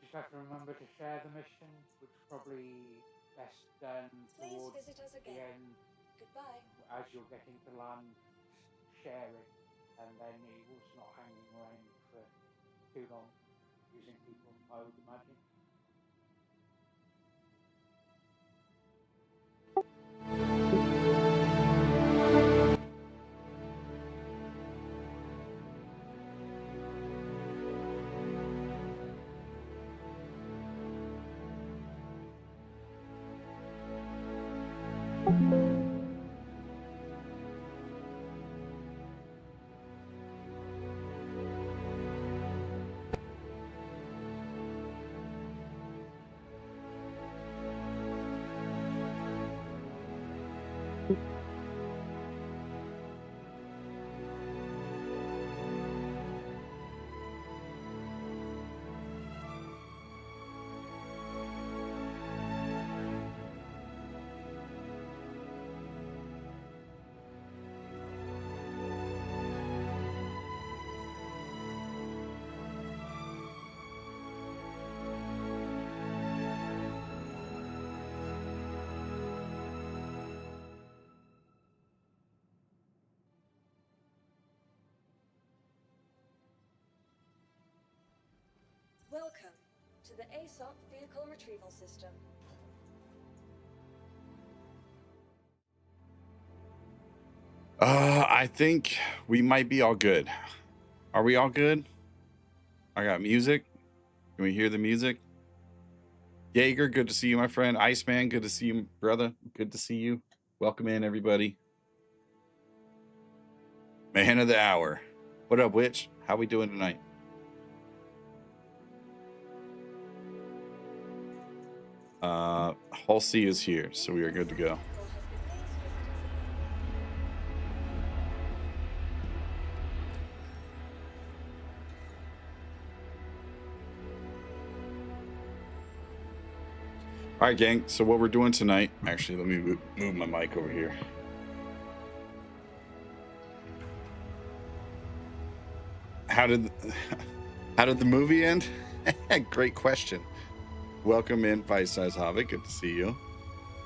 just have to remember to share the mission, which is probably best done Please towards visit us the again. end. Goodbye. As you're getting to land, share it, and then it was not hanging around for too long using people, I would imagine. Welcome to the ASOP Vehicle Retrieval System. I think we might be all good. Are we all good? I got music. Can we hear the music? Jaeger, good to see you, my friend. Iceman, good to see you, brother. Good to see you. Welcome in, everybody. Man of the hour. What up, Witch? How we doing tonight? Halsey is here, so we are good to go. All right, gang. So what we're doing tonight, actually, let me move my mic over here. How did the movie end? Great question. Welcome in, Bite Size Hobbit. Good to see you.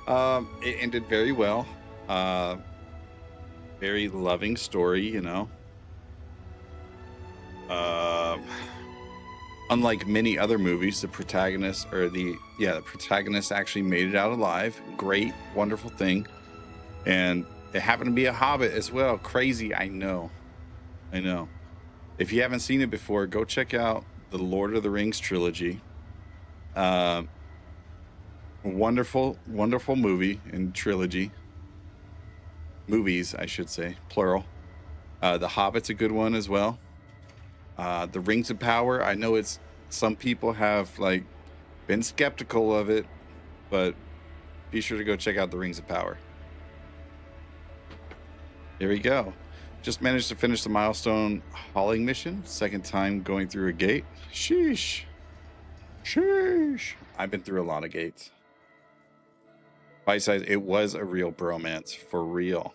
It ended very well. Very loving story, you know. Unlike many other movies, the protagonist actually made it out alive. Great, wonderful thing. And it happened to be a hobbit as well. Crazy, I know. If you haven't seen it before, go check out the Lord of the Rings trilogy. Wonderful movie and trilogy. Movies, I should say, plural. The Hobbit's a good one as well. The Rings of Power, I know some people have like been skeptical of it, but be sure to go check out the Rings of Power. There we go. Just managed to finish the milestone hauling mission. Second time going through a gate. Sheesh. I've been through a lot of gates. Bite Size, it was a real bromance. For real.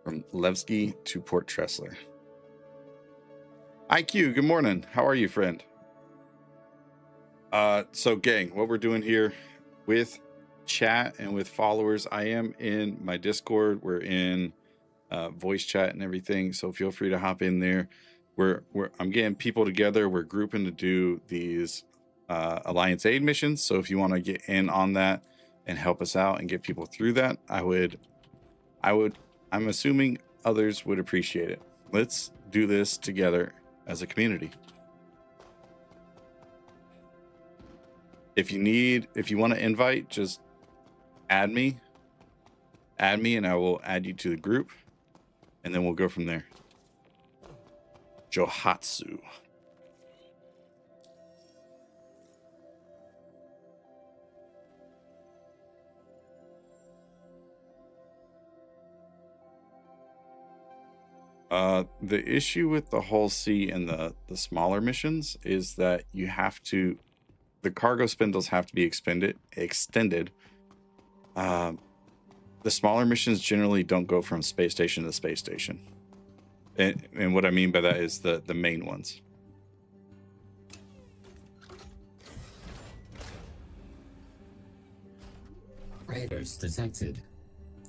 From Levski to Port Tressler. IQ, good morning. How are you, friend? So gang, what we're doing here with chat and with followers, I am in my Discord. We're in voice chat and everything, so feel free to hop in there. I'm getting people together. We're grouping to do these Alliance Aid missions. So if you want to get in on that and help us out and get people through that, I'm assuming others would appreciate it. Let's do this together as a community. If you want to invite, just add me and I will add you to the group and then we'll go from there. Johatsu. The issue with the Hull C and the smaller missions is that the cargo spindles have to be extended. The smaller missions generally don't go from space station to space station. And what I mean by that is the main ones. Raiders detected.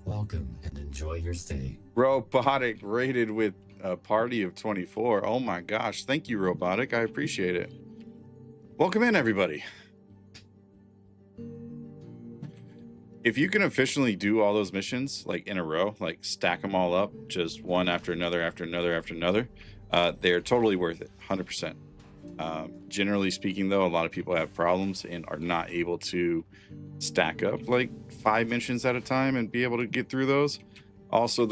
Welcome and enjoy your stay. Robotic rated with a party of 24. Oh my gosh. Thank you, Robotic. I appreciate it. Welcome in, everybody. If you can efficiently do all those missions like in a row, like stack them all up, just one after another, after another, after another, they're totally worth it, 100%. Generally speaking, though, a lot of people have problems and are not able to stack up like 5 missions at a time and be able to get through those. Also,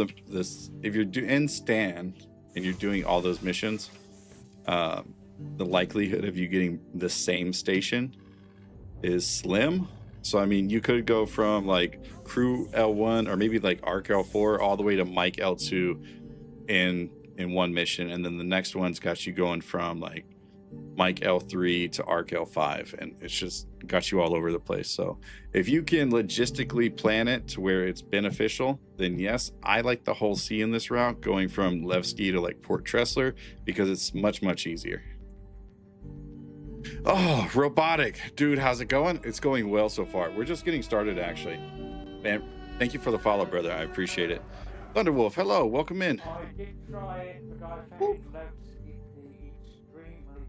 if you're in Stan and you're doing all those missions, the likelihood of you getting the same station is slim. So, I mean, you could go from like Crew L1 or maybe like Arc L4 all the way to Mike L2 in one mission. And then the next one's got you going from like Mike L3 to Arc L5. And it's just got you all over the place. So if you can logistically plan it to where it's beneficial, then yes, I like the whole C in this route going from Levski to like Port Tressler because it's much, much easier. Oh, Robotic. Dude, how's it going? It's going well so far. We're just getting started, actually. Man, thank you for the follow, brother. I appreciate it. Thunderwolf, hello. Welcome in. I did try it, but I found it extremely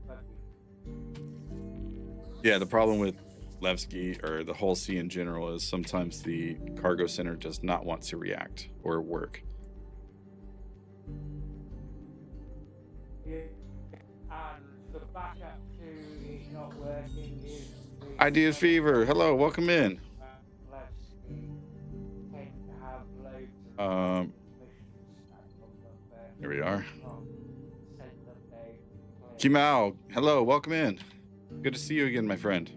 buggy. Yeah, the problem with Levski or the whole C in general is sometimes the cargo center does not want to react or work. Yeah. And the backup to it not working is the Ideas Fever, hello. Welcome in. Here we are. Kimao, hello, welcome in. Good to see you again, my friend.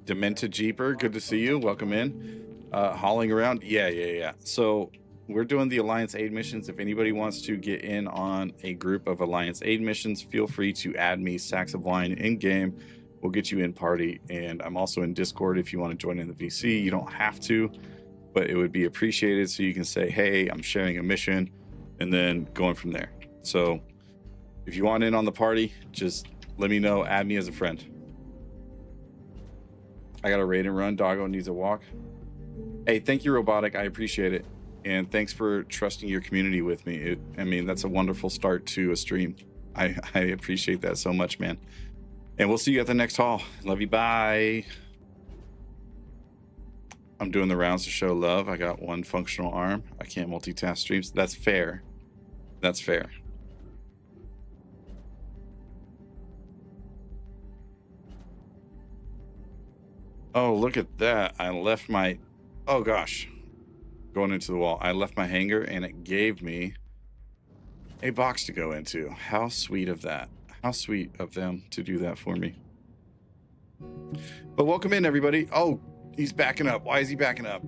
Demented Jeeper, good to see you. Welcome in. Hauling around, yeah. So we're doing the Alliance Aid missions. If anybody wants to get in on a group of Alliance Aid missions, feel free to add me, Sacks of Wine, in game. We'll get you in party. And I'm also in Discord if you want to join in the VC. You don't have to, but it would be appreciated so you can say, hey, I'm sharing a mission, and then going from there. So if you want in on the party, just let me know. Add me as a friend. I got a raid and run. Doggo needs a walk. Hey, thank you, Robotic. I appreciate it. And thanks for trusting your community with me. I mean, that's a wonderful start to a stream. I appreciate that so much, man. And we'll see you at the next haul. Love you. Bye. I'm doing the rounds to show love. I got one functional arm. I can't multitask streams. That's fair. That's fair. Oh, look at that. I left my... Oh, gosh. Going into the wall. I left my hanger, and it gave me a box to go into. How sweet of that. How sweet of them to do that for me. But welcome in, everybody. Oh, he's backing up. Why is he backing up?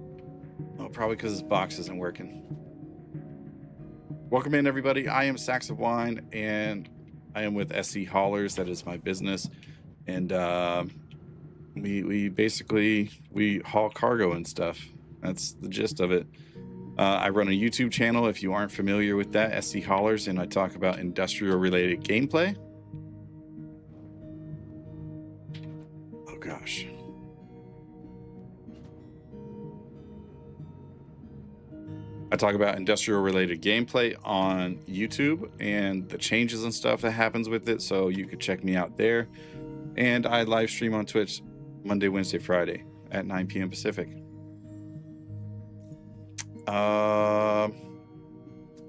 Oh, probably because his box isn't working. Welcome in, everybody. I am Sacks of Wine, and I am with SC Haulers. That is my business. And we basically haul cargo and stuff. That's the gist of it. I run a YouTube channel, if you aren't familiar with that, SC Haulers, and I talk about industrial-related gameplay. Oh, gosh. I talk about industrial-related gameplay on YouTube and the changes and stuff that happens with it, so you could check me out there. And I live stream on Twitch Monday, Wednesday, Friday at 9 p.m. Pacific.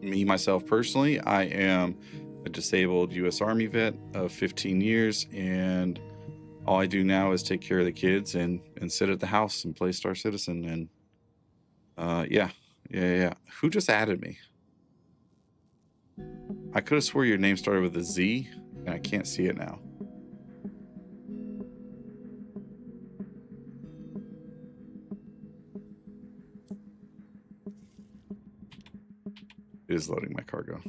Me, myself, personally, I am a disabled U.S. Army vet of 15 years, and all I do now is take care of the kids and sit at the house and play Star Citizen. And yeah. Who just added me? I could have swore your name started with a Z, and I can't see it now. It is loading my cargo.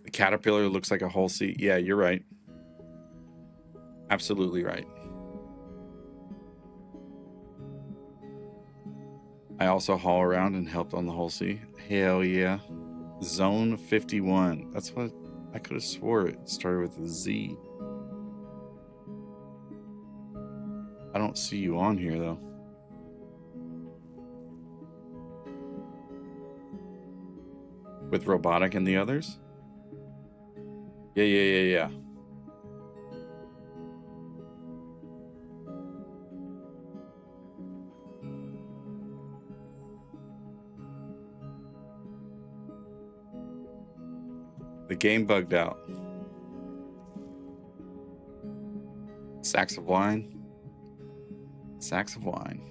The caterpillar looks like a whole sea. Yeah, you're right. Absolutely right. I also haul around and helped on the whole sea. Hell yeah. Zone 51. That's what I could have swore it started with a Z. I don't see you on here though. With Robotic and the others? Yeah. The game bugged out. Sacks of wine. Sacks of wine.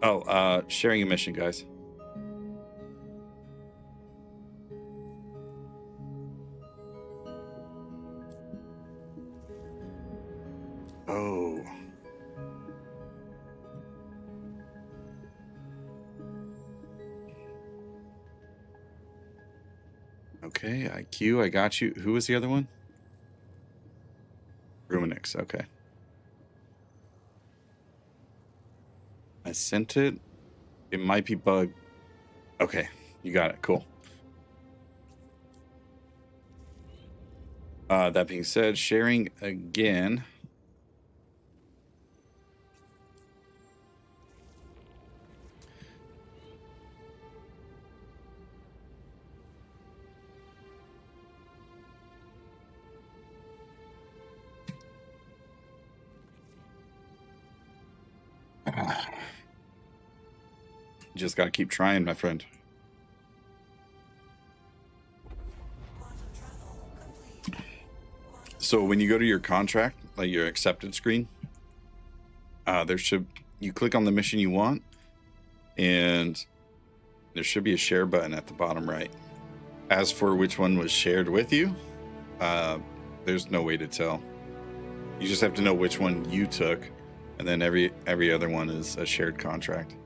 Oh, sharing a mission, guys. Oh. Okay, IQ, I got you. Who was the other one? Ruminix, okay. I sent it. It might be bugged. Okay, you got it. Cool. That being said, sharing again. Just got to keep trying, my friend. So when you go to your contract, like your accepted screen, you click on the mission you want, and there should be a share button at the bottom right. As for which one was shared with you, there's no way to tell. You just have to know which one you took, and then every other one is a shared contract.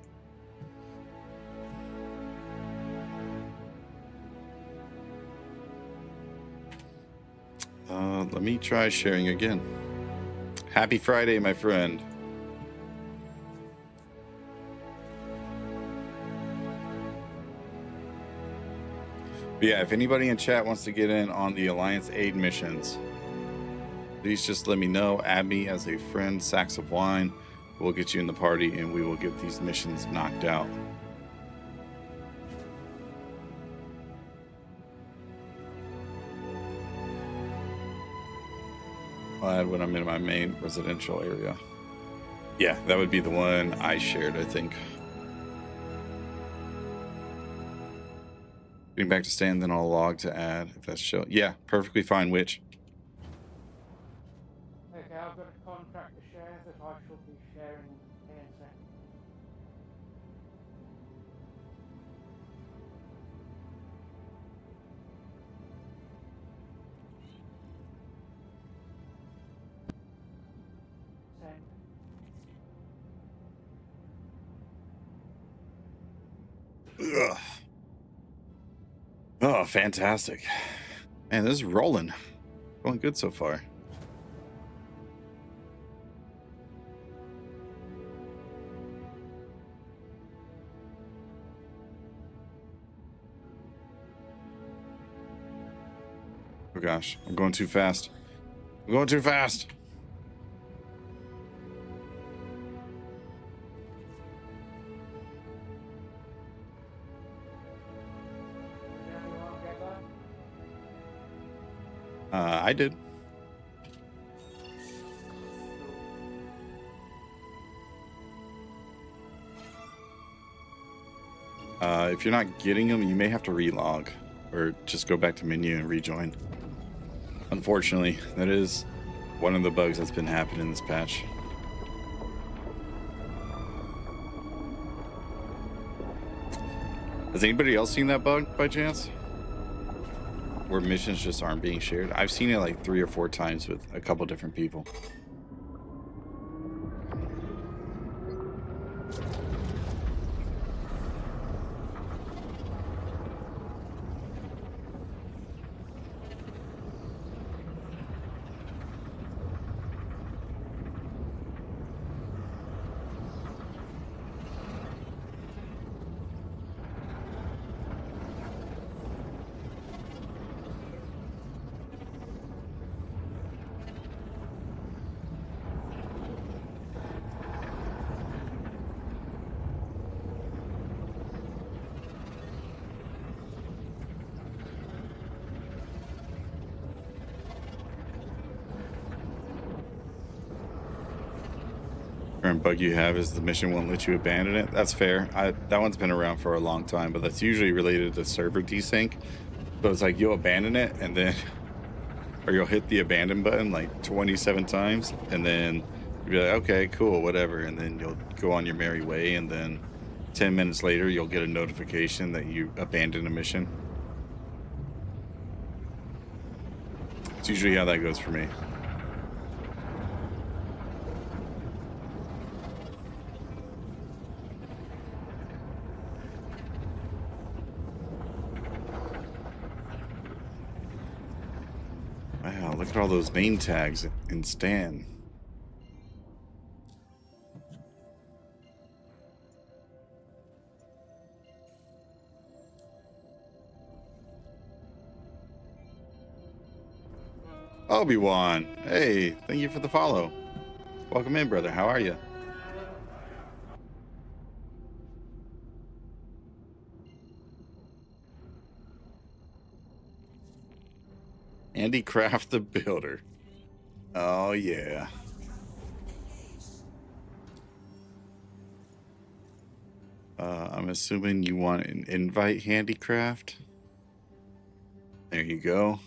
Let me try sharing again. Happy Friday, my friend. But yeah, if anybody in chat wants to get in on the Alliance aid missions, please just let me know. Add me as a friend, Sacks of Wine. We'll get you in the party and we will get these missions knocked out. I'll add when I'm in my main residential area. Yeah, that would be the one I shared, I think. Getting back to stand, then I'll log to add if that's show. Yeah, perfectly fine, Witch. Okay, I've got a contract to share that I shall be sharing in a second. Ugh. Oh, fantastic. Man, this is rolling. Going good so far. Oh gosh, I'm going too fast. I'm going too fast. I did. If you're not getting them, you may have to relog or just go back to menu and rejoin. Unfortunately, that is one of the bugs that's been happening in this patch. Has anybody else seen that bug by chance? Where missions just aren't being shared? I've seen it like 3 or 4 times with a couple different people. Current bug you have is the mission won't let you abandon it. That's fair. That one's been around for a long time, but that's usually related to server desync. So it's like you'll abandon it and then, or you'll hit the abandon button like 27 times and then you'll be like, okay, cool, whatever. And then you'll go on your merry way. And then 10 minutes later, you'll get a notification that you abandoned a mission. It's usually how that goes for me. Wow, look at all those name tags in Stan. Obi-Wan, hey, thank you for the follow. Welcome in, brother. How are you? Andy Kraft the Builder. Oh, yeah. I'm assuming you want an invite, Handicraft. There you go.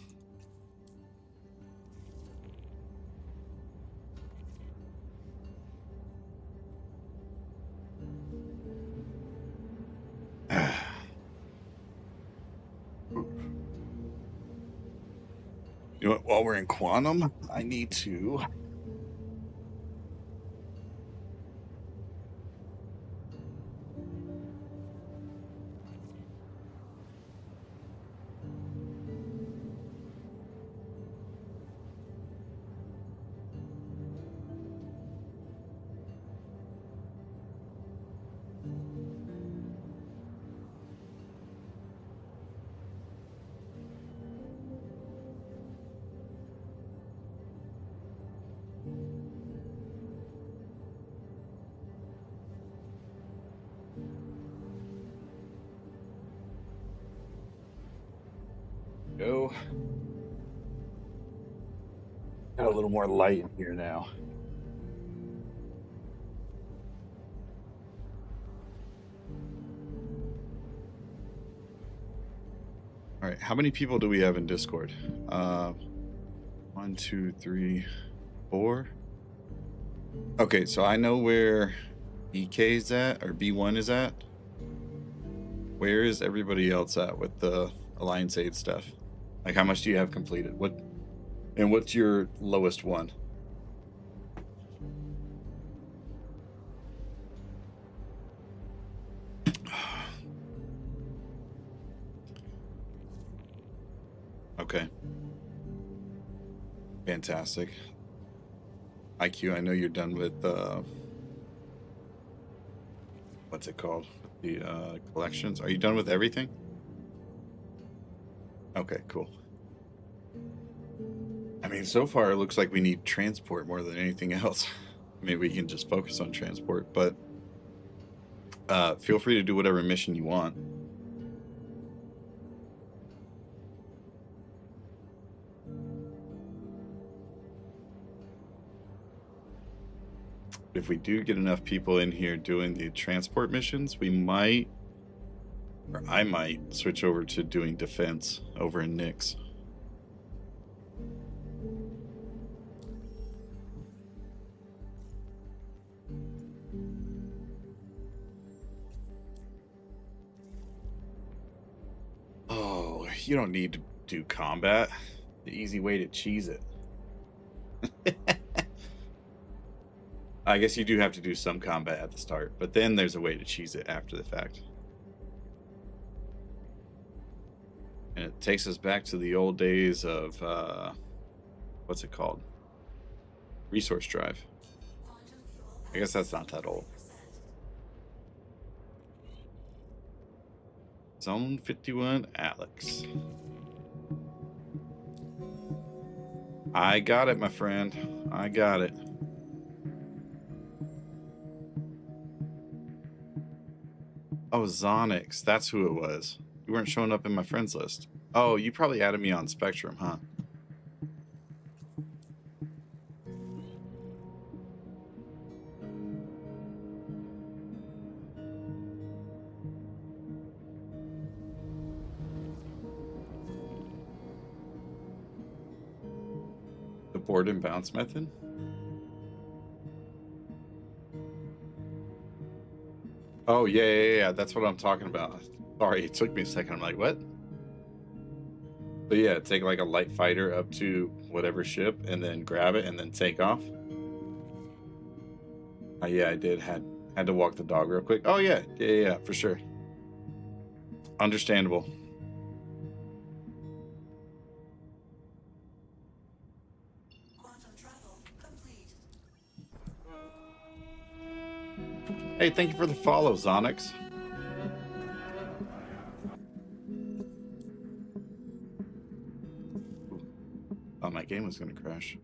You know what? While we're in Quantum, I need to... Go. Got a little more light in here now. All right, how many people do we have in Discord? 1, 2, 3, 4. Okay, so I know where BK is at, or B1 is at. Where is everybody else at with the Alliance Aid stuff? Like, how much do you have completed? What's your lowest one? Okay. Fantastic. IQ, I know you're done with what's it called? The collections. Are you done with everything? Okay, cool. I mean, so far it looks like we need transport more than anything else. Maybe we can just focus on transport, but feel free to do whatever mission you want. If we do get enough people in here doing the transport missions, we might, or I might, switch over to doing defense over in Nyx. Oh, you don't need to do combat. The easy way to cheese it. I guess you do have to do some combat at the start, but then there's a way to cheese it after the fact. And it takes us back to the old days of, what's it called? Resource drive. I guess that's not that old. Zone 51, Alex. I got it, my friend. I got it. Oh, Zonix. That's who it was. You weren't showing up in my friends list. Oh, you probably added me on Spectrum, huh? Board and bounce method? Oh, yeah. That's what I'm talking about. Sorry, it took me a second. I'm like, what? So yeah, take like a light fighter up to whatever ship and then grab it and then take off. Yeah, I did. Had to walk the dog real quick. Oh yeah, for sure. Understandable. Quantum travel complete. Hey, thank you for the follow, Zonix. Thought my game was gonna crash.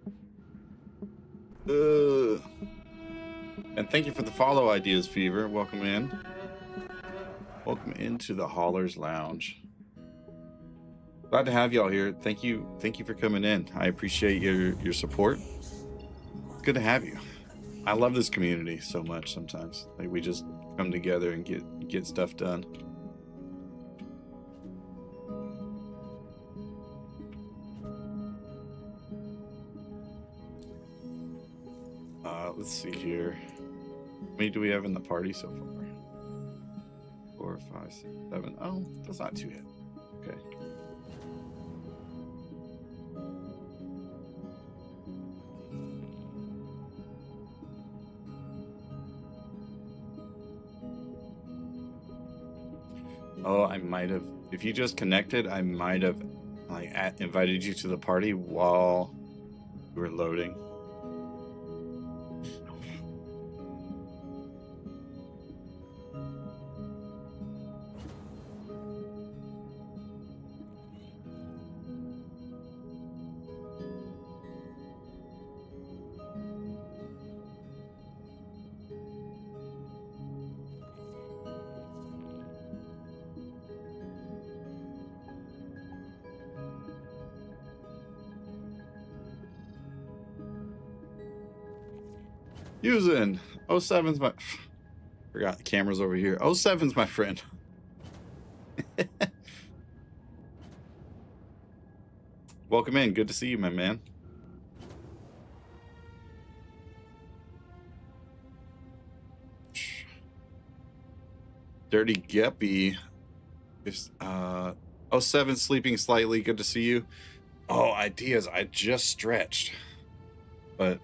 And thank you for the follow, Ideas Fever. Welcome in. Welcome into the Haulers Lounge. Glad to have y'all here. Thank you for coming in. I appreciate your support. It's good to have you. I love this community so much sometimes. Like, we just come together and get stuff done. Let's see here. How many do we have in the party so far? 4, 5, 6, 7. Oh, that's not too yet. Okay. Oh, I might have. If you just connected, I might have like invited you to the party while we were loading. Using 07's my forgot the camera's over here. 07's my friend. Welcome in. Good to see you, my man. Dirty Guppy is 07 sleeping slightly. Good to see you. Oh, Ideas. I just stretched, but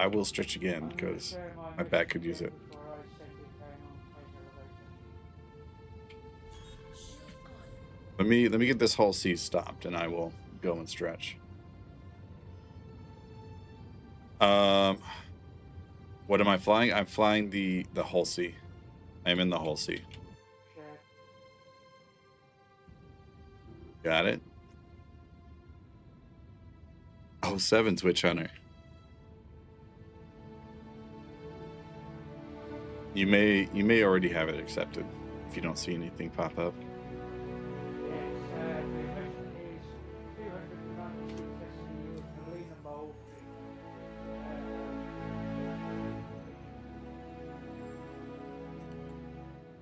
I will stretch again because my back could use it. Let me get this whole C stopped, and I will go and stretch. What am I flying? I'm flying the whole C. I am in the whole C. Got it. 07 Twitch Hunter. You may already have it accepted if you don't see anything pop up.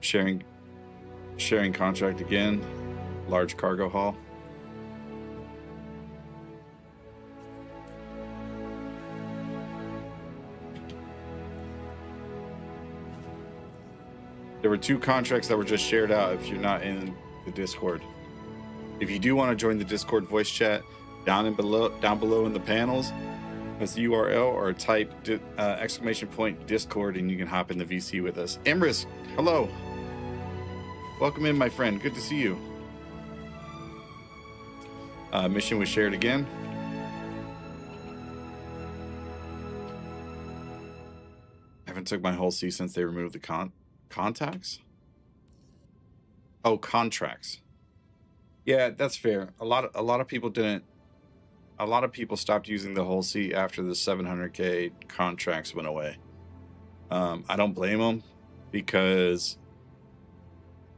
Sharing contract again. Large cargo haul. There were 2 contracts that were just shared out if you're not in the Discord. If you do want to join the Discord voice chat, down below in the panels, press the URL or type ! Discord and you can hop in the VC with us. Emrys, hello. Welcome in, my friend. Good to see you. Mission was shared again. I haven't took my whole C since they removed the contacts. Oh, contracts. Yeah, that's fair. A lot of people didn't. A lot of people stopped using the whole C after the 700K contracts went away. I don't blame them because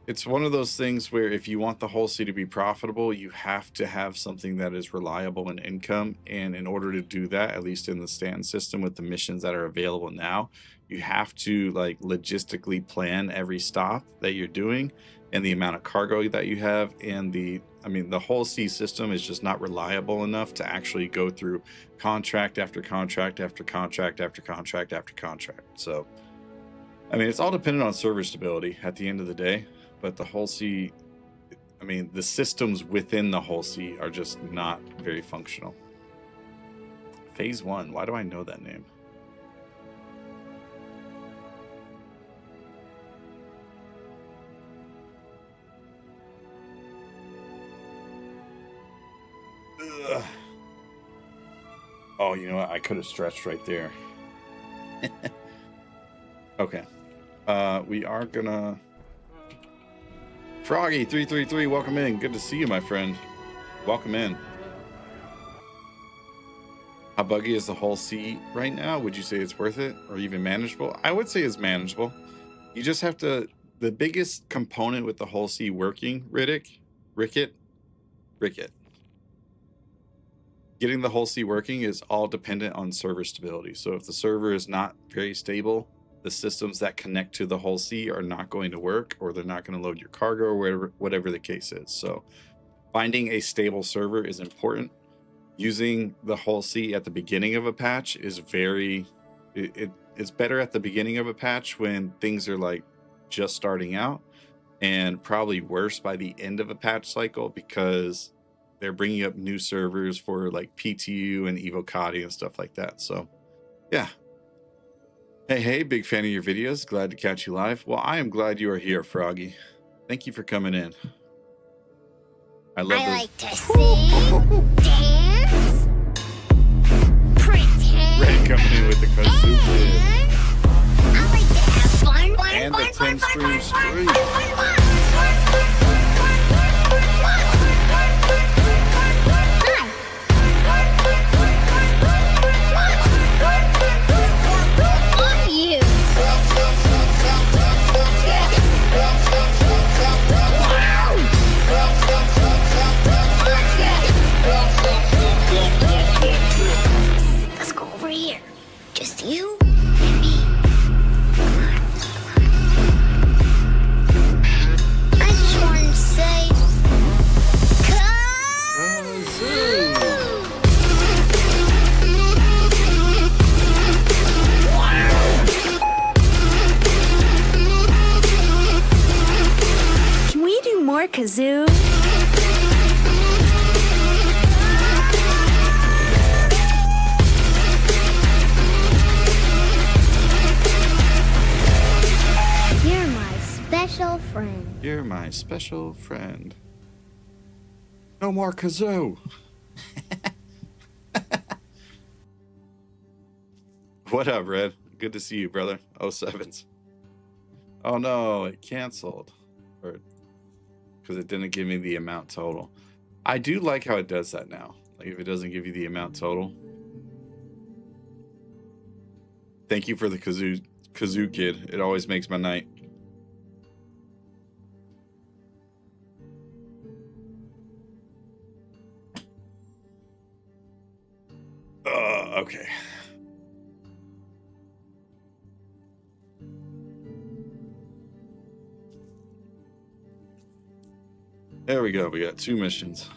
it's one of those things where if you want the whole C to be profitable, you have to have something that is reliable in income. And in order to do that, at least in the stand system with the missions that are available now, you have to like logistically plan every stop that you're doing and the amount of cargo that you have and the I mean, the whole C system is just not reliable enough to actually go through contract after contract after contract after contract after contract. So, I mean, it's all dependent on server stability at the end of the day, but the whole C, I mean, the systems within the whole C are just not very functional. Phase 1, why do I know that name? Ugh. Oh, you know what? I could have stretched right there. Okay. We are gonna... Froggy333, welcome in. Good to see you, my friend. Welcome in. How buggy is the whole C right now? Would you say it's worth it or even manageable? I would say it's manageable. You just have to... The biggest component with the whole C working, Ricket. Getting the whole C working is all dependent on server stability. So if the server is not very stable, the systems that connect to the whole C are not going to work, or they're not going to load your cargo, or whatever the case is. So finding a stable server is important. Using the whole C at the beginning of a patch is it's better at the beginning of a patch when things are like just starting out, and probably worse by the end of a patch cycle because they're bringing up new servers for like PTU and Evocati and stuff like that. So yeah. Hey, big fan of your videos. Glad to catch you live. Well, I am glad you are here, Froggy. Thank you for coming in. I like to sing, dance, pretend. Ray coming in with the kazoo kid. I like to have fun. And the 10 stream stream. Let's go over here. Just you and me. Come on. I just wanted to say, Can we do more kazoo? you're my special friend. You're my special friend. No more kazoo. What up, Red? Good to see you, brother. 07s. Oh no, it canceled. Or because it didn't give me the amount total. I do like how it does that now. Like if it doesn't give you the amount total. Thank you for the kazoo kid. It always makes my night. Okay. There we go. We got 2 missions.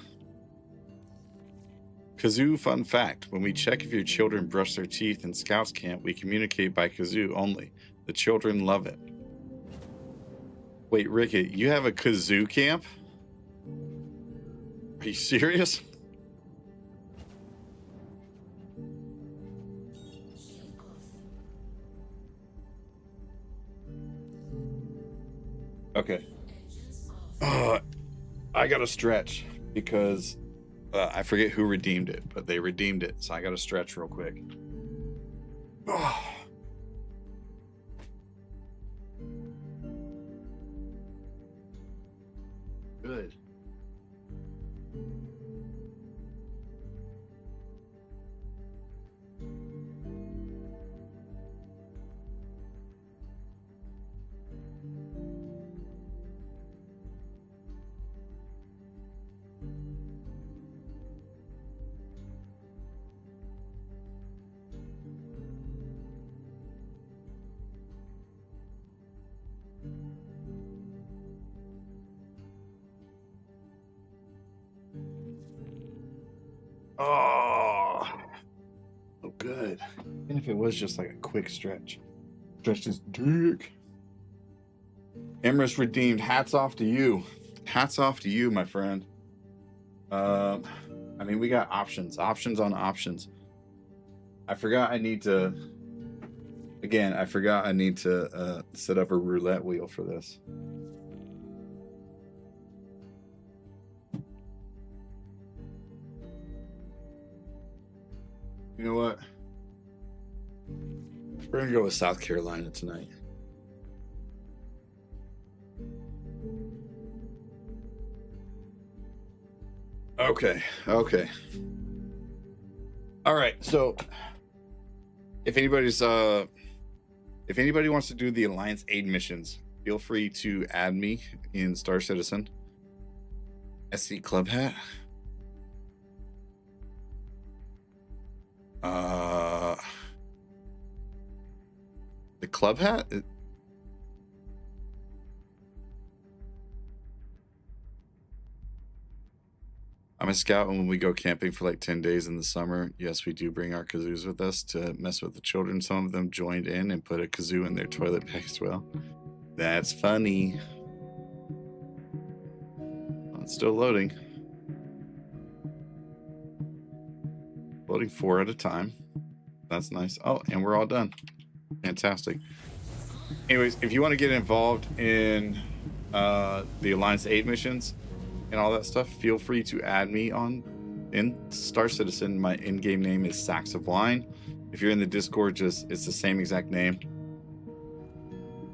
Kazoo fun fact. When we check if your children brush their teeth in Scouts camp, we communicate by kazoo only. The children love it. Wait, Ricky, you have a kazoo camp? Are you serious? Okay. I gotta stretch because I forget who redeemed it, but they redeemed it, so I gotta stretch real quick. Good. Oh, so good. And if it was just like a quick stretch. Stretch his dick. Emrys redeemed. Hats off to you. Hats off to you, my friend. I mean, we got options on options. I forgot I need to set up a roulette wheel for this. You know what? We're gonna go with South Carolina tonight. Okay. All right. So if anybody wants to do the Alliance aid missions, feel free to add me in Star Citizen. SC Club Hat. The Club Hat? I'm a scout, and when we go camping for like 10 days in the summer, yes, we do bring our kazoos with us to mess with the children. Some of them joined in and put a kazoo in their toilet bag as well. That's funny. Well, it's still loading. Loading 4 at a time. That's nice. Oh, and we're all done. Fantastic. Anyways, if you want to get involved in the Alliance aid missions and all that stuff, feel free to add me in Star Citizen. My in-game name is Sacks of Wine. If you're in the Discord, it's the same exact name.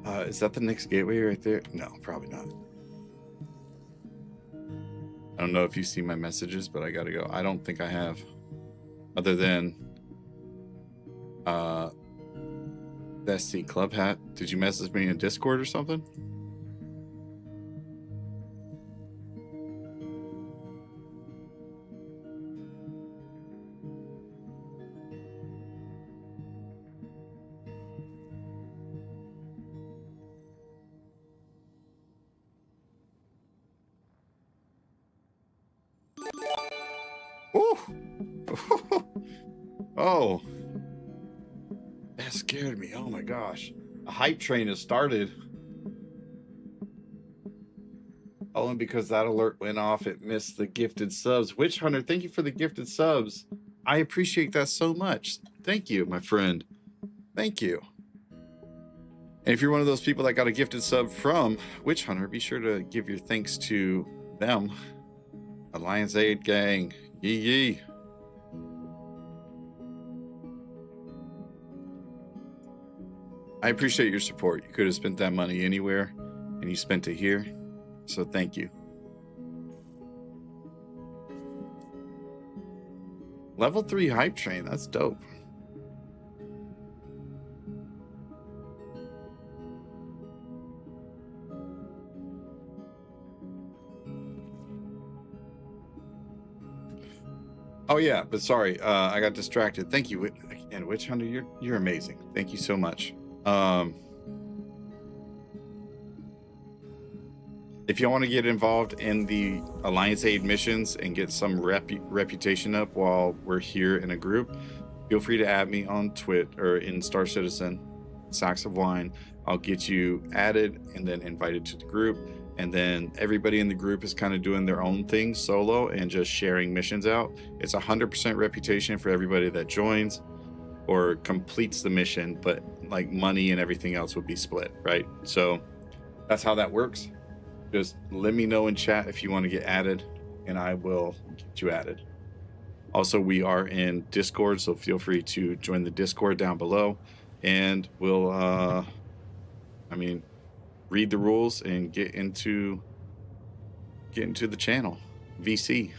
Is that the next gateway right there? No, probably not. I don't know if you see my messages, but I gotta go. I don't think I have, other than the SC Club Hat. Did you message me in Discord or something? Ooh. Oh, that scared me. Oh my gosh. A hype train has started. Only because that alert went off, it missed the gifted subs. Witch Hunter, thank you for the gifted subs. I appreciate that so much. Thank you, my friend. Thank you. And if you're one of those people that got a gifted sub from Witch Hunter, be sure to give your thanks to them. Alliance Aid Gang. Yee yee. I appreciate your support. You could have spent that money anywhere, and you spent it here. So thank you. Level 3 hype train. That's dope. Oh yeah, but sorry, I got distracted. Thank you, and Witch Hunter, you're amazing. Thank you so much. If you want to get involved in the Alliance Aid missions and get some reputation up while we're here in a group, feel free to add me on Twitch or in Star Citizen, Sacks of Wine. I'll get you added and then invited to the group. And then everybody in the group is kind of doing their own thing solo and just sharing missions out. It's 100% reputation for everybody that joins or completes the mission, but like money and everything else would be split, right? So that's how that works. Just let me know in chat if you want to get added and I will get you added. Also, we are in Discord, so feel free to join the Discord down below and we'll, read the rules and get into the channel. VC.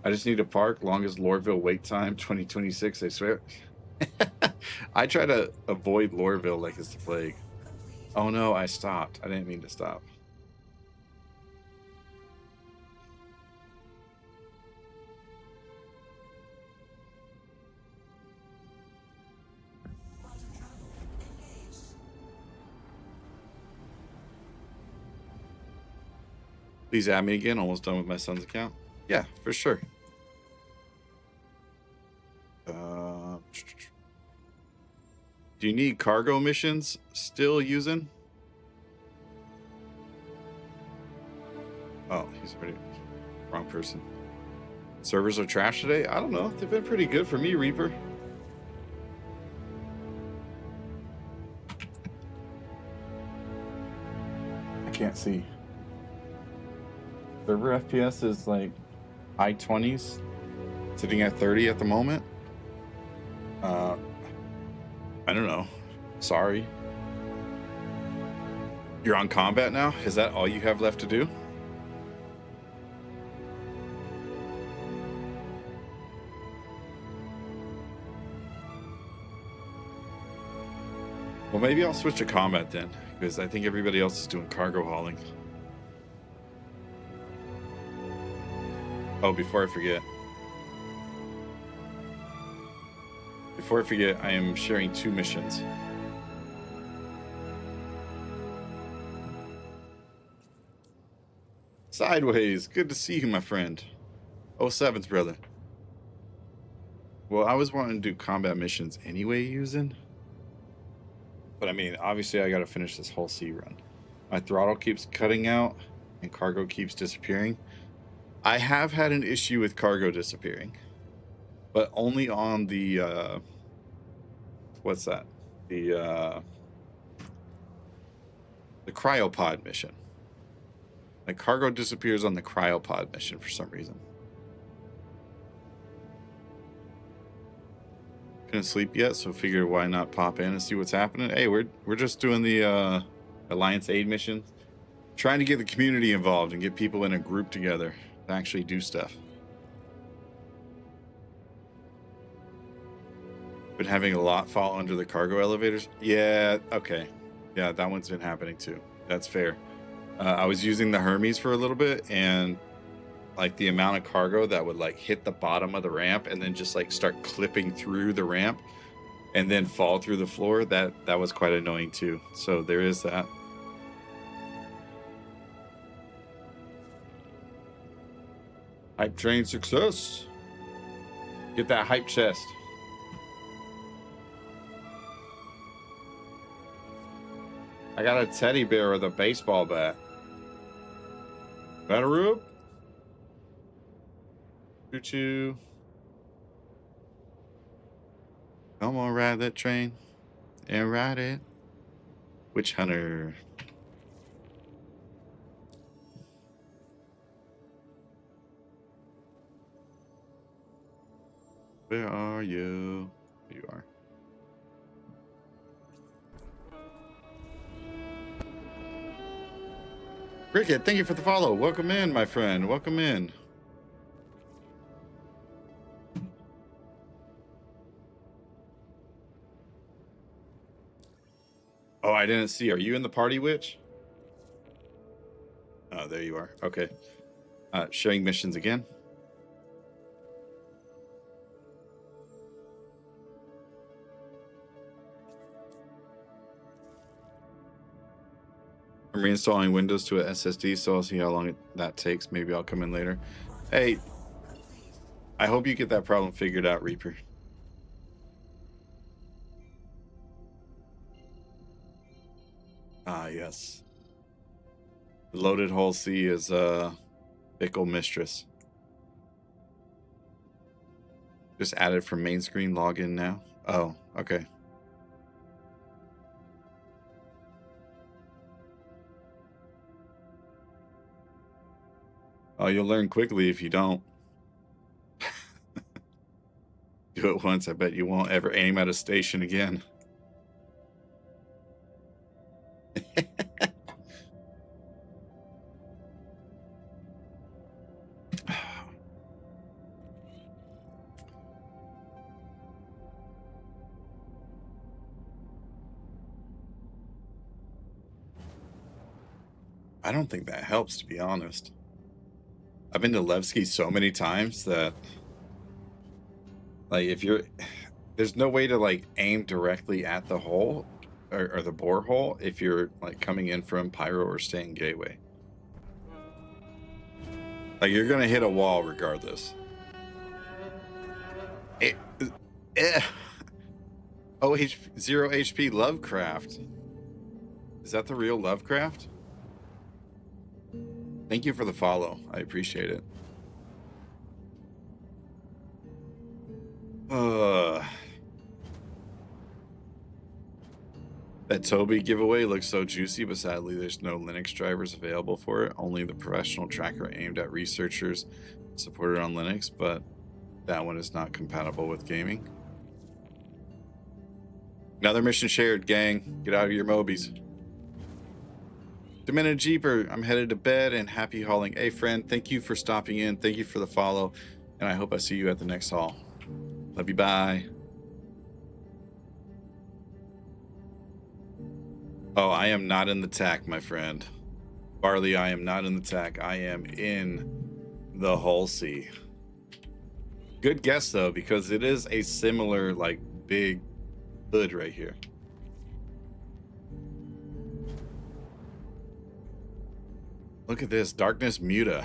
I just need to park. Longest Lorville wait time 2026, I swear. I try to avoid Lorville like it's the plague. Oh no, I stopped. I didn't mean to stop. Please add me again. Almost done with my son's account. Yeah, for sure. Do you need cargo missions still using? Oh, he's already wrong person. Servers are trash today? I don't know. They've been pretty good for me, Reaper. I can't see. Server FPS is like high 20s, sitting at 30 at the moment. I don't know. Sorry. You're on combat now? Is that all you have left to do? Well, maybe I'll switch to combat then, because I think everybody else is doing cargo hauling. Oh, before I forget. I am sharing 2 missions. Sideways, good to see you, my friend. 07's brother. Well, I was wanting to do combat missions anyway using. But I mean, obviously I gotta finish this whole sea run. My throttle keeps cutting out and cargo keeps disappearing. I have had an issue with cargo disappearing, but only on the what's that? The cryopod mission. Like, cargo disappears on the cryopod mission for some reason. Couldn't sleep yet, so figured why not pop in and see what's happening. Hey, we're just doing the Alliance Aid mission, trying to get the community involved and get people in a group together to actually do stuff. Been having a lot fall under the cargo elevators. Yeah, okay. Yeah, that one's been happening too. That's fair. I was using the Hermes for a little bit, and like the amount of cargo that would like hit the bottom of the ramp and then just like start clipping through the ramp and then fall through the floor, that was quite annoying too. So there is that. Hype train success. Get that hype chest. I got a teddy bear with a baseball bat. Better up. Choo-choo. Come on, ride that train and ride it. Witch hunter. Where are you? There you are. Cricket, thank you for the follow. Welcome in, my friend. Welcome in. Oh, I didn't see. Are you in the party, Witch? Oh, there you are. Okay. Sharing missions again. I'm reinstalling Windows to a SSD, so I'll see how long that takes. Maybe I'll come in later. Hey, I hope you get that problem figured out, Reaper. Ah, yes. The loaded hull C is fickle mistress. Just added from main screen. Login now. Oh, okay. Oh, you'll learn quickly if you don't. Do it once, I bet you won't ever aim at a station again. I don't think that helps, to be honest. I've been to Levski so many times that, like, there's no way to like aim directly at the hole or the borehole if you're like coming in from Pyro or staying Gateway. Like, you're gonna hit a wall regardless. Zero HP Lovecraft. Is that the real Lovecraft? Thank you for the follow. I appreciate it. That Tobii giveaway looks so juicy, but sadly there's no Linux drivers available for it. Only the professional tracker aimed at researchers supported on Linux, but that one is not compatible with gaming. Another mission shared, gang. Get out of your mobies. Demented Jeeper, I'm headed to bed and happy hauling. Hey friend, thank you for stopping in. Thank you for the follow. And I hope I see you at the next haul. Love you, bye. Oh, I am not in the TAC, my friend. Barley, I am not in the TAC. I am in the Halsey. Good guess though, because it is a similar like big hood right here. Look at this, Darkness Muta.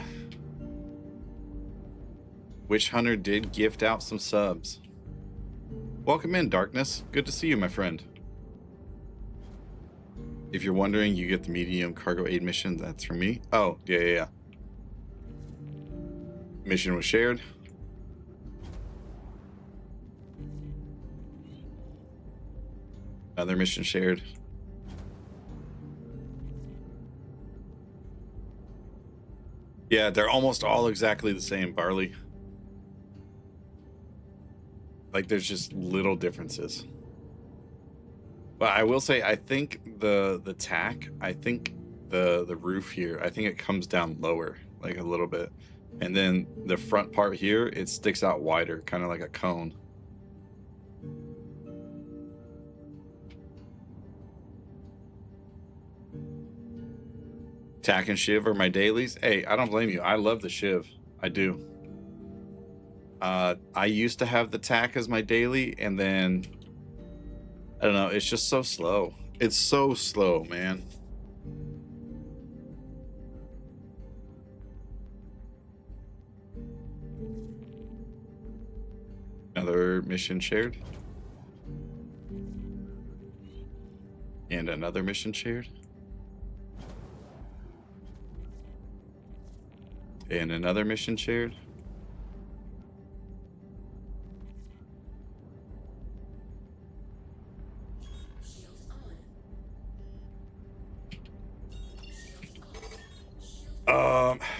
Witch Hunter did gift out some subs. Welcome in, Darkness. Good to see you, my friend. If you're wondering, you get the medium cargo aid mission. That's from me. Oh, yeah. Mission was shared. Another mission shared. Yeah, they're almost all exactly the same, Barley. Like, there's just little differences. But I will say, I think the tack, I think the roof here, I think it comes down lower, like a little bit. And then the front part here, it sticks out wider, kind of like a cone. Tack and Shiv are my dailies. Hey, I don't blame you. I love the Shiv. I do. I used to have the tack as my daily, and then I don't know, it's just so slow. It's so slow, man. Another mission shared. And another mission shared. And another mission shared.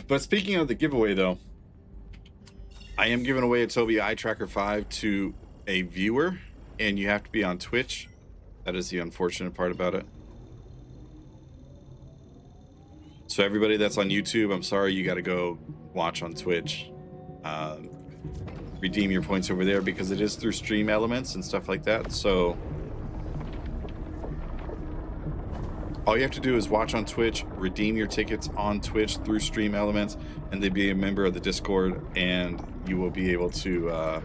But speaking of the giveaway, though, I am giving away a Tobii Eye Tracker 5 to a viewer, and you have to be on Twitch. That is the unfortunate part about it. So everybody that's on YouTube, I'm sorry, you got to go watch on Twitch. Redeem your points over there because it is through Stream Elements and stuff like that. So all you have to do is watch on Twitch, redeem your tickets on Twitch through Stream Elements, and then be a member of the Discord, and you will be able to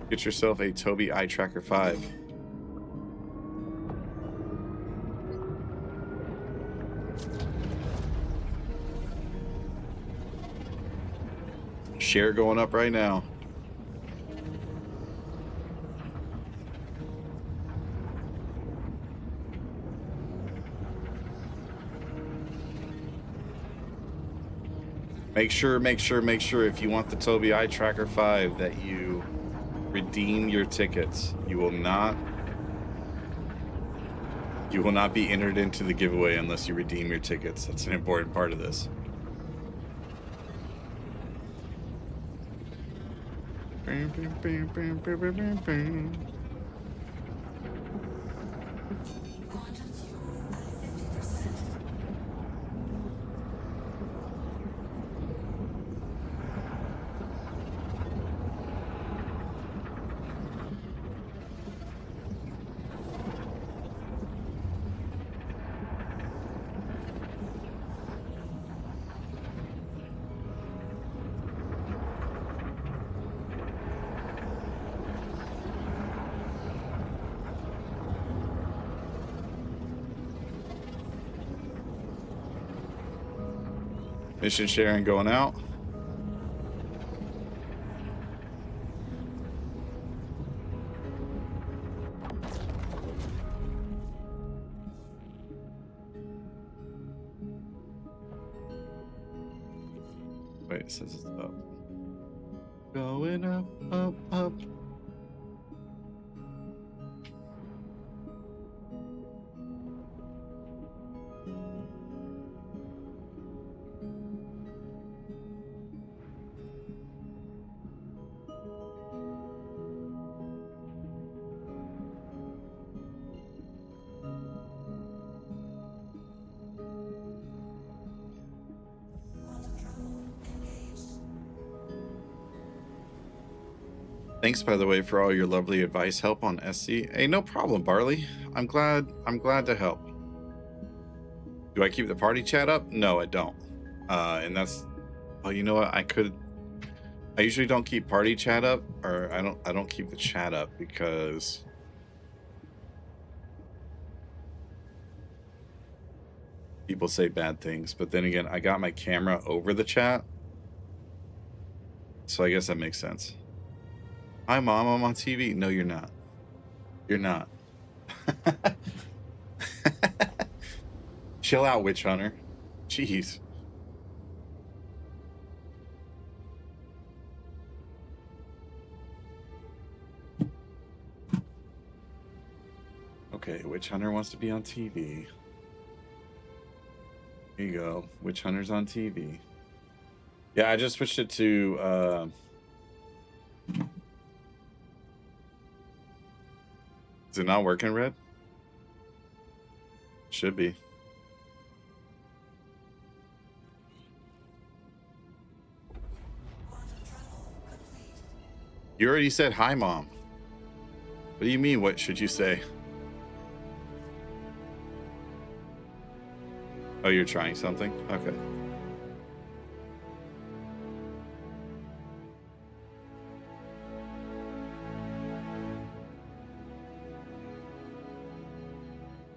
get yourself a Tobii Eye Tracker 5. Share going up right now. Make sure if you want the Tobii Eye Tracker 5 that you redeem your tickets. You will not be entered into the giveaway unless you redeem your tickets. That's an important part of this. Mission sharing going out. Wait, it says it's up. Going up, up, up. Thanks, by the way, for all your lovely advice, help on SC. Hey, no problem, Barley. I'm glad to help. Do I keep the party chat up? No, I don't. And that's, well, you know what? I usually don't keep party chat up, or I don't keep the chat up because people say bad things. But then again, I got my camera over the chat, so I guess that makes sense. Hi, Mom, I'm on TV. No, you're not. You're not. Chill out, Witch Hunter. Jeez. Okay, Witch Hunter wants to be on TV. Here you go. Witch Hunter's on TV. Yeah, I just switched it to... Is it not working, Red? Should be. You already said hi, Mom. What do you mean, what should you say? Oh, you're trying something? Okay.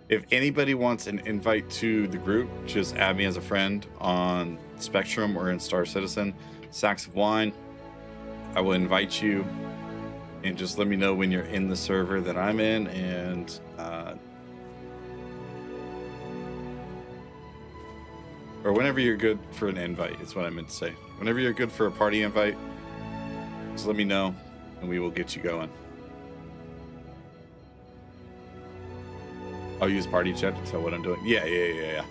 If anybody wants an invite to the group, just add me as a friend on Spectrum or in Star Citizen. Sacks of Wine. I will invite you, and just let me know when you're in the server that I'm in, and or whenever you're good for an invite, is what I meant to say. Whenever you're good for a party invite, just let me know, and we will get you going. I'll use party chat to tell what I'm doing. Yeah.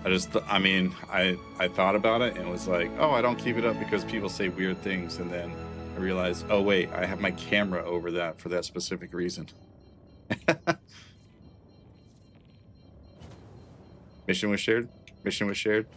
I thought about it and was like, oh, I don't keep it up because people say weird things. And then I realized, oh, wait, I have my camera over that for that specific reason. Mission was shared. Mission was shared.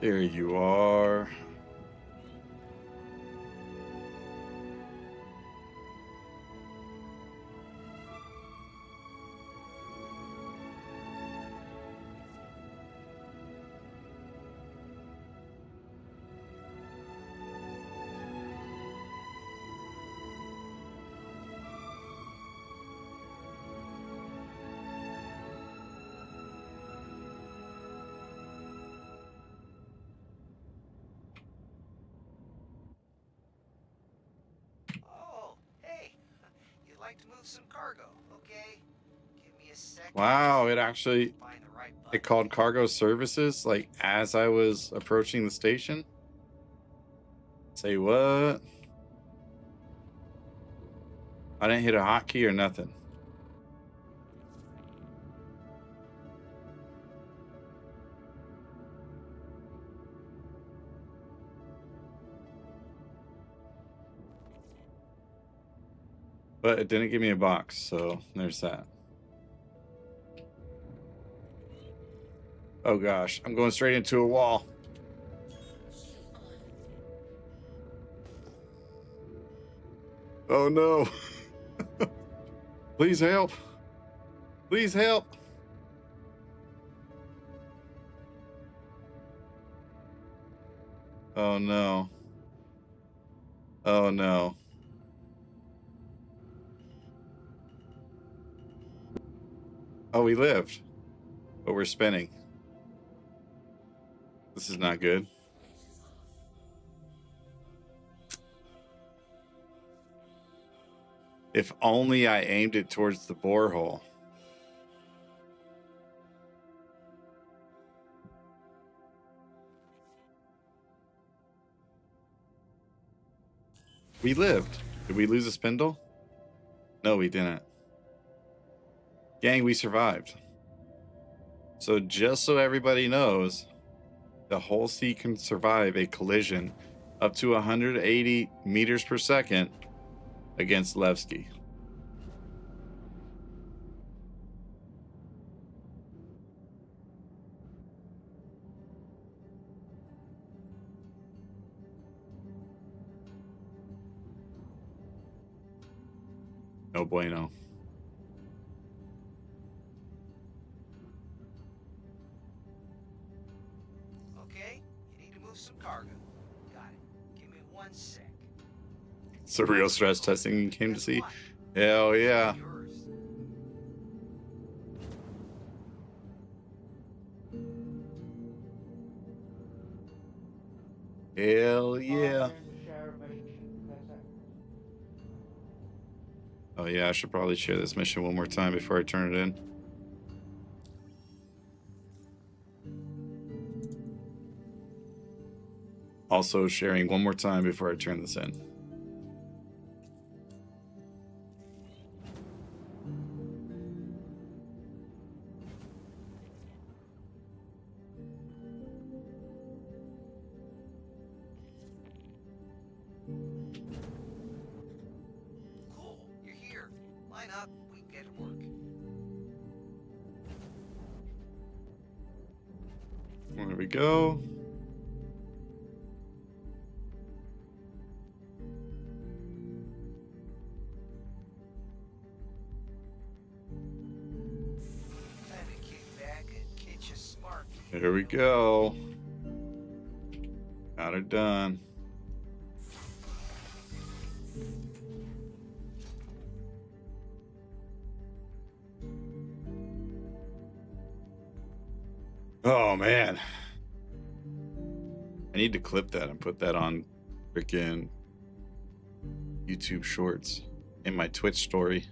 There you are. To move some cargo, okay? Give me a second. Wow, it actually, Find the right button. it called cargo services, like, as I was approaching the station. Say what? I didn't hit a hotkey or nothing. But it didn't give me a box, so there's that. Oh gosh, I'm going straight into a wall. Oh no. Please help. Please help. Oh no. Oh no. Oh, we lived, but we're spinning. This is not good. If only I aimed it towards the borehole. We lived. Did we lose a spindle? No, we didn't. Gang, we survived. So just so everybody knows, the whole sea can survive a collision up to 180 meters per second against Levski. No bueno. Okay, you need to move some cargo. Got it. Give me 1 sec. It's a real stress testing you came to see. Hell yeah. Yours. Hell yeah. Fire and share a mission for 10 seconds. Oh yeah, I should probably share this mission one more time before I turn it in. Also sharing one more time before I turn this in. Cool, you're here. Line up, we can get to work. There we go. Time to kick back and catch a smart. There we go. Got her done. Oh man. I need to clip that and put that on freaking YouTube Shorts in my Twitch story.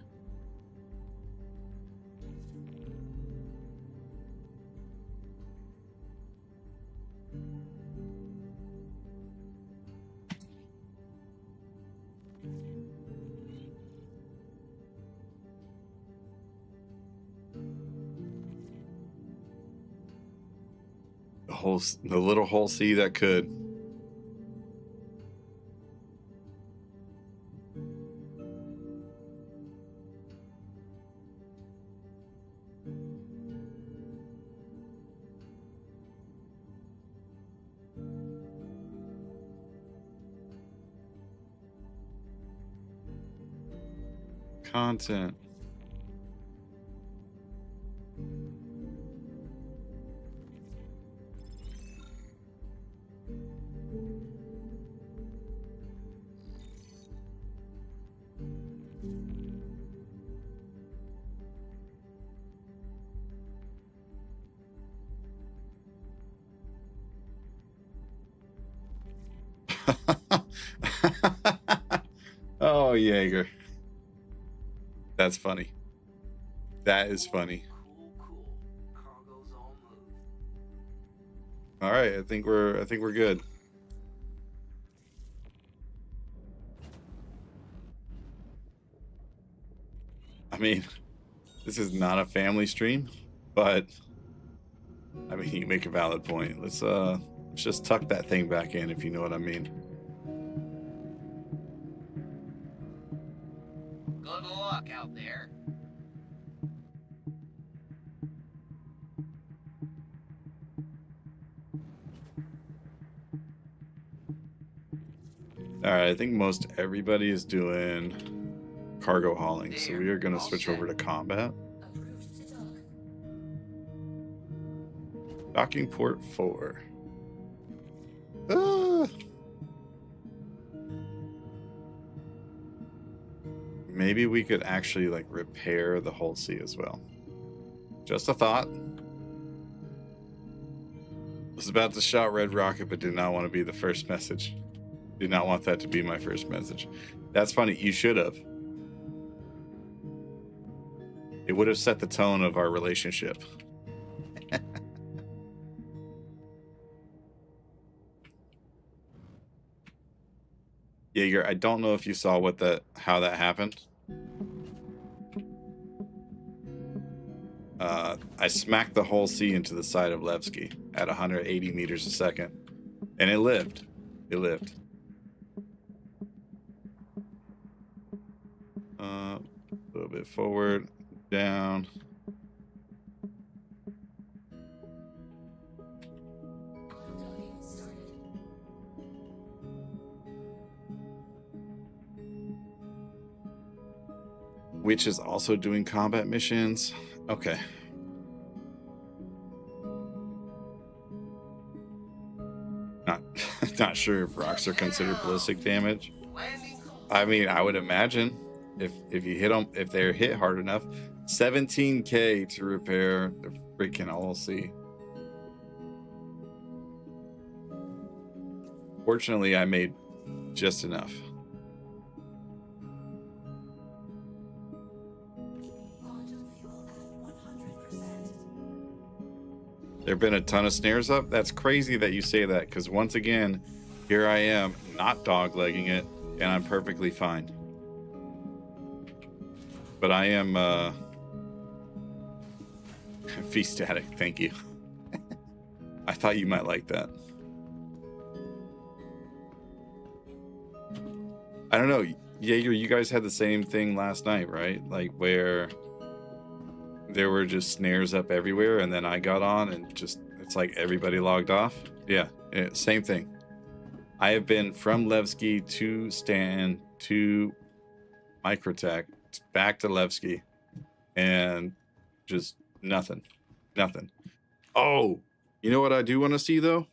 The little whole sea that could. Content. Oh, Jaeger. That's funny. That is funny. Cool. Cargo's all moved. All right, I think we're good. I mean, this is not a family stream, but I mean, you make a valid point. Let's just tuck that thing back in, if you know what I mean. Good luck out there. All right, I think most everybody is doing cargo hauling, so There, we are going to all switch set. over to combat. Approved to dock. Docking port 4. Ah! Maybe we could actually like repair the hull C as well. Just a thought. Was about to shout Red Rocket, but did not want to be the first message. Did not want that to be my first message. That's funny. You should have. It would have set the tone of our relationship. Jaeger, I don't know if you saw how that happened. I smacked the whole C into the side of Levski at 180 meters a second, and it lived. It lived. A little bit forward, down. Docking started. Which is also doing combat missions. Okay. Not sure if rocks are considered ballistic damage. Landing. I mean, I would imagine if you hit them, if they're hit hard enough. 17K to repair the freaking LLC. Fortunately, I made just enough. Quantum fuel at 100%. There have been a ton of snares up. That's crazy that you say that, because once again, here I am not doglegging it, and I'm perfectly fine. But I am fee static. Thank you. I thought you might like that. I don't know, Jaeger, you guys had the same thing last night, right? Like where there were just snares up everywhere, and then I got on and just, it's like everybody logged off. Yeah, same thing. I have been from Levski to Stan to Microtech back to Levski, and just nothing. Oh, you know what I do want to see though?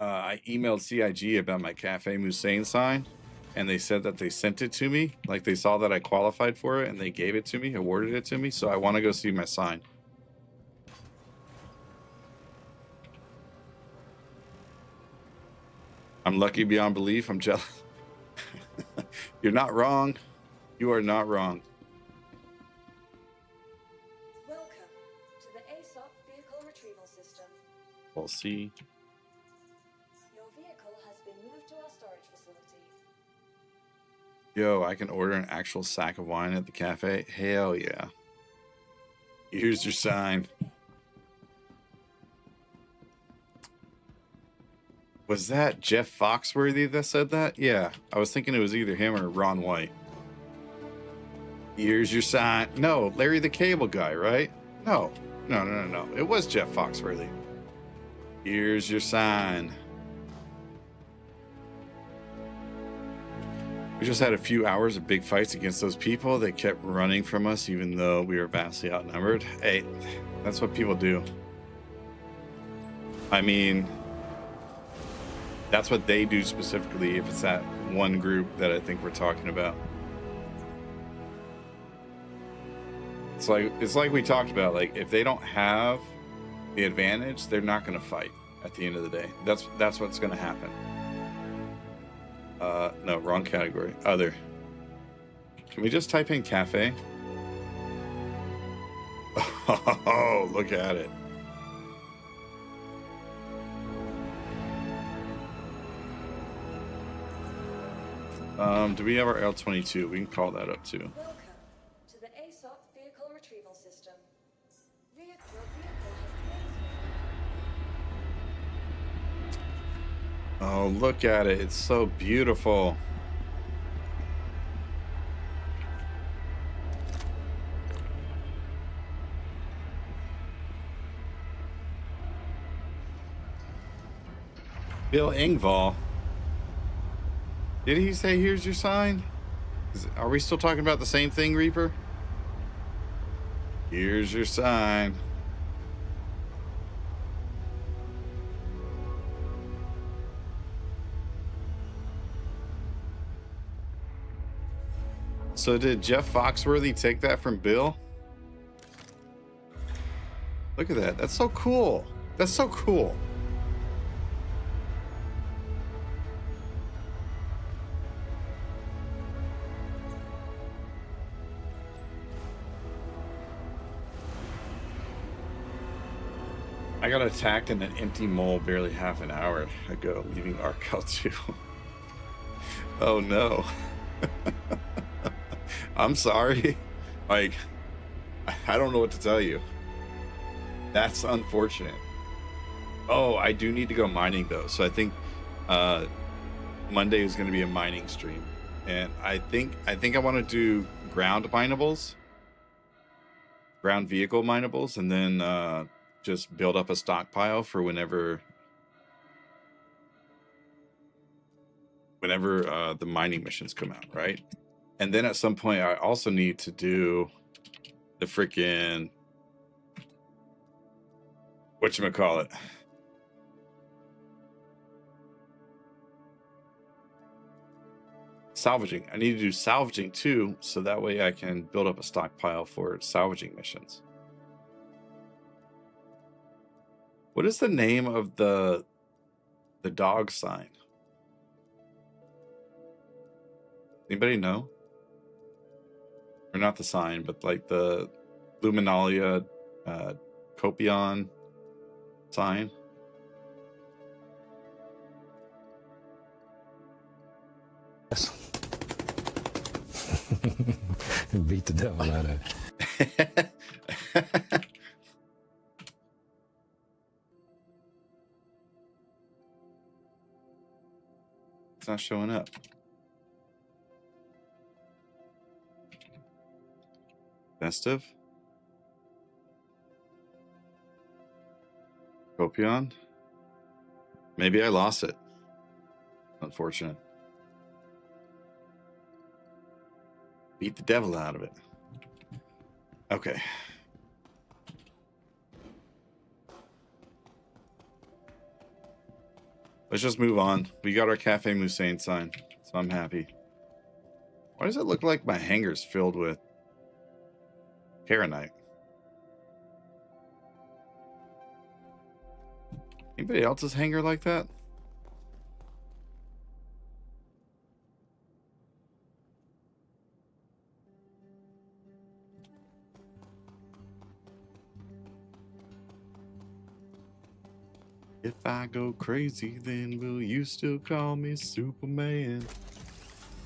I emailed CIG about my Cafe Musain sign, and they said that they sent it to me. Like they saw that I qualified for it and they gave it to me, awarded it to me. So I want to go see my sign. I'm lucky beyond belief. I'm jealous. You're not wrong. You are not wrong. Welcome to the ASOP vehicle retrieval system. We'll see. Your vehicle has been moved to our storage facility. Yo, I can order an actual sack of wine at the cafe? Hell yeah. Here's your sign. Was that Jeff Foxworthy that said that? Yeah, I was thinking it was either him or Ron White. Here's your sign. No, Larry the Cable Guy, right? No. It was Jeff Foxworthy. Here's your sign. We just had a few hours of big fights against those people. They kept running from us even though we were vastly outnumbered. Hey, that's what people do. I mean, that's what they do specifically if it's that one group that I think we're talking about. It's like we talked about, like if they don't have the advantage, they're not going to fight at the end of the day. That's what's going to happen. No, wrong category. Other. Can we just type in cafe? Oh, look at it. Do we have our L22? We can call that up too. Welcome to the ASOP vehicle retrieval system. Your vehicle has Oh, look at it. It's so beautiful. Bill Engvall. Did he say, here's your sign? Are we still talking about the same thing, Reaper? Here's your sign. So did Jeff Foxworthy take that from Bill? Look at that. That's so cool. That's so cool. I got attacked in an empty mole barely half an hour ago, leaving Arkel 2. Oh no. I'm sorry. Like, I don't know what to tell you. That's unfortunate. Oh, I do need to go mining though. So I think Monday is going to be a mining stream. And I think I want to do ground minables. Ground vehicle minables, and then just build up a stockpile for whenever the mining missions come out, right? And then at some point I also need to do the freaking whatchamacallit, salvaging. I need to do salvaging too, so that way I can build up a stockpile for salvaging missions. What is the name of the dog sign? Anybody know? Or not the sign, but like the Luminalia Copion sign. Yes. Beat the devil out of it. It's not showing up. Festive? Copion? Maybe I lost it. Unfortunate. Beat the devil out of it. Okay. Let's just move on. We got our Cafe Musain sign, so I'm happy. Why does it look like my hangar's filled with Karenite? Anybody else's hangar like that? If I go crazy, then will you still call me Superman?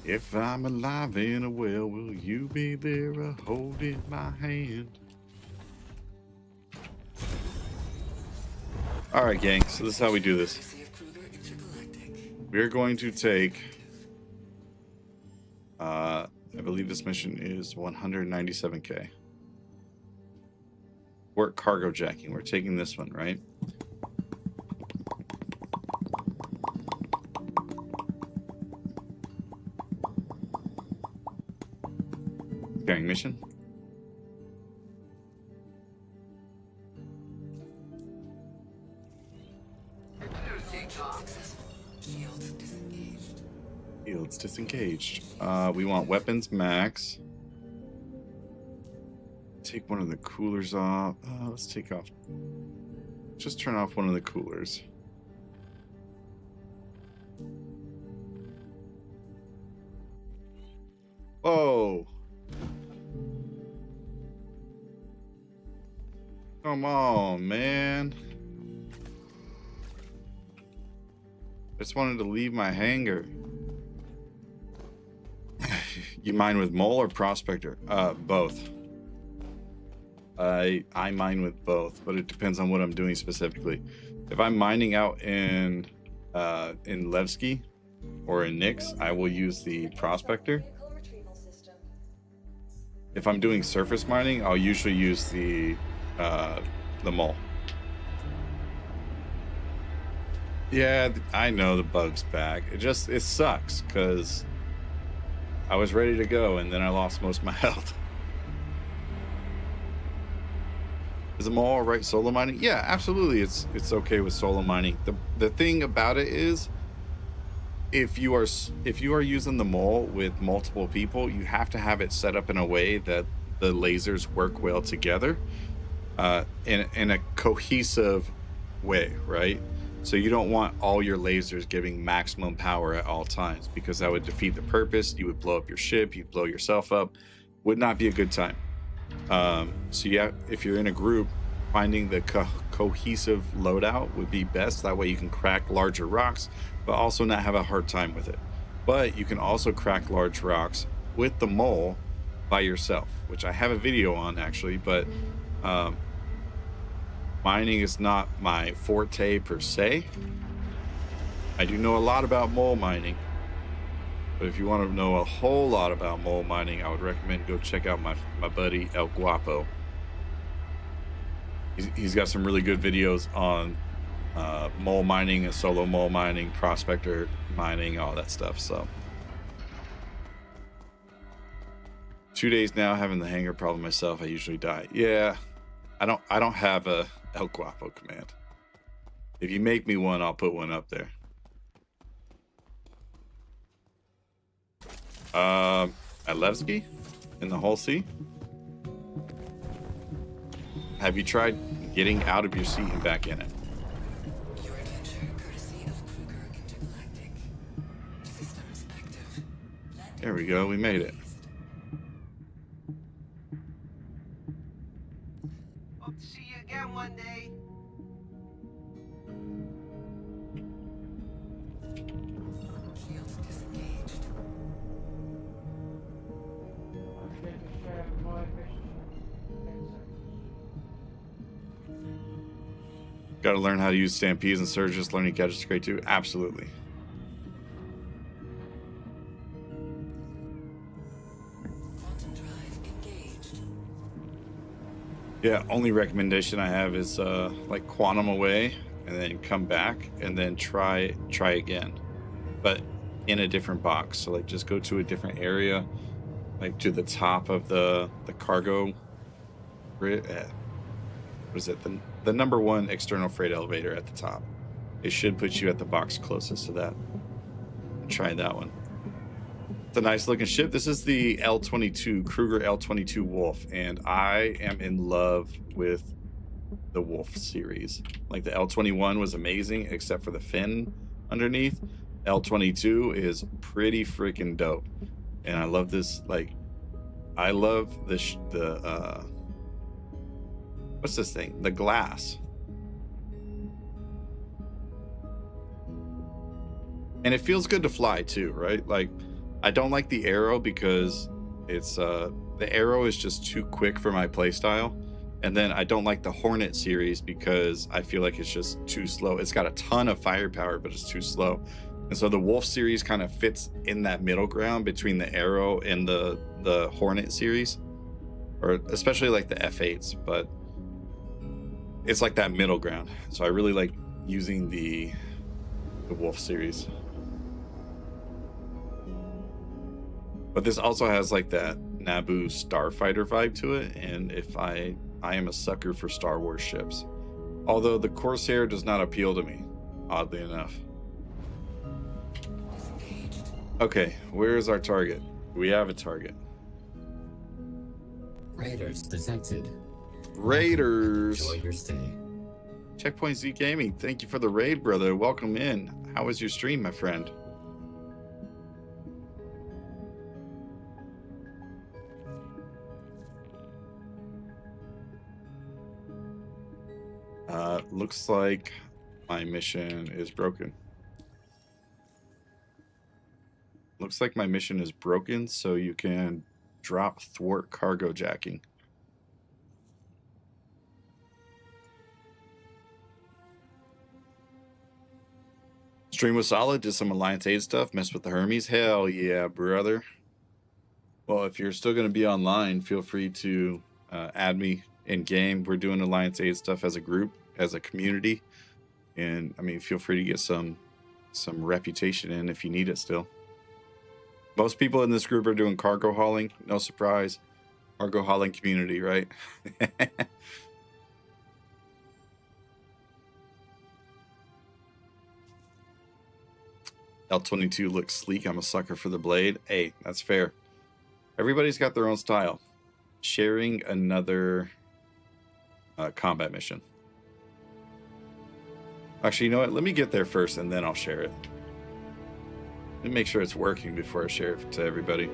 If I'm alive and well, will you be there holding my hand? All right, gang, so this is how we do this. We're going to take, I believe this mission is 197K. Work cargo jacking. We're taking this one, right? Carrying mission. Shields disengaged. We want weapons max. Take one of the coolers off. Let's take off. Just turn off one of the coolers. Whoa. Come on, man. Just wanted to leave my hangar. You mine with mole or prospector? Both. I mine with both, but it depends on what I'm doing specifically. If I'm mining out in Levski or in Nix, I will use the prospector. If I'm doing surface mining, I'll usually use the mole. Yeah, I know the bug's back. It sucks because I was ready to go and then I lost most of my health. Is the mole all right solo mining? Yeah, absolutely. It's okay with solo mining. The thing about it is, if you are using the mole with multiple people, you have to have it set up in a way that the lasers work well together, in a cohesive way, right? So you don't want all your lasers giving maximum power at all times, because that would defeat the purpose. You would blow up your ship, you'd blow yourself up. Would not be a good time. So yeah, if you're in a group, finding the cohesive loadout would be best. That way you can crack larger rocks, but also not have a hard time with it. But you can also crack large rocks with the mole by yourself, which I have a video on actually, but mining is not my forte per se. I do know a lot about mole mining, but if you want to know a whole lot about mole mining, I would recommend go check out my buddy El Guapo. He's got some really good videos on mole mining and solo mole mining, prospector mining, all that stuff. So 2 days now having the hanger problem myself. I usually die. Yeah, I don't have a El Guapo command. If you make me one, I'll put one up there. At Levski in the Hull Sea. Have you tried getting out of your seat and back in it? Your adventure, courtesy of Kruger Intergalactic. Systems active. There we go. We made it. Hope to see you again one day. Shields disengaged. I'm going to share my mission. Got to learn how to use stampedes and surges. Learning gadgets is great too. Absolutely. Quantum drive engaged. Yeah, only recommendation I have is like quantum away and then come back and then try again, but in a different box. So like just go to a different area, like to the top of the cargo grid. What is it? The number one external freight elevator at the top. It should put you at the box closest to that. Try that one. It's a nice looking ship. This is the L-22, Kruger L-22 Wolf, and I am in love with the Wolf series. Like the L-21 was amazing, except for the fin underneath. L-22 is pretty freaking dope. And I love this, like, I love the what's this thing? The glass. And it feels good to fly too, right? Like, I don't like the arrow because it's the arrow is just too quick for my playstyle. And then I don't like the Hornet series because I feel like it's just too slow. It's got a ton of firepower, but it's too slow. And so the Wolf series kind of fits in that middle ground between the arrow and the Hornet series, or especially like the F8s, but it's like that middle ground. So I really like using the Wolf series. But this also has like that Naboo starfighter vibe to it, and if I am a sucker for Star Wars ships. Although the Corsair does not appeal to me, oddly enough. Disengaged. Okay, where is our target? We have a target. Raiders detected. Raiders. Enjoy your stay. Checkpoint Z Gaming, thank you for the raid, brother. Welcome in. How was your stream, my friend? Looks like my mission is broken. Looks like my mission is broken, so you can drop thwart cargo jacking. Stream was solid, did some Alliance Aid stuff, messed with the Hermes. Hell yeah, brother. Well, if you're still going to be online, feel free to add me in game. We're doing Alliance Aid stuff as a group, as a community. And I mean, feel free to get some reputation in if you need it still. Most people in this group are doing cargo hauling. No surprise. Cargo hauling community, right? L22 looks sleek. I'm a sucker for the blade. Hey, that's fair. Everybody's got their own style. Sharing another combat mission. Actually, you know what? Let me get there first and then I'll share it. Let me make sure it's working before I share it to everybody.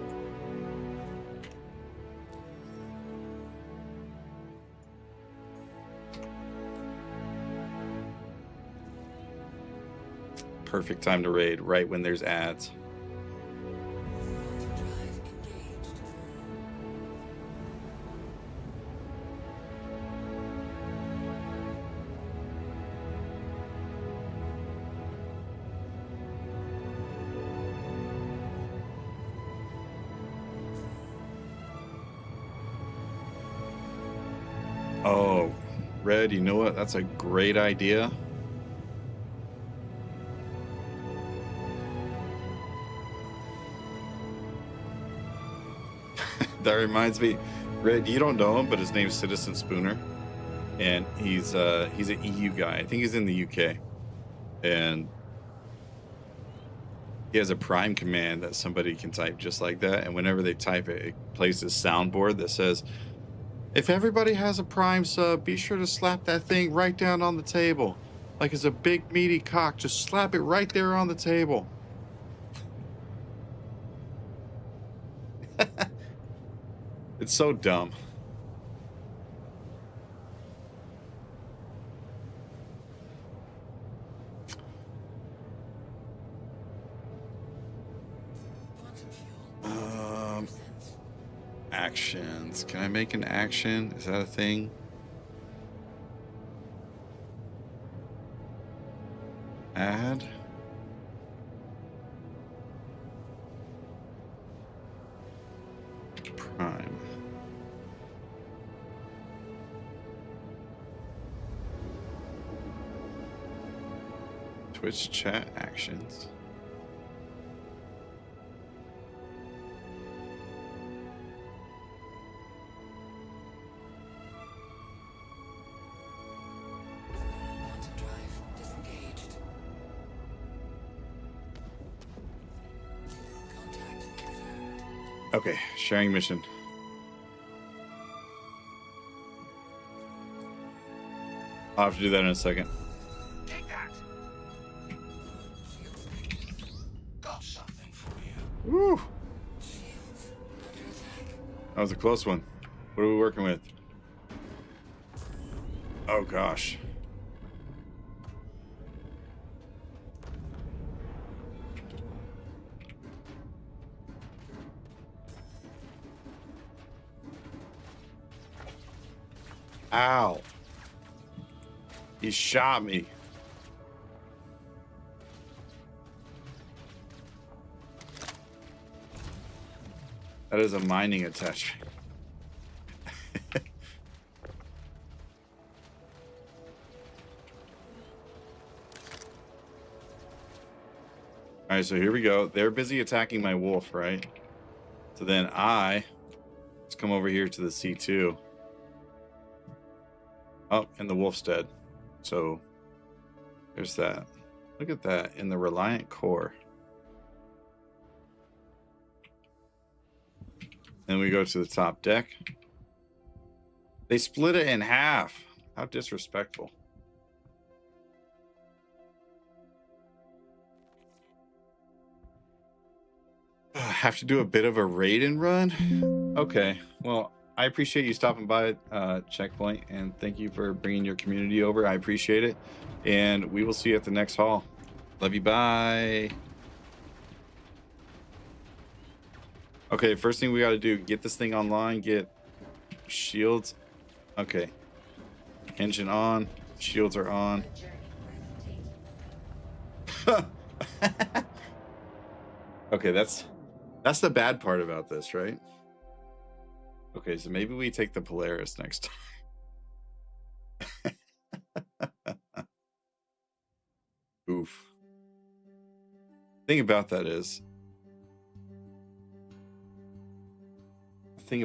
Perfect time to raid, right when there's ads. Oh, Red, you know what? That's a great idea. That reminds me, Red, you don't know him, but his name's Citizen Spooner, and he's an EU guy. I think he's in the UK, and he has a Prime command that somebody can type just like that, and whenever they type it, it plays this soundboard that says, "If everybody has a Prime sub, be sure to slap that thing right down on the table, like it's a big meaty cock. Just slap it right there on the table." It's so dumb. Actions. Can I make an action? Is that a thing? Add. Prime. Twitch chat actions. Quantum drive disengaged. Contact confirmed. Okay, sharing mission. I'll have to do that in a second. Take that. Got something for you. Woo! Shields under attack. That was a close one. What are we working with? Oh gosh. Ow. He shot me. That is a mining attachment. All right, so here we go. They're busy attacking my wolf, right? So then let's come over here to the C2. Oh, and the wolf's dead. So there's that. Look at that in the Reliant core. Then we go to the top deck. They split it in half. How disrespectful. Have to do a bit of a raid and run? Okay, well, I appreciate you stopping by Checkpoint, and thank you for bringing your community over. I appreciate it, and we will see you at the next haul. Love you, bye. Okay, first thing we got to do, get this thing online, get shields. Okay, engine on, shields are on. Okay, that's the bad part about this, right? Okay, so maybe we take the Polaris next time. Thing about that is, I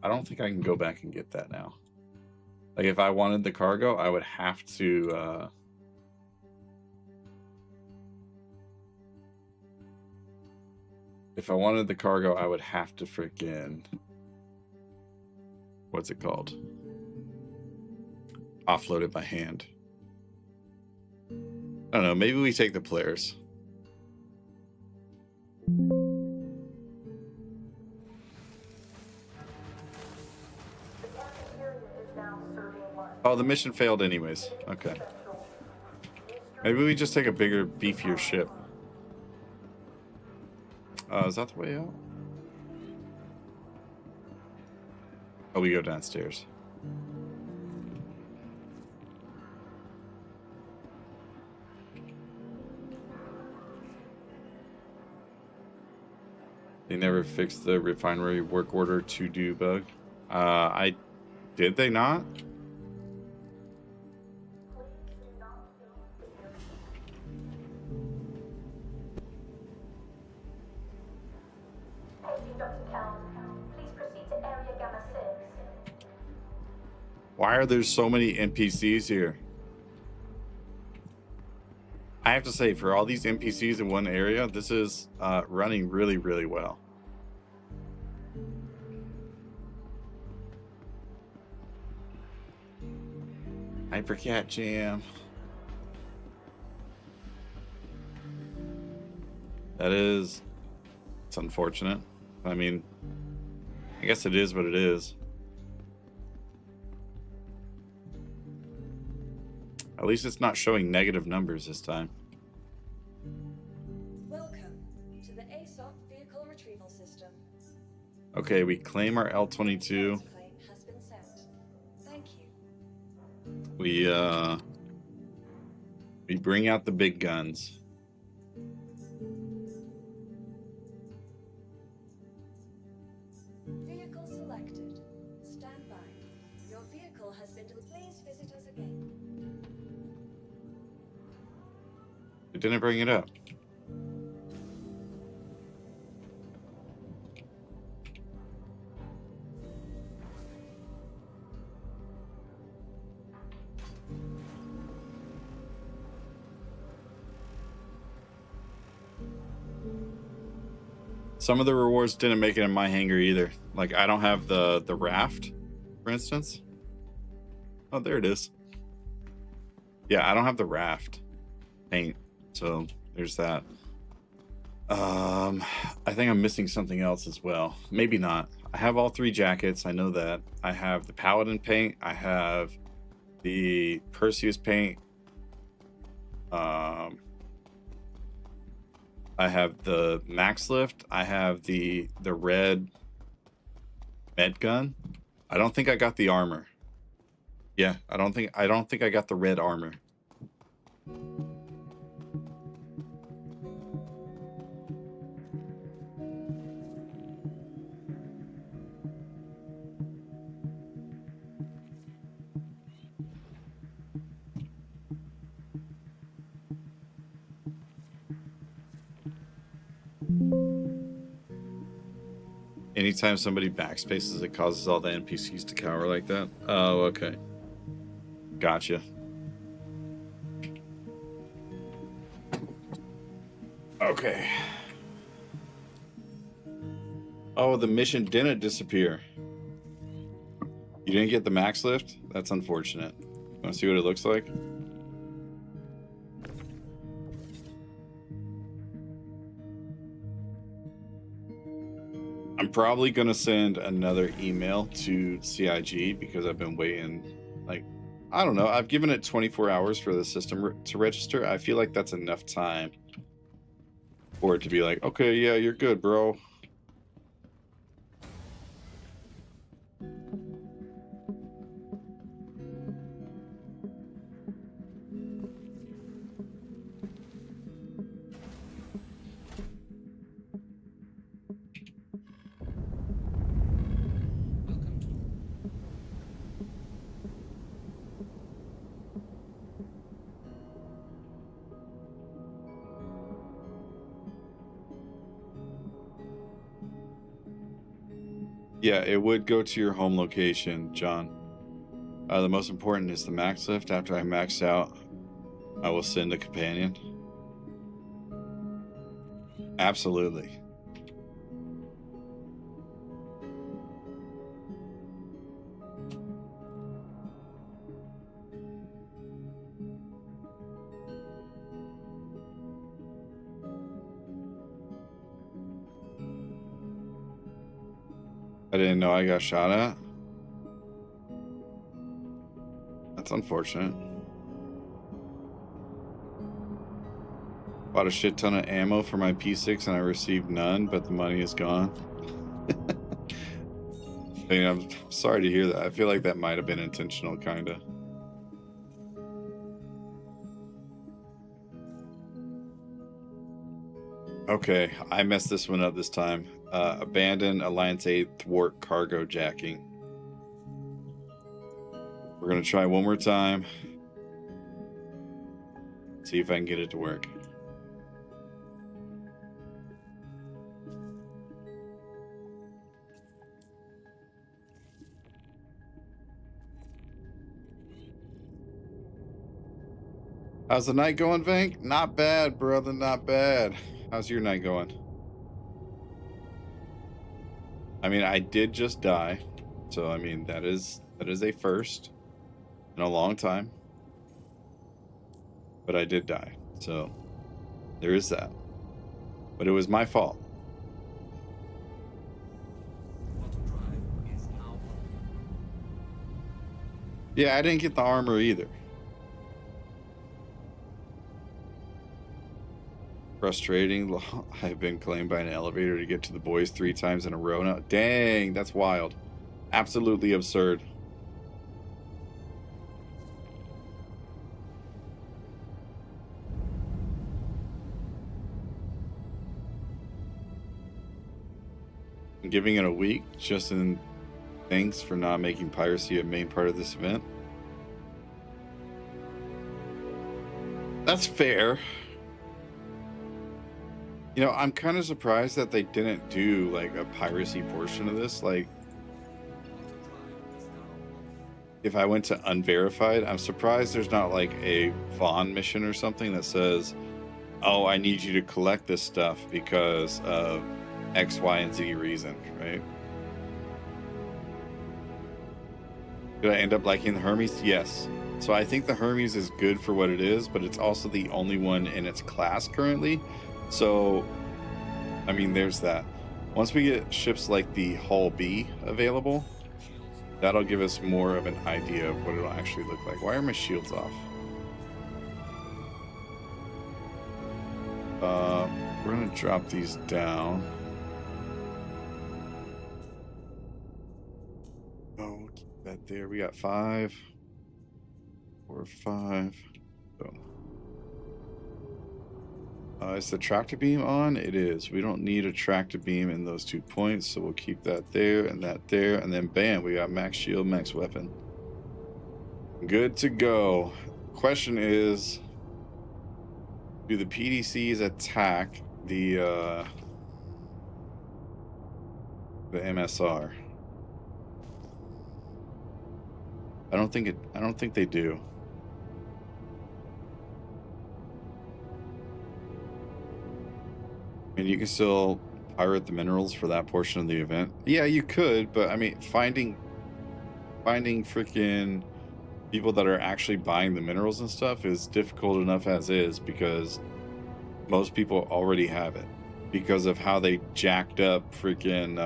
don't think I can go back and get that now. Like if I wanted the cargo, I would have to if I wanted the cargo, I would have to freaking, what's it called? Offload it by hand. I don't know, maybe we take the Polaris. Oh, the mission failed anyways. Okay. Maybe we just take a bigger, beefier ship. Is that the way out? Oh, we go downstairs. They never fixed the refinery work order to do bug. Did they not? Why are there so many NPCs here? I have to say, for all these NPCs in one area, this is running really, really well. Hypercat Jam. It's unfortunate. I mean, I guess it is what it is. At least it's not showing negative numbers this time. Welcome to the ASOP vehicle retrieval system. Okay, we claim our L-22. Claim has been sent. Thank you. We bring out the big guns. Vehicle selected. Stand by. Your vehicle has been delivered. Please visit us again. It didn't bring it up. Some of the rewards didn't make it in my hangar either. Like I don't have the raft, for instance. Oh, there it is. Yeah, I don't have the raft paint. So there's that. I think I'm missing something else as well. Maybe not. I have all 3 jackets. I know that. I have the Paladin paint. I have the Perseus paint. I have the max lift. I have the red med gun. I don't think I got the armor. Yeah, I don't think I got the red armor. Anytime somebody backspaces, it causes all the NPCs to cower like that. Oh, okay. Gotcha. Okay. Oh, the mission didn't disappear. You didn't get the max lift? That's unfortunate. Want to see what it looks like? I'm probably going to send another email to CIG because I've been waiting, like, I don't know. I've given it 24 hours for the system to register. I feel like that's enough time for it to be like, okay, yeah, you're good, bro. Yeah, it would go to your home location, John. The most important is the max lift. After I max out, I will send a companion. Absolutely. I didn't know I got shot at. That's unfortunate. Bought a shit ton of ammo for my P6 and I received none, but the money is gone. I mean, I'm sorry to hear that. I feel like that might have been intentional, kind of. Okay, I messed this one up this time. Abandon Alliance A thwart cargo jacking. We're gonna try one more time. See if I can get it to work. How's the night going, Vank? Not bad, brother, not bad. How's your night going? I mean, I did just die, so I mean that is a first in a long time. But I did die, so there is that. But it was my fault. Yeah, I didn't get the armor either. Frustrating. I've been claimed by an elevator to get to the boys 3 times in a row now. Dang, that's wild. Absolutely absurd. I'm giving it a week just in thanks for not making piracy a main part of this event. That's fair. You know, I'm kind of surprised that they didn't do like a piracy portion of this. Like, if I went to unverified, I'm surprised there's not like a Vaughn mission or something that says, oh, I need you to collect this stuff because of X, Y, and Z reason, right? Did I end up liking the Hermes? Yes. So I think the Hermes is good for what it is, but it's also the only one in its class currently. So, I mean, there's that. Once we get ships like the Hull B available, that'll give us more of an idea of what it'll actually look like. Why are my shields off? We're gonna drop these down. Oh, we'll keep that there. We got 5, 4, 5. Boom. Is the tractor beam on? It is. We don't need a tractor beam in those 2 points, so we'll keep that there and that there, and then bam, we got max shield, max weapon. Good to go. Question is, do the PDCs attack the MSR? I don't think they do. I mean, you can still pirate the minerals for that portion of the event. Yeah, you could, but I mean, finding freaking people that are actually buying the minerals and stuff is difficult enough as is, because most people already have it because of how they jacked up freaking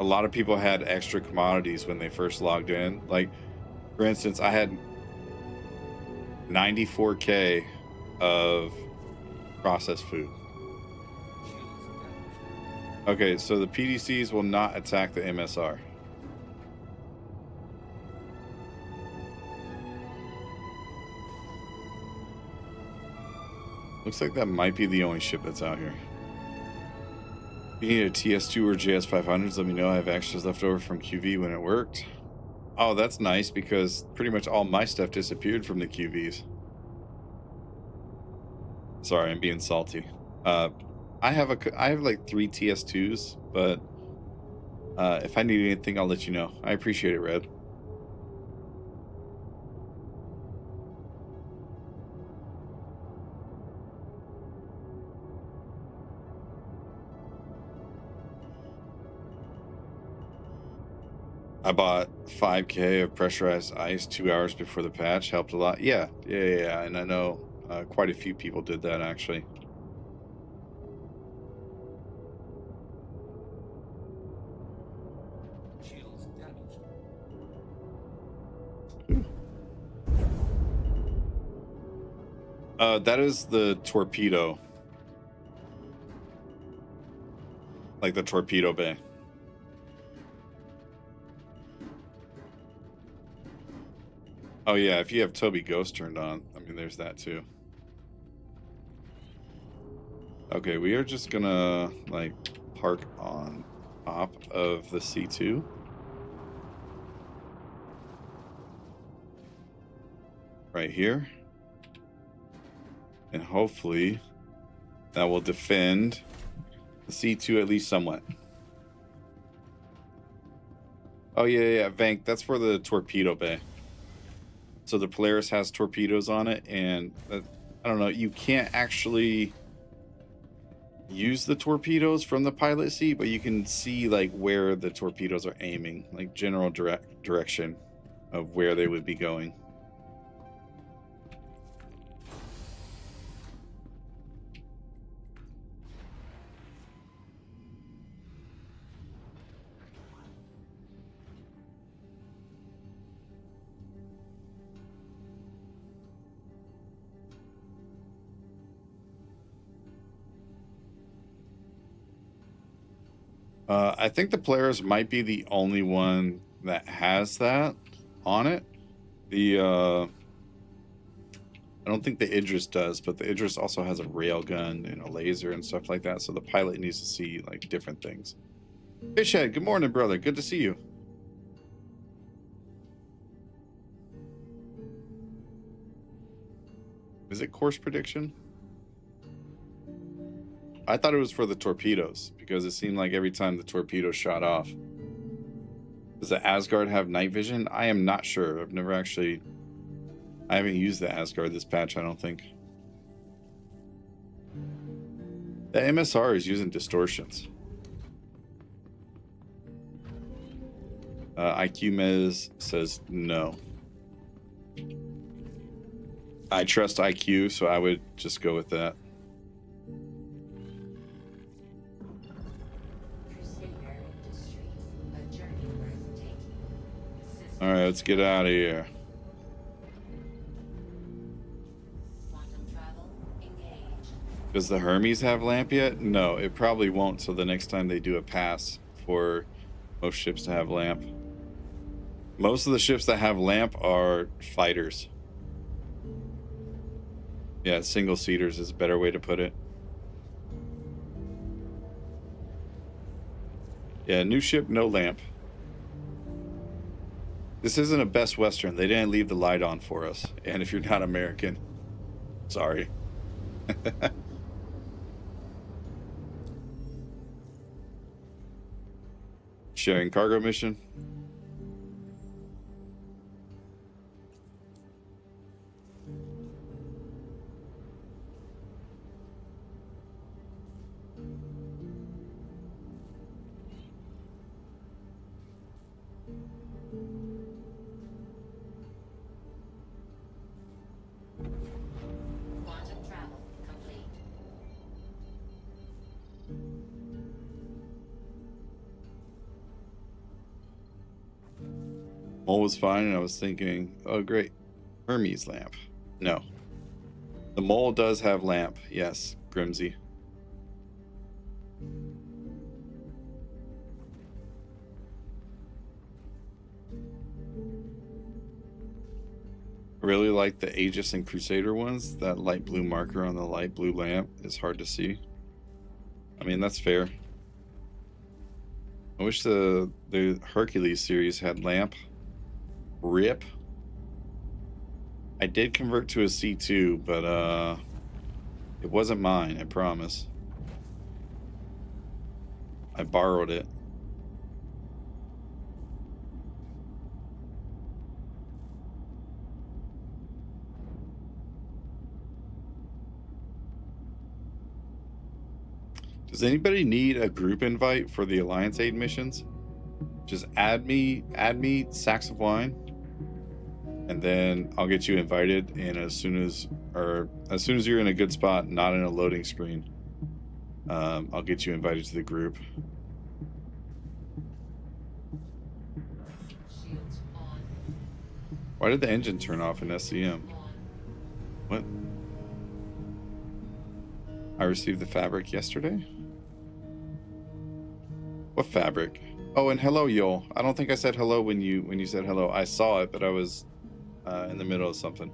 a lot of people had extra commodities when they first logged in. Like, for instance, I had 94k of processed food. Okay, so the PDCs will not attack the MSR. Looks like that might be the only ship that's out here. If you need a TS2 or JS500s, let me know. I have extras left over from QV when it worked. Oh, that's nice, because pretty much all my stuff disappeared from the QVs. Sorry, I'm being salty. I have like 3 TS2s but if I need anything, I'll let you know. I appreciate it, Red. I bought 5K of pressurized ice 2 hours before the patch. Helped a lot. Yeah. And I know quite a few people did that, actually. Shields damaged. That is the torpedo. Like the torpedo bay. Oh yeah, if you have Tobii Ghost turned on, I mean, there's that too. Okay, we are just gonna like park on top of the C2. Right here. And hopefully that will defend the C2 at least somewhat. Oh yeah, Vank, that's for the torpedo bay. So the Polaris has torpedoes on it, and I don't know, you can't actually use the torpedoes from the pilot seat, but you can see like where the torpedoes are aiming, like general direction of where they would be going. I think the Polaris might be the only one that has that on it. I don't think the Idris does, but the Idris also has a railgun and a laser and stuff like that, so the pilot needs to see like different things. Fishhead, good morning, brother. Good to see you. Is it course prediction? I thought it was for the torpedoes because it seemed like every time the torpedo shot off. Does the Asgard have night vision? I am not sure. I haven't used the Asgard this patch, I don't think. The MSR is using distortions. IQ Mez says no. I trust IQ, so I would just go with that. All right, let's get out of here. Does the Hermes have lamp yet? No, it probably won't. So the next time they do a pass for most ships to have lamp. Most of the ships that have lamp are fighters. Yeah, single seaters is a better way to put it. Yeah, new ship, no lamp. This isn't a Best Western. They didn't leave the light on for us. And if you're not American, sorry. Sharing cargo mission. Mole was fine, and I was thinking, oh great, Hermes lamp. No. The mole does have lamp, yes, Grimsy. I really like the Aegis and Crusader ones. That light blue marker on the light blue lamp is hard to see. I mean, that's fair. I wish the Hercules series had lamp. RIP. I did convert to a C2, but it wasn't mine, I promise. I borrowed it. Does anybody need a group invite for the Alliance Aid missions? Just add me Sacks of Wine, and then I'll get you invited. And as soon as you're in a good spot, not in a loading screen, I'll get you invited to the group. Why did the engine turn off in SCM? What? I received the fabric yesterday. What fabric? Oh, and hello, Yol. I don't think I said hello when you said hello. I saw it, but I was in the middle of something.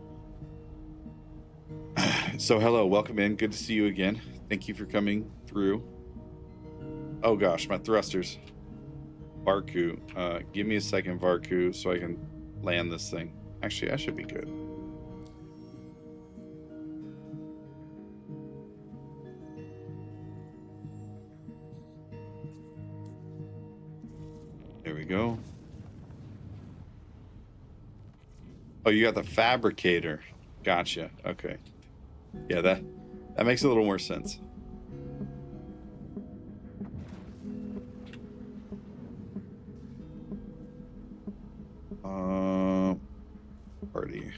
So hello, welcome in. Good to see you again. Thank you for coming through. Oh gosh, my thrusters. Varku. Give me a second, Varku, so I can land this thing. Actually, I should be good. There we go. Oh, you got the fabricator. Gotcha. Okay. Yeah, that makes a little more sense. Party.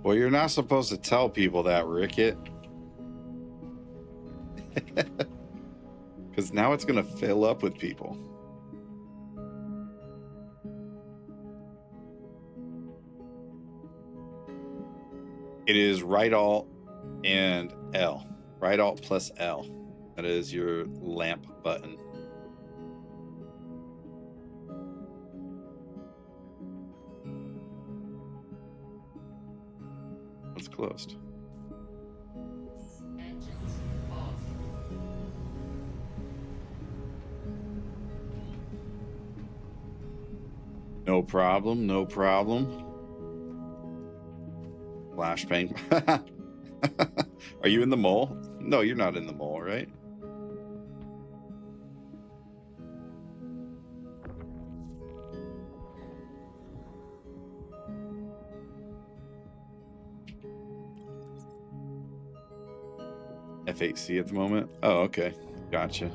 Well, you're not supposed to tell people that, Ricket. Because now it's going to fill up with people. It is right alt and L. Right alt plus L. That is your lamp button. It's closed. No problem, no problem. Flashbang. Are you in the mole? No, you're not in the mole, right? F8C at the moment? Oh, okay. Gotcha.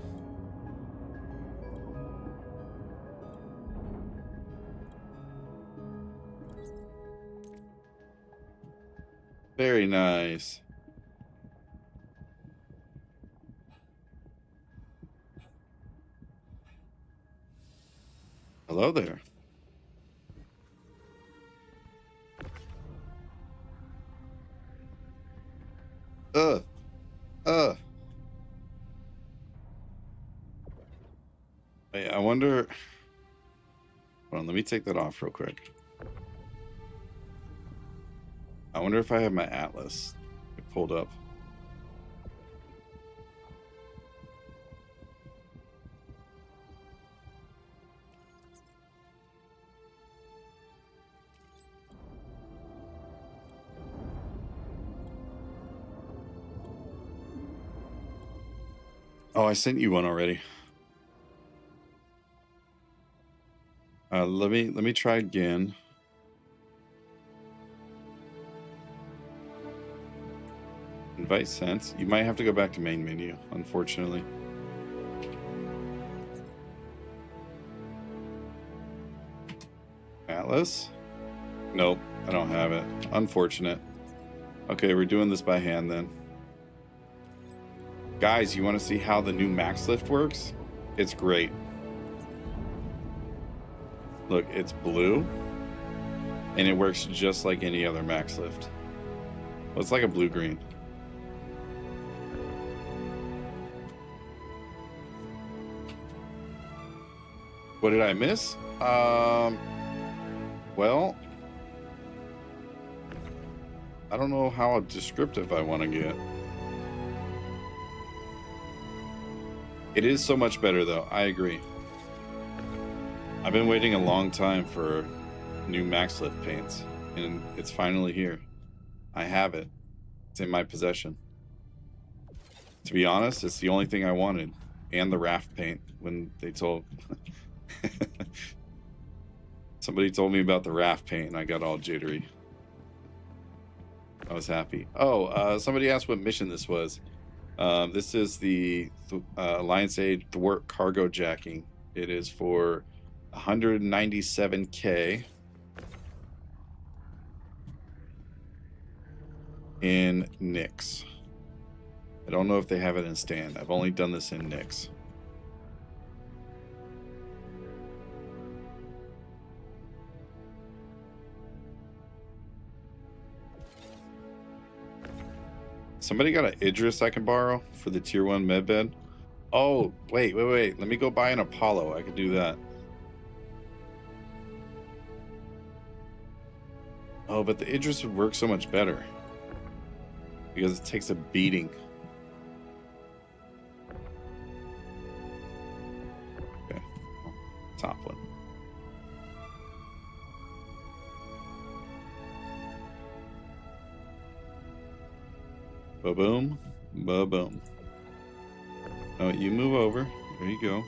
Very nice. Hello there. Wait, I wonder. Hold on, let me take that off real quick. I wonder if I have my atlas pulled up. Oh, I sent you one already. Let me try again. Invite sent. You might have to go back to main menu, unfortunately. Atlas? Nope, I don't have it. Unfortunate. Okay, we're doing this by hand then. Guys, you want to see how the new max lift works? It's great. Look, it's blue, and it works just like any other max lift. Well, it's like a blue-green. What did I miss? Well, I don't know how descriptive I want to get. It is so much better, though. I agree. I've been waiting a long time for new max lift paints, and it's finally here. I have it. It's in my possession. To be honest, it's the only thing I wanted, and the raft paint. When they told somebody told me about the raft paint, and I got all jittery. I was happy. Oh, somebody asked what mission this was. This is the Alliance Aid Thwart Cargo Jacking. It is for 197K in Nix. I don't know if they have it in stand. I've only done this in Nix. Somebody got an Idris I can borrow for the tier 1 medbed? Oh, wait. Let me go buy an Apollo. I could do that. Oh, but the Idris would work so much better because it takes a beating. Okay, top one. Ba-boom, ba-boom. Oh, you move over. There you go.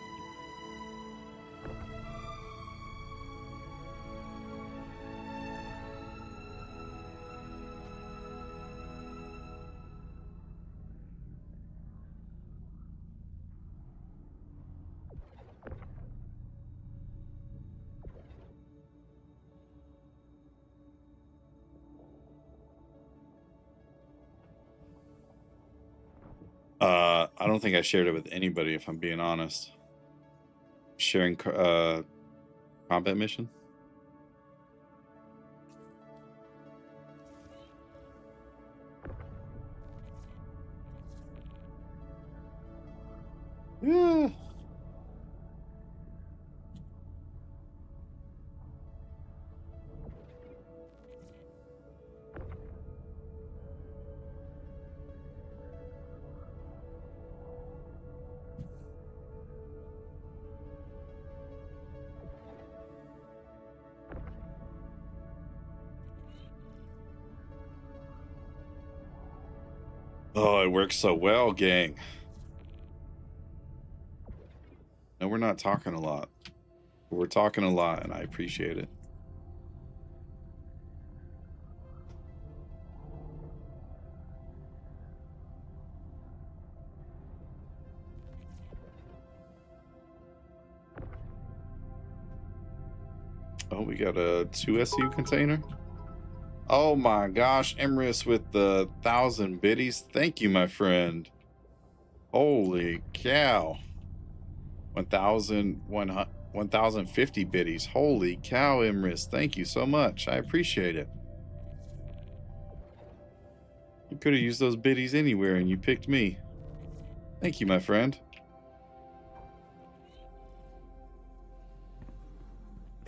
I don't think I shared it with anybody, if I'm being honest. Sharing combat mission. Yeah. Oh, it works so well, gang. No, we're not talking a lot. But we're talking a lot, and I appreciate it. Oh, we got a 2 SU container. Oh my gosh, Emrys with the 1,000 biddies. Thank you, my friend. Holy cow. 1,050 biddies. Holy cow, Emrys. Thank you so much. I appreciate it. You could have used those biddies anywhere and you picked me. Thank you, my friend.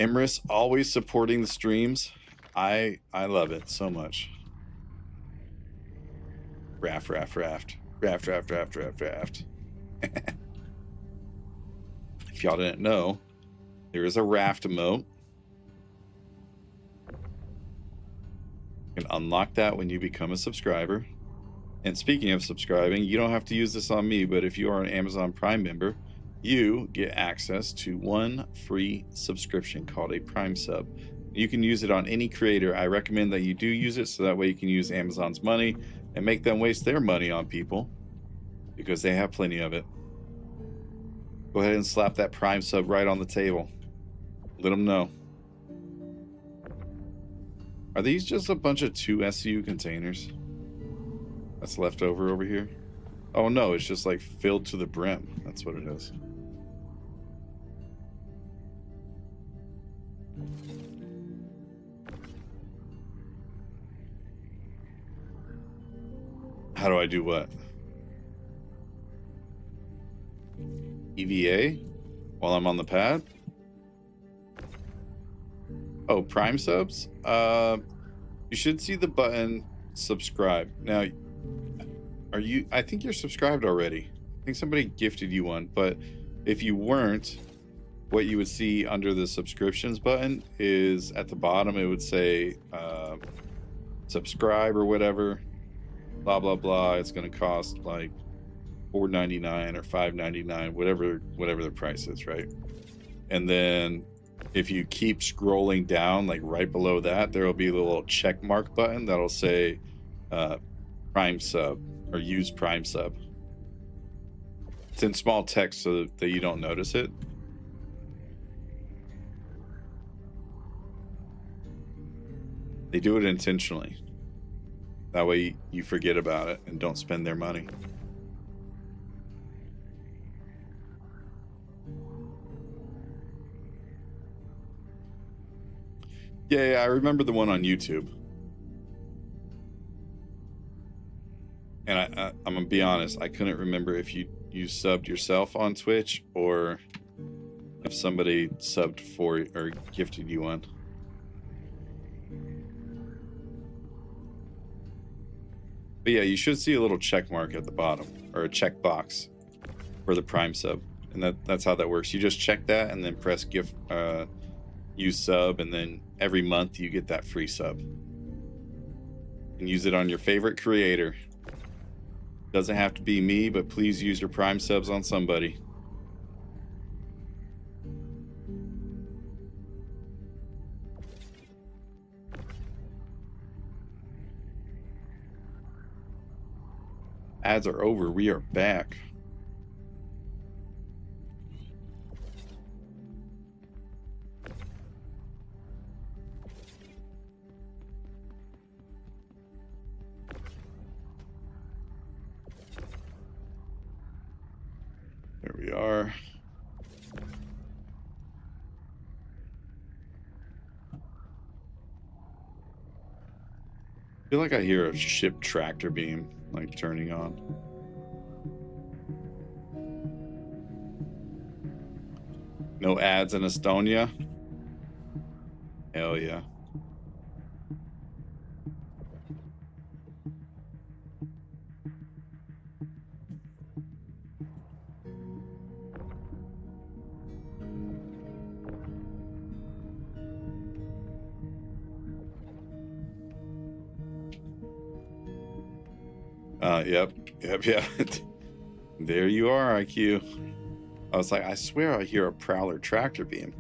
Emrys always supporting the streams. I love it so much. Raft. If y'all didn't know, there is a raft emote. You can unlock that when you become a subscriber. And speaking of subscribing, you don't have to use this on me, but if you are an Amazon Prime member, you get access to one free subscription called a Prime Sub. You can use it on any creator. I recommend that you do use it so that way you can use Amazon's money and make them waste their money on people because they have plenty of it. Go ahead and slap that Prime Sub right on the table. Let them know. Are these just a bunch of 2 SU containers that's left over here? Oh no, it's just like filled to the brim. That's what it is. How do I do what? EVA while I'm on the pad? Oh, Prime subs? You should see the button subscribe. Now, are you? I think you're subscribed already. think somebody gifted you one, but if you weren't, what you would see under the subscriptions button is at the bottom, it would say subscribe or whatever, blah, blah, blah. It's going to cost like $4.99 or $5.99, whatever the price is, right? And then if you keep scrolling down, like right below that, there will be a little check mark button that'll say Prime sub or use Prime sub. It's in small text so that you don't notice it. They do it intentionally. That way you forget about it and don't spend their money. Yeah, I remember the one on YouTube. And I'm gonna be honest, I couldn't remember if you subbed yourself on Twitch or if somebody subbed for or gifted you one. But yeah, you should see a little check mark at the bottom or a check box for the Prime sub, and that's how that works. You just check that and then press gift use sub, and then every month you get that free sub. And use it on your favorite creator. Doesn't have to be me, but please use your Prime subs on somebody. Ads are over. We are back. There we are. I feel like I hear a ship tractor beam like turning on. No ads in Estonia? Hell yeah. Yep. There you are, IQ. I was like, I swear I hear a Prowler tractor beam.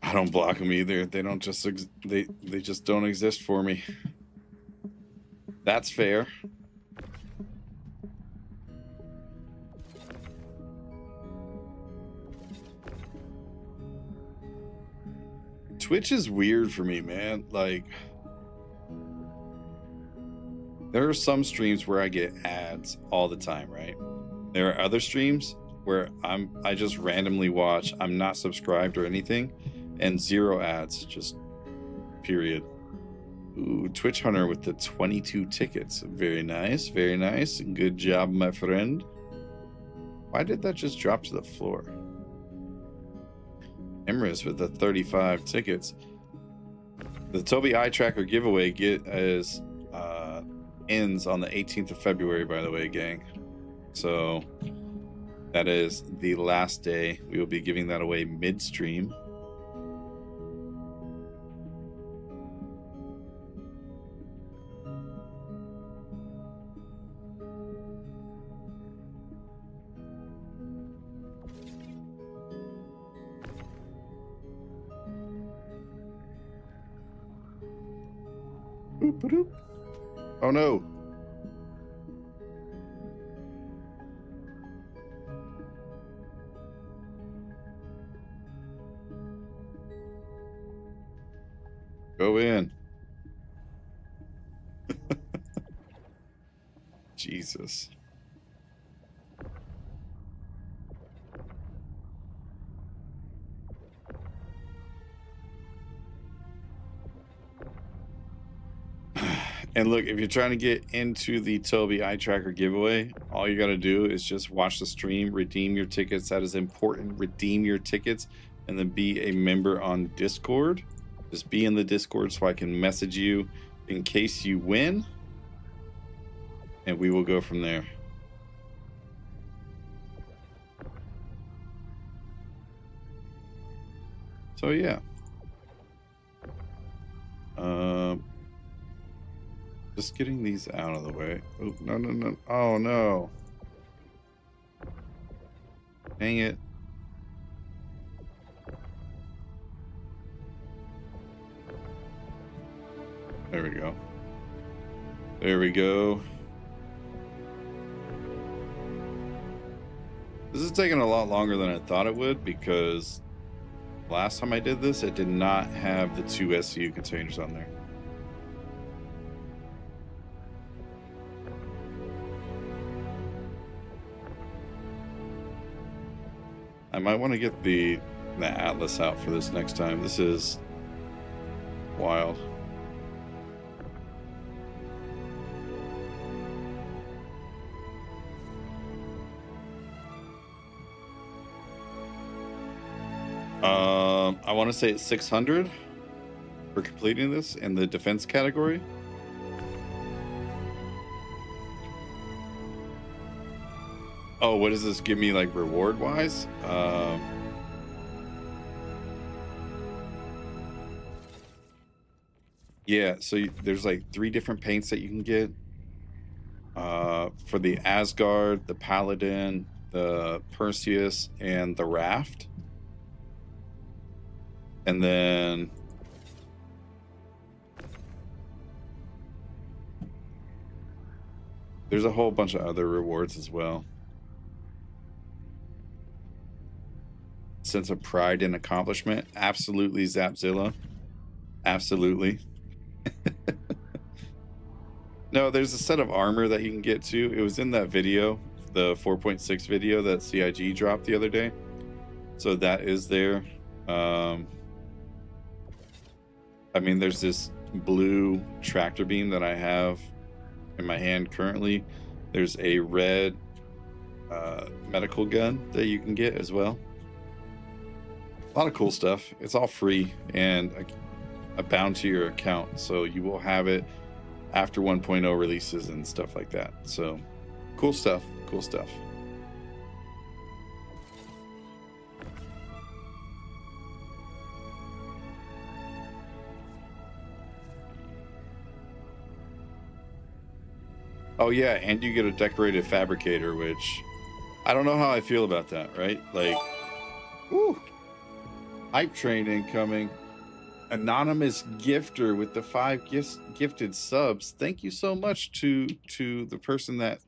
I don't block them either. They don't just they just don't exist for me. That's fair. Twitch is weird for me, man. Like, there are some streams where I get ads all the time, right? There are other streams where I just randomly watch. I'm not subscribed or anything, and 0 ads, just period. Ooh, Twitch Hunter with the 22 tickets. Very nice, very nice. Good job, my friend. Why did that just drop to the floor? Emrys with the 35 tickets. The Tobii Eye Tracker giveaway ends on the 18th of February, by the way, gang. So that is the last day. We will be giving that away midstream. Oh no. Go in. Jesus. And look, if you're trying to get into the Tobii eye tracker giveaway, all you got to do is just watch the stream, redeem your tickets. That is important. Redeem your tickets and then be a member on Discord. Just be in the Discord so I can message you in case you win. And we will go from there. So yeah. Just getting these out of the way. Oh, no, no, no. Oh, no. Dang it. There we go. There we go. This is taking a lot longer than I thought it would because last time I did this, it did not have the 2 SCU containers on there. I might want to get the Atlas out for this next time. This is wild. I want to say it's 600 for completing this in the defense category. Oh, what does this give me, like, reward-wise? Yeah, so there's, like, 3 different paints that you can get. For the Asgard, the Paladin, the Perseus, and the Raft. And then... there's a whole bunch of other rewards as well. Sense of pride and accomplishment. Absolutely, Zapzilla. Absolutely. No, there's a set of armor that you can get too. It was in that video, the 4.6 video that CIG dropped the other day. So that is there. I mean, there's this blue tractor beam that I have in my hand currently. There's a red medical gun that you can get as well. A lot of cool stuff. It's all free and a bound to your account, so you will have it after 1.0 releases and stuff like that. So cool stuff. Cool stuff. Oh yeah, and you get a decorated fabricator, which I don't know how I feel about that, right? Like, woo, hype train incoming. Anonymous gifter with the 5 gifted subs. Thank you so much to the person that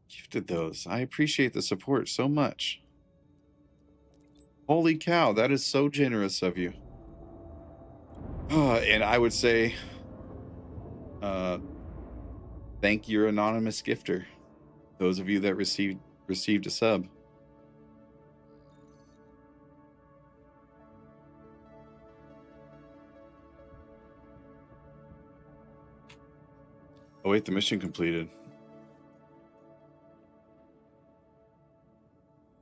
gifted those. I appreciate the support so much. Holy cow, that is so generous of you. And I would say, thank your anonymous gifter. Those of you that received a sub. Oh wait, the mission completed.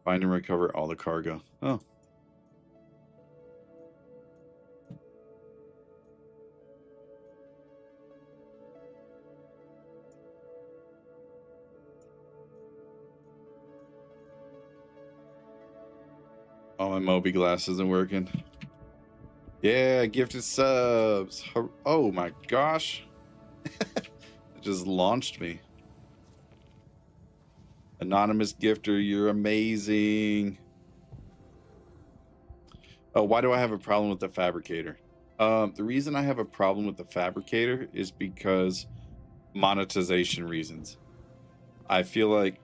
Find and recover all the cargo. Oh. Oh, my Moby glass isn't working. Yeah, gifted subs. Oh my gosh. It just launched me. Anonymous gifter, you're amazing. Oh, why do I have a problem with the fabricator? The reason I have a problem with the fabricator is because monetization reasons. I feel like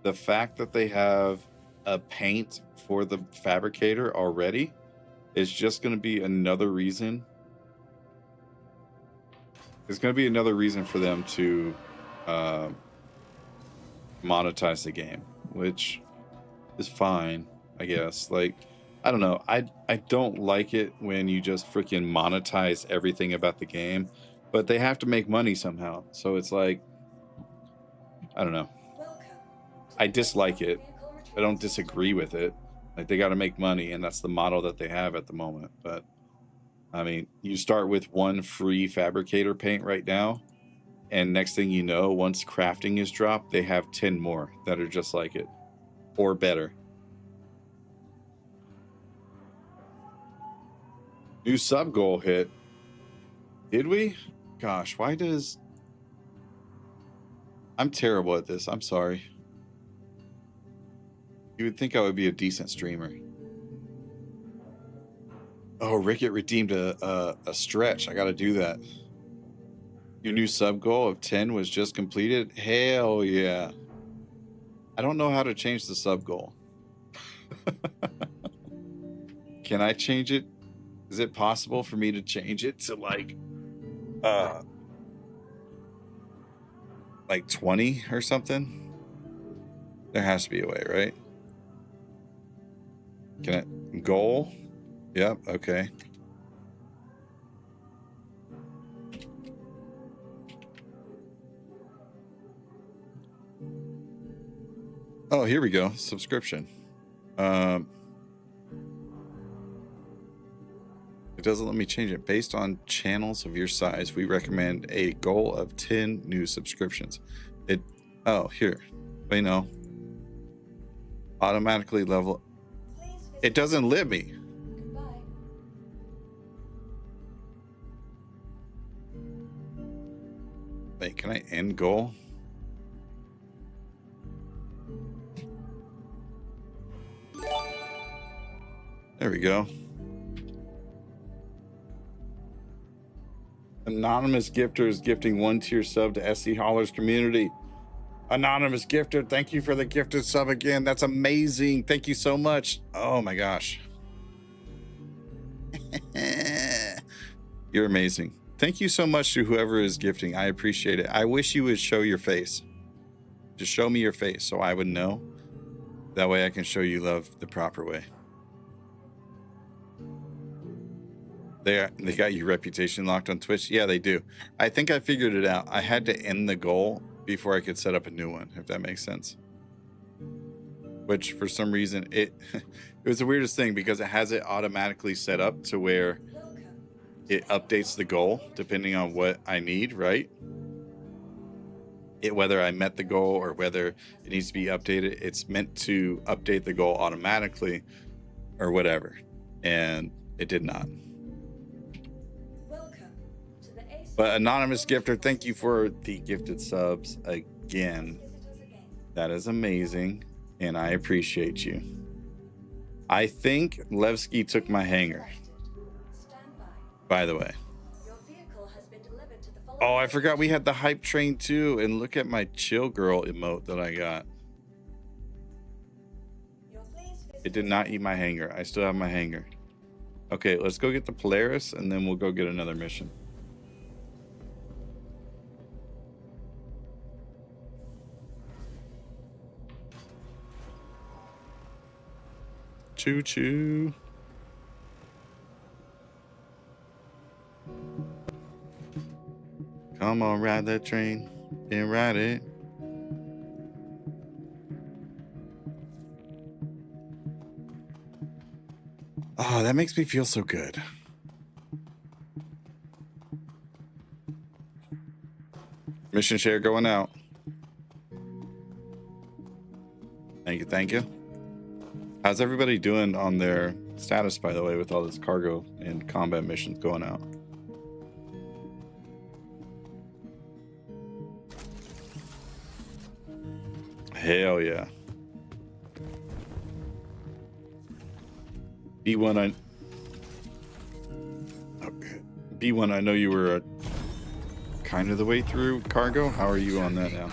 the fact that they have a paint for the fabricator already is just going to be another reason There's going to be another reason for them to monetize the game, which is fine, I guess. Like, I don't know. I don't like it when you just freaking monetize everything about the game, but they have to make money somehow. So it's like, I don't know. I dislike it. I don't disagree with it. Like, they got to make money, and that's the model that they have at the moment. But I mean, you start with one free fabricator paint right now, and next thing you know, once crafting is dropped, they have 10 more that are just like it or better. New sub goal hit. Did we? Gosh, why does... I'm terrible at this. I'm sorry. You would think I would be a decent streamer. Oh, Rickett redeemed a stretch. I got to do that. Your new sub goal of 10 was just completed? Hell yeah. I don't know how to change the sub goal. Can I change it? Is it possible for me to change it to like 20 or something? There has to be a way, right? Can I goal? Yep, okay. Oh, here we go. Subscription. It doesn't let me change it. Based on channels of your size, we recommend a goal of 10 new subscriptions. Oh, here. Wait, no. Automatically level. It doesn't let me. Wait, can I end goal? There we go. Anonymous Gifter is gifting 1-tier sub to SC Hollers community. Anonymous Gifter, thank you for the gifted sub again. That's amazing. Thank you so much. Oh my gosh. You're amazing. Thank you so much to whoever is gifting. I appreciate it. I wish you would show your face. Just show me your face so I would know. That way I can show you love the proper way. They got your reputation locked on Twitch? Yeah, they do. I think I figured it out. I had to end the goal before I could set up a new one, if that makes sense. Which, for some reason, it was the weirdest thing because it has it automatically set up to where it updates the goal depending on what I need, right? Whether I met the goal or whether it needs to be updated, it's meant to update the goal automatically or whatever. And it did not. But Anonymous Gifter, thank you for the gifted subs again. That is amazing, and I appreciate you. I think Levski took my hanger, by the way. Oh, I forgot we had the hype train too, and look at my chill girl emote that I got. It did not eat my hanger. I still have my hanger. Okay, let's go get the Polaris, and then we'll go get another mission. Choo choo. Come on, ride that train and ride it. Oh, that makes me feel so good. Mission share going out. Thank you, thank you. How's everybody doing on their status, by the way, with all this cargo and combat missions going out? Hell yeah. B1, B1, I know you were kind of the way through cargo. How are you on that now?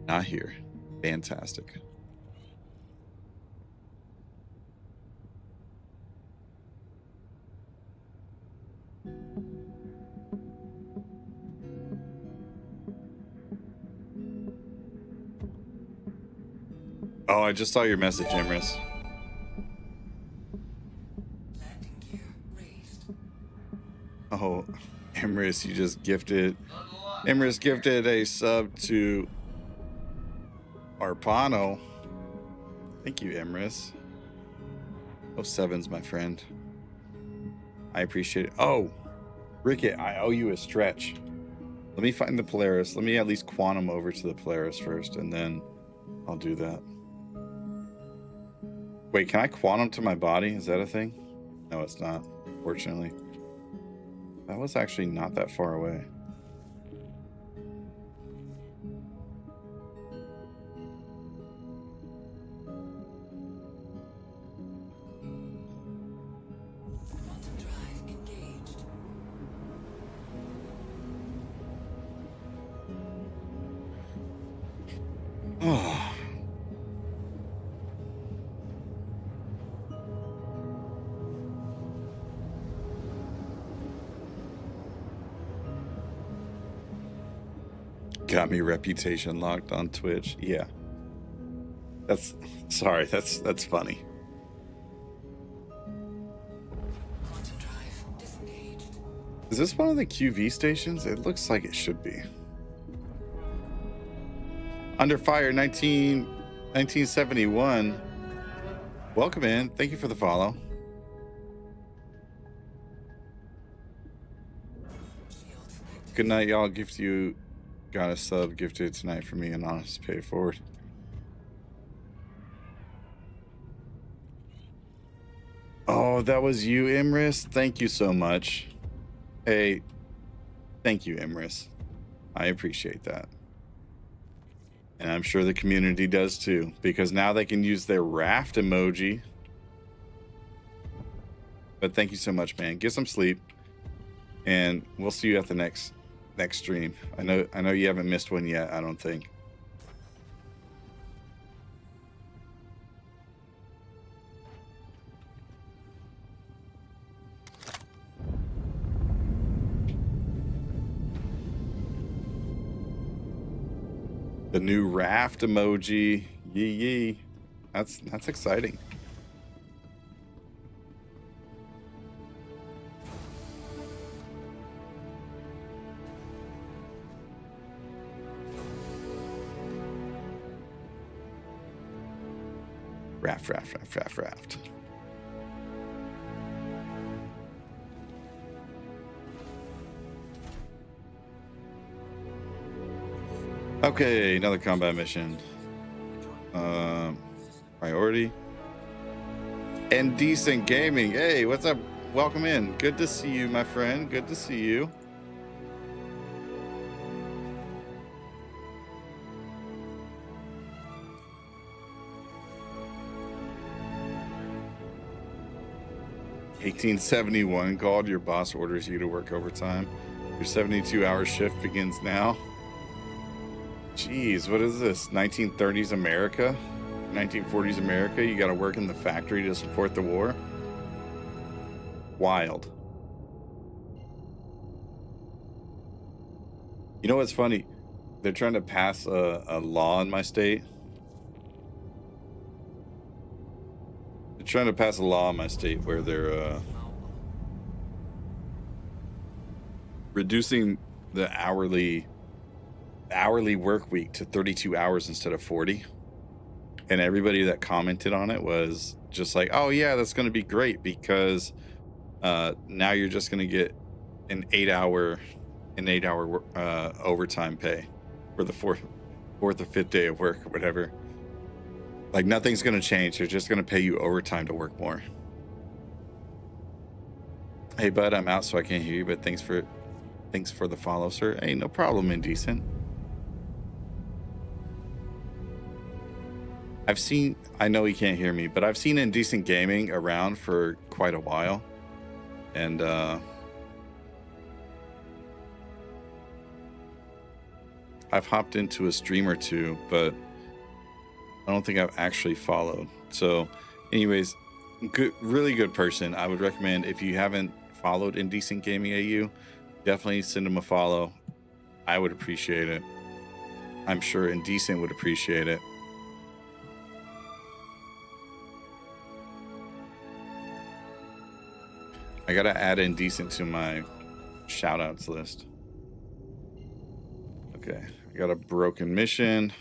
Not here. Fantastic. Oh, I just saw your message, Emrys. Landing gear raised. Oh, Emrys, you just gifted. Emrys gifted a sub to Arpano. Thank you, Emrys. Oh, sevens, my friend. I appreciate it. Oh, Rickett, I owe you a stretch. Let me find the Polaris. Let me at least quantum over to the Polaris first, and then I'll do that. Wait, can I quantum to my body? Is that a thing? No, it's not, fortunately. That was actually not that far away. Quantum drive engaged. Oh. Got me reputation locked on Twitch. Yeah. That's sorry, that's funny. Quantum drive disengaged. Is this one of the QV stations? It looks like it should be. Under Fire 1971. Welcome in. Thank you for the follow. Shield connected. Good night, y'all. Gift you got a sub gifted tonight for me and honest pay it forward. Oh, that was you, Emrys. Thank you so much. Hey, thank you, Emrys. I appreciate that. And I'm sure the community does too, because now they can use their raft emoji. But thank you so much, man. Get some sleep, and we'll see you at the next stream. I know you haven't missed one yet, I don't think. The new raft emoji. Yee yee. That's exciting. Raft. Okay, another combat mission. Priority. And Decent Gaming. Hey, what's up? Welcome in. Good to see you, my friend. Good to see you. $18.71 called. Your boss orders you to work overtime. Your 72-hour shift begins now. Jeez, what is this? 1930s America? 1940s America? You got to work in the factory to support the war? Wild. You know what's funny? They're trying to pass a law in my state. They're trying to pass a law in my state where they're reducing the hourly work week to 32 hours instead of 40. And everybody that commented on it was just like, oh yeah, that's going to be great because now you're just going to get an 8-hour overtime pay for the fourth or fifth day of work or whatever. Like nothing's going to change. They're just going to pay you overtime to work more. Hey bud, I'm out so I can't hear you, but thanks for the follow, sir. Hey, no problem, Indecent. I know he can't hear me, but I've seen Indecent Gaming around for quite a while. And I've hopped into a stream or two, but I don't think I've actually followed. So anyways, good, really good person. I would recommend, if you haven't followed Indecent Gaming AU, definitely send him a follow. I would appreciate it. I'm sure Indecent would appreciate it. I gotta add Indecent to my shout outs list. Okay, I got a broken mission.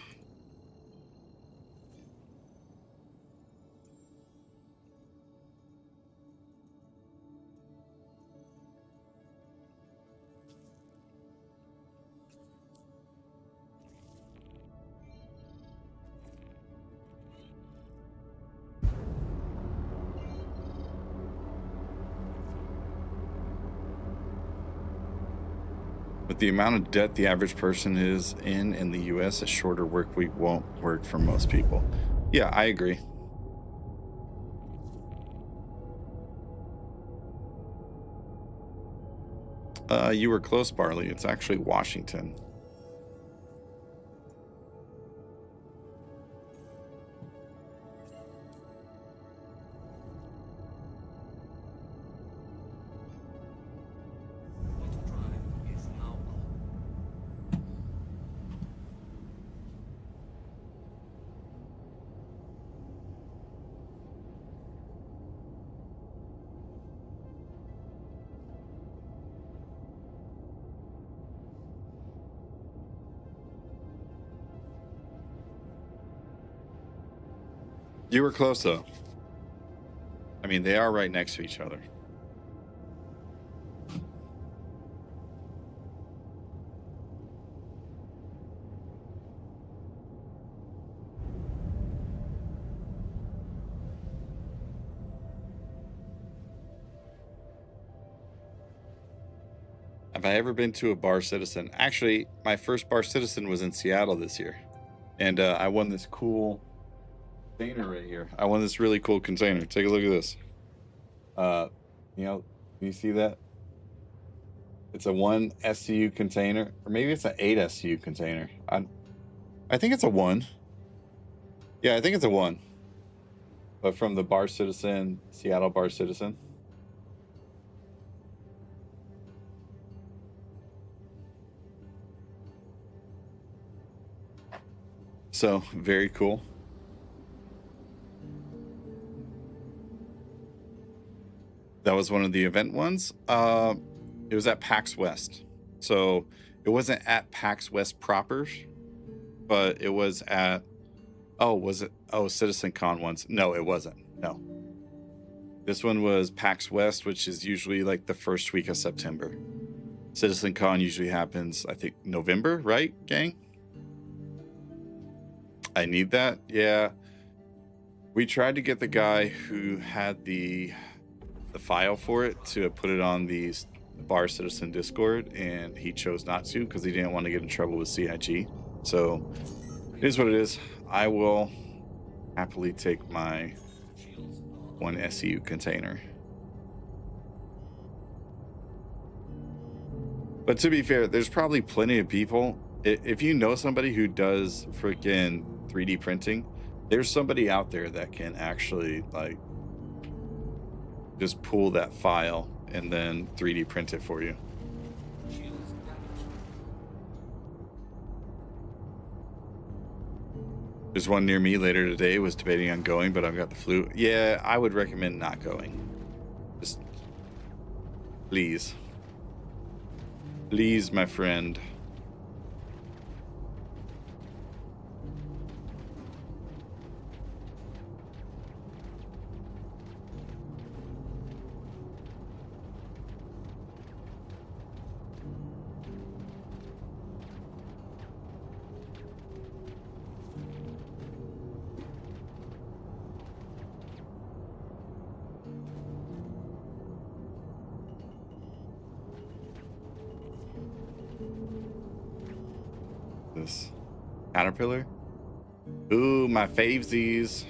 With the amount of debt the average person is in the US, a shorter work week won't work for most people. Yeah, I agree. You were close, Barley. It's actually Washington. Quantum drive is now on. You were close, though. I mean, they are right next to each other. Have I ever been to a Bar Citizen? Actually, my first Bar Citizen was in Seattle this year. And I won this cool container right here. I won this really cool container. Take a look at this. You know, can you see that? It's a 1 SCU container, or maybe it's an 8 SCU container. I think it's a 1. Yeah, I think it's a 1. But from the Bar Citizen, Seattle Bar Citizen. So, very cool. That was one of the event ones. It was at PAX West. So it wasn't at PAX West proper, but it was at, was it? Oh, Citizen Con once. No, it wasn't. No. This one was PAX West, which is usually like the first week of September. Citizen Con usually happens, I think, November, right, gang? I need that. Yeah. We tried to get the guy who had the file for it to put it on the Bar Citizen Discord, and he chose not to because he didn't want to get in trouble with CIG. So it is what it is. I will happily take my 1 SEU container. But to be fair, there's probably plenty of people. If you know somebody who does freaking 3D printing, there's somebody out there that can actually like just pull that file and then 3D print it for you. There's one near me later today. Was debating on going, but I've got the flu. Yeah, I would recommend not going. Just please. Please, my friend. This caterpillar. Ooh, my favesies.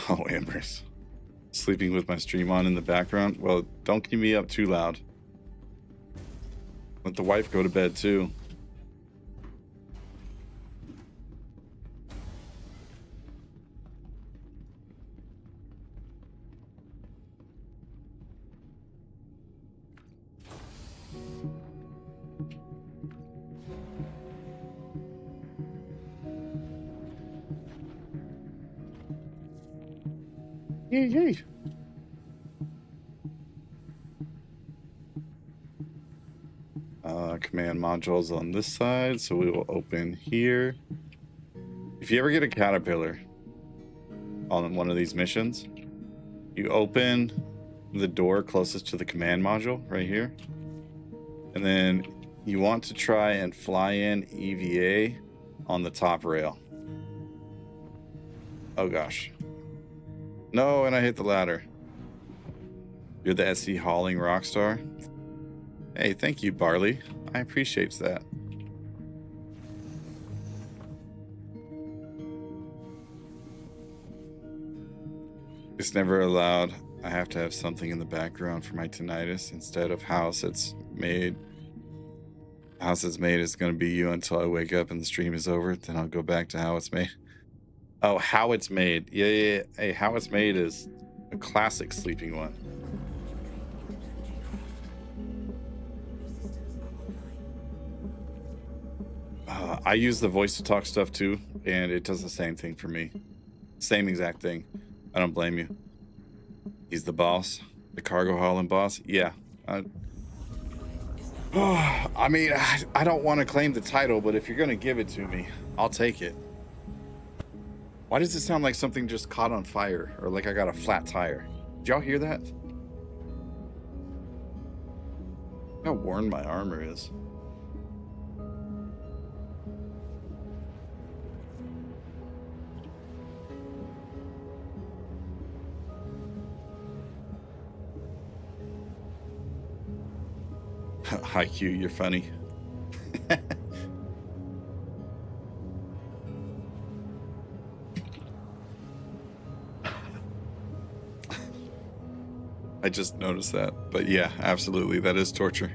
Oh, Amber's sleeping with my stream on in the background. Well, don't keep me up too loud. Let the wife go to bed too. Yay, yay. Command modules on this side, so we will open here. If you ever get a caterpillar on one of these missions, you open the door closest to the command module right here, and then you want to try and fly in EVA on the top rail. Oh gosh. No, and I hit the ladder. You're the SC hauling rock star. Hey, thank you, Barley. I appreciate that. It's never allowed. I have to have something in the background for my tinnitus instead of house it's made. House it's made is going to be you until I wake up and the stream is over. Then I'll go back to how it's made. Oh, how it's made. Yeah. Hey, how it's made is a classic sleeping one. I use the voice to talk stuff too, and it does the same thing for me. Same exact thing. I don't blame you. He's the boss, the cargo hauling boss. Yeah. I mean, I don't want to claim the title, but if you're going to give it to me, I'll take it. Why does it sound like something just caught on fire or like I got a flat tire? Did y'all hear that? Look how worn my armor is. Hi Q, you're funny. I just noticed that, but yeah, absolutely, that is torture.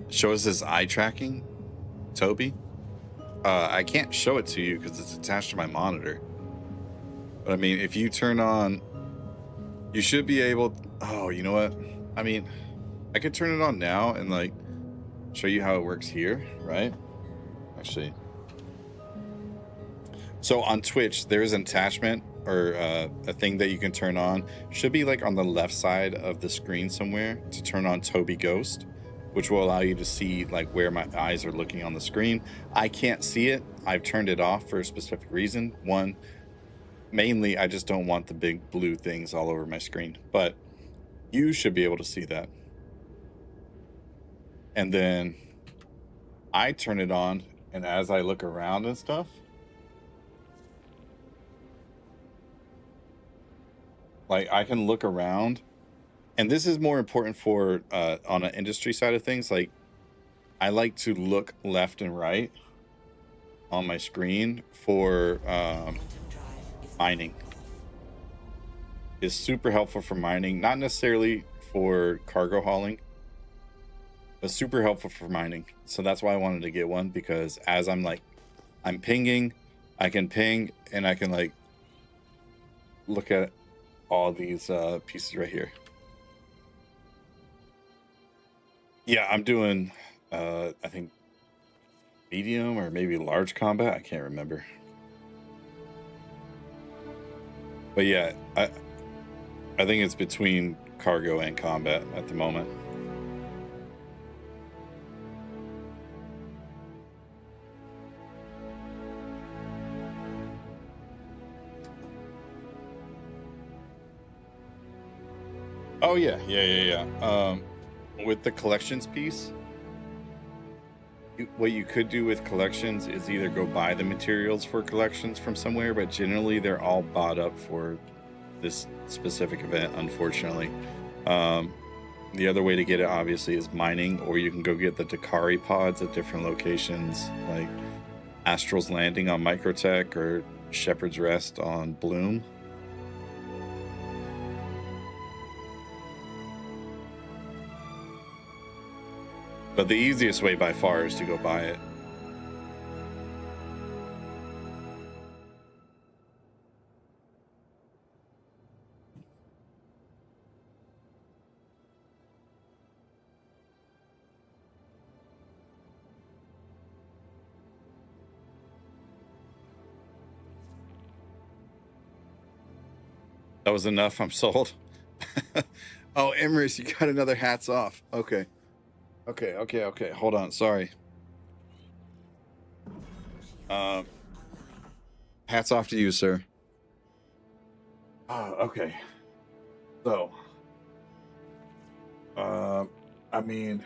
Shows this eye tracking, Tobii. I can't show it to you because it's attached to my monitor. But I mean, if you turn on, you should be able. Oh, you know what? I mean, I could turn it on now and like show you how it works here, right? Actually, so on Twitch, there is an attachment or a thing that you can turn on. Should be like on the left side of the screen somewhere to turn on Tobii Ghost, which will allow you to see like where my eyes are looking on the screen. I can't see it. I've turned it off for a specific reason. One, mainly I just don't want the big blue things all over my screen, but you should be able to see that. And then I turn it on, and as I look around and stuff, like I can look around, and this is more important for on an industry side of things. Like I like to look left and right on my screen for mining. It's super helpful for mining, not necessarily for cargo hauling, but super helpful for mining. So that's why I wanted to get one, because as I'm pinging, I can ping and I can like look at all these pieces right here. Yeah, I'm doing I think medium or maybe large combat. I can't remember. But yeah, I think it's between cargo and combat at the moment. Oh yeah. With the collections piece, what you could do with collections is either go buy the materials for collections from somewhere, but generally they're all bought up for this specific event, unfortunately. The other way to get it obviously is mining, or you can go get the Dakari pods at different locations like Astral's Landing on Microtech or Shepherd's Rest on Bloom. But the easiest way by far is to go buy it. That was enough. I'm sold. Oh, Emrys, you got another hats off. Okay. Okay. Hold on. Sorry. Hats off to you, sir. Okay. So, I mean,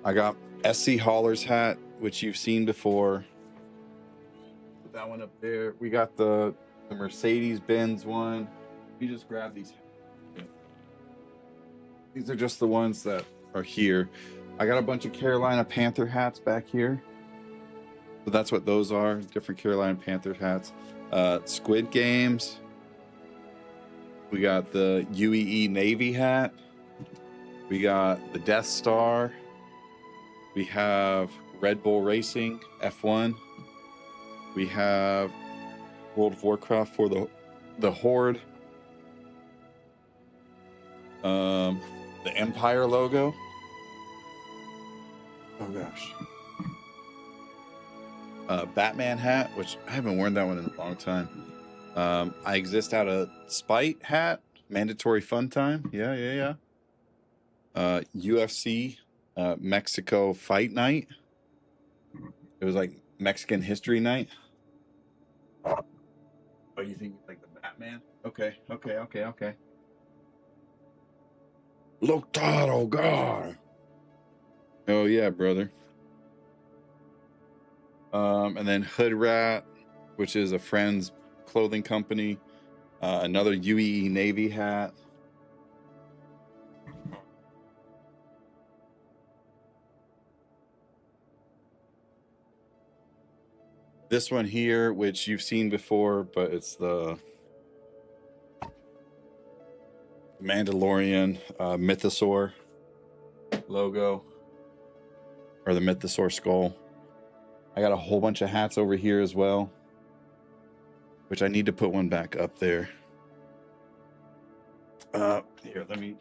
I got SC Hauler's hat, which you've seen before. Put that one up there. We got the Mercedes-Benz one. You just grab these. These are just the ones that are here. I got a bunch of Carolina Panther hats back here. So that's what those are. Different Carolina Panther hats. Squid Games. We got the UEE Navy hat. We got the Death Star. We have Red Bull Racing F1. We have World of Warcraft for the Horde. The Empire logo. Oh gosh. Batman hat, which I haven't worn that one in a long time. I exist out of Spite hat, mandatory fun time. Yeah. UFC Mexico Fight Night. It was like Mexican History Night. Oh, you think like the Batman? Okay. Lotado God. Oh yeah, brother. And then Hood Rat, which is a friend's clothing company. Another UEE Navy hat. This one here, which you've seen before, but it's the Mandalorian Mythosaur logo, or the Mythosaur skull. I got a whole bunch of hats over here as well, which I need to put one back up there. Here, let me.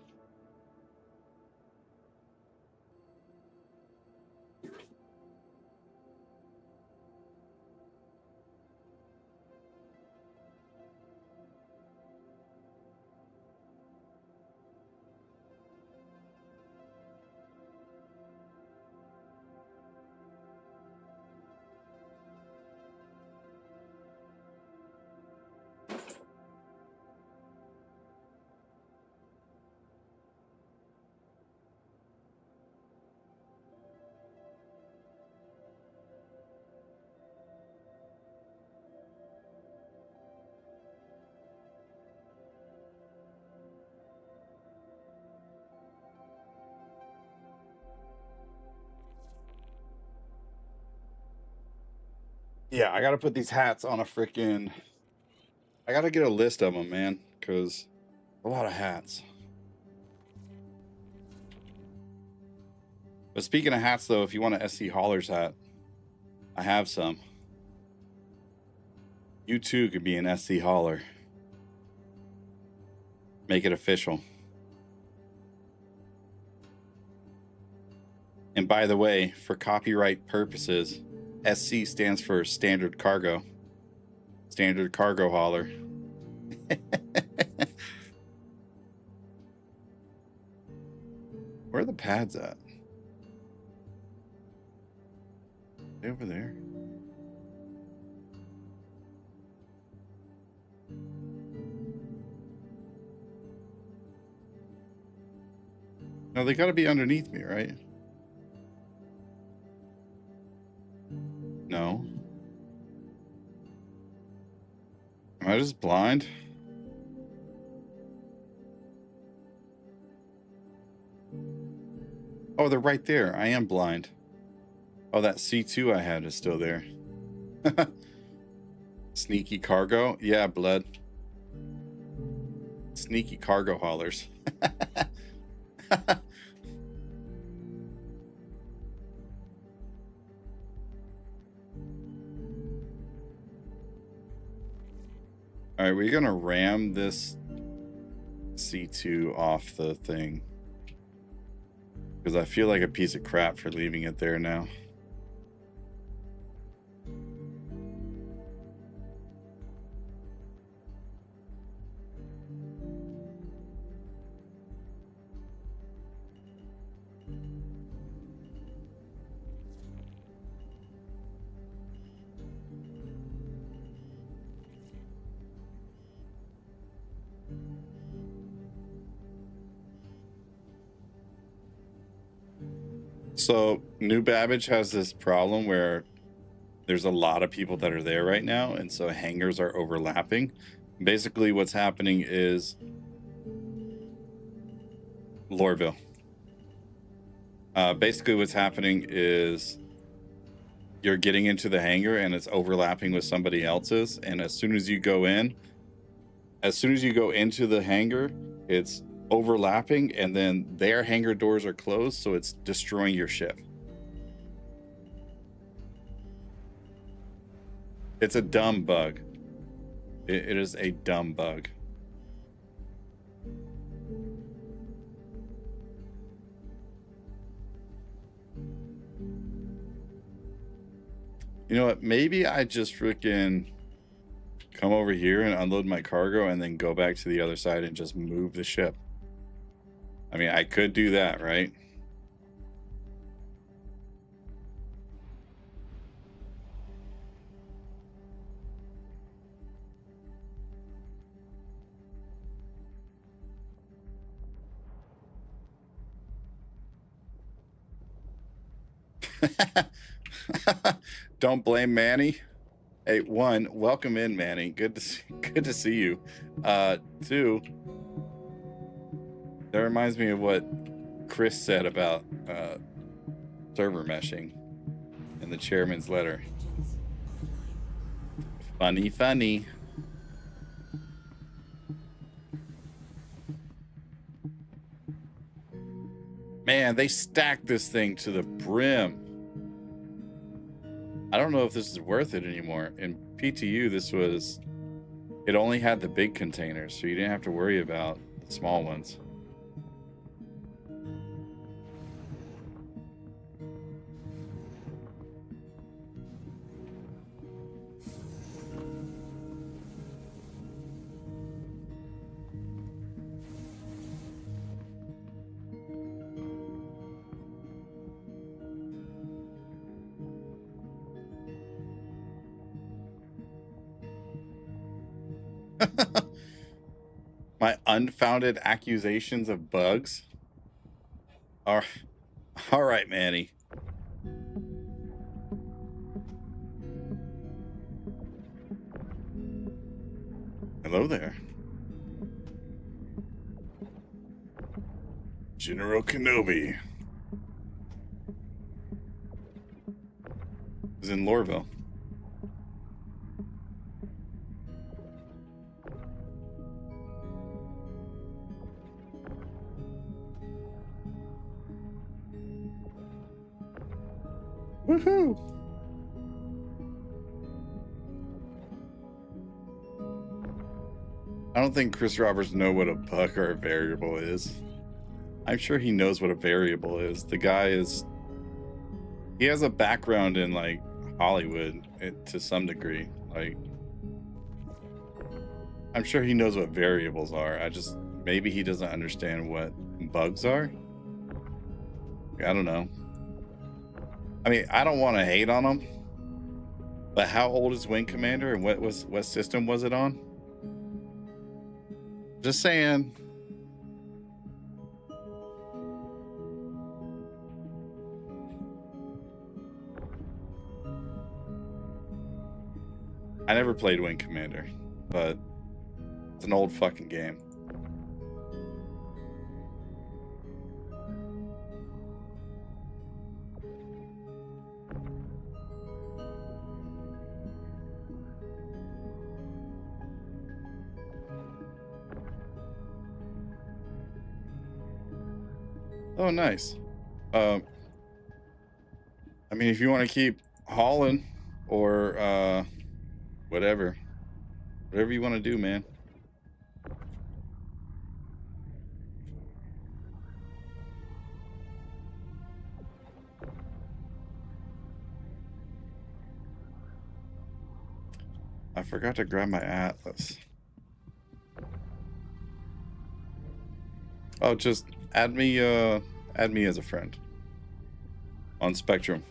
Yeah, I gotta put these hats on a freaking. I gotta get a list of them, man, because a lot of hats. But speaking of hats, though, if you want an SC Hauler's hat, I have some. You too could be an SC Hauler. Make it official. And by the way, for copyright purposes, SC stands for Standard Cargo. Standard Cargo Hauler. Where are the pads at? They over there? No, they got to be underneath me, right? No. Am I just blind? Oh, they're right there. I am blind. Oh, that C2 I had is still there. Sneaky cargo? Yeah, blood. Sneaky cargo haulers. All right, we're gonna ram this C2 off the thing because I feel like a piece of crap for leaving it there now. So New Babbage has this problem where there's a lot of people that are there right now, and so hangars are overlapping. Basically, what's happening is Lorville. Basically, what's happening is you're getting into the hangar and it's overlapping with somebody else's, and as soon as you go into the hangar, it's overlapping, and then their hangar doors are closed, so it's destroying your ship. It's a dumb bug. It is a dumb bug. You know what? Maybe I just freaking come over here and unload my cargo and then go back to the other side and just move the ship. I mean, I could do that, right? Don't blame Manny. Hey, one, welcome in, Manny. Good to see you. Two, that reminds me of what Chris said about server meshing in the chairman's letter. Funny. Man, they stacked this thing to the brim. I don't know if this is worth it anymore. In PTU, it only had the big containers, so you didn't have to worry about the small ones. My unfounded accusations of bugs. All right, Manny. Hello there. General Kenobi is in Lorville. Woohoo! I don't think Chris Roberts knows what a bug or a variable is. I'm sure he knows what a variable is. The guy he has a background in like Hollywood to some degree. Like, I'm sure he knows what variables are. Maybe he doesn't understand what bugs are. I don't know. I mean, I don't want to hate on him, but how old is Wing Commander and what system was it on? Just saying. I never played Wing Commander, but it's an old fucking game. Oh, nice. I mean, if you want to keep hauling or whatever you want to do, man. I forgot to grab my atlas. Oh, just add me as a friend on Spectrum.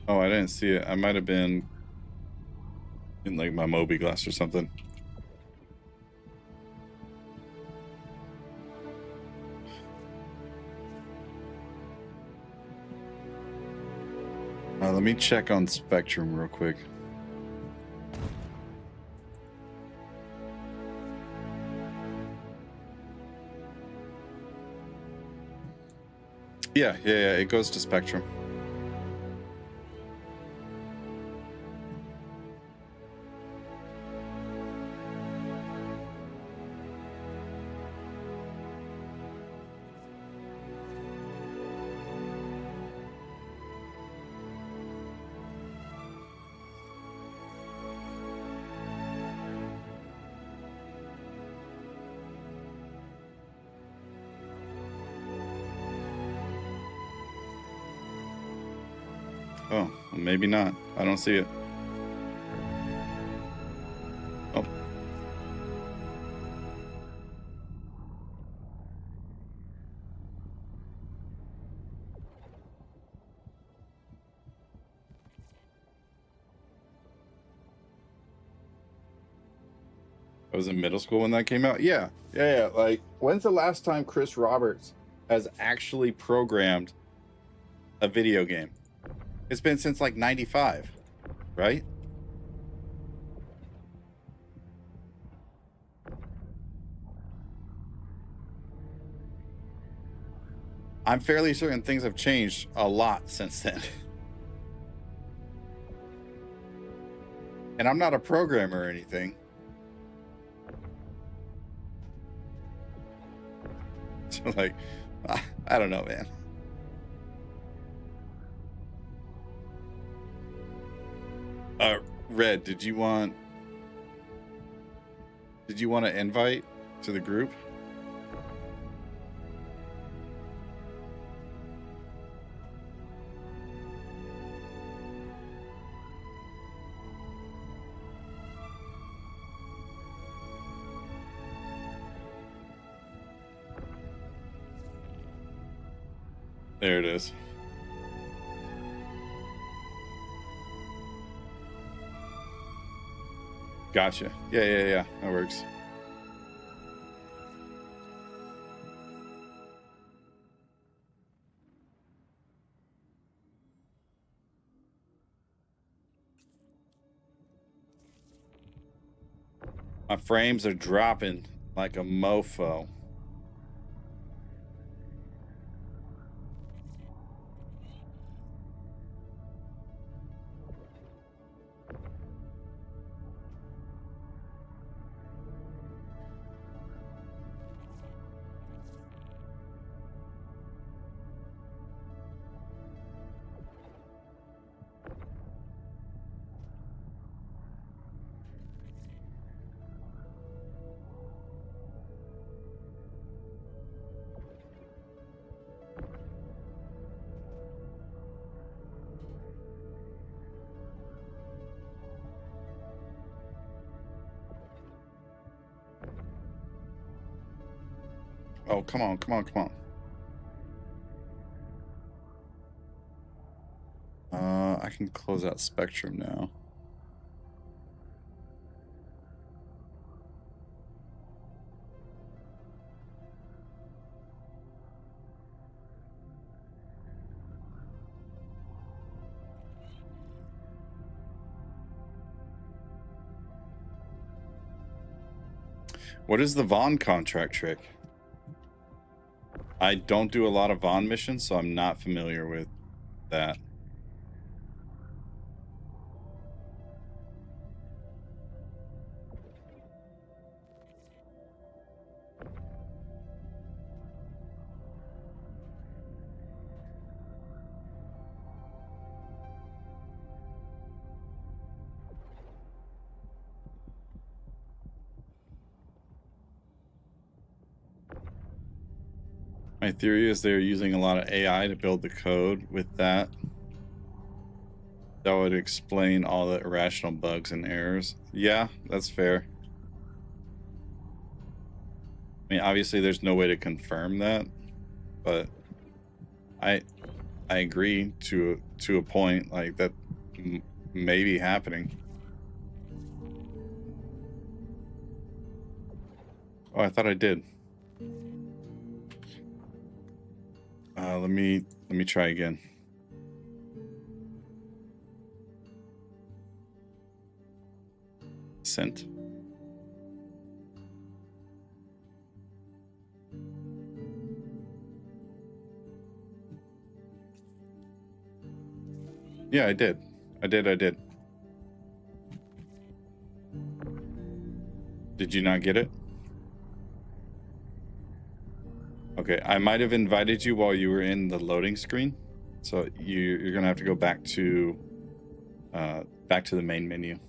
Oh, I didn't see it. I might have been in like my Moby glass or something. Let me check on Spectrum real quick. Yeah, it goes to Spectrum. Oh, well, maybe not. I don't see it. Oh. I was in middle school when that came out. Yeah. Like, when's the last time Chris Roberts has actually programmed a video game? It's been since like 95, right? I'm fairly certain things have changed a lot since then. And I'm not a programmer or anything. So, like, I don't know, man. Red, did you want an invite to the group? There it is. Gotcha. Yeah. That works. My frames are dropping like a mofo. Oh, come on. I can close out Spectrum now. What is the Vaughn contract trick? I don't do a lot of Vaughn missions, so I'm not familiar with that. My theory is they're using a lot of AI to build the code with that. That would explain all the irrational bugs and errors. Yeah, that's fair. I mean, obviously there's no way to confirm that, but I agree to a point. Like, that may be happening. Oh, I thought I did. Let me try again. Sent. Yeah, I did. I did. Did you not get it? Okay, I might have invited you while you were in the loading screen, so you're gonna have to go back to the main menu.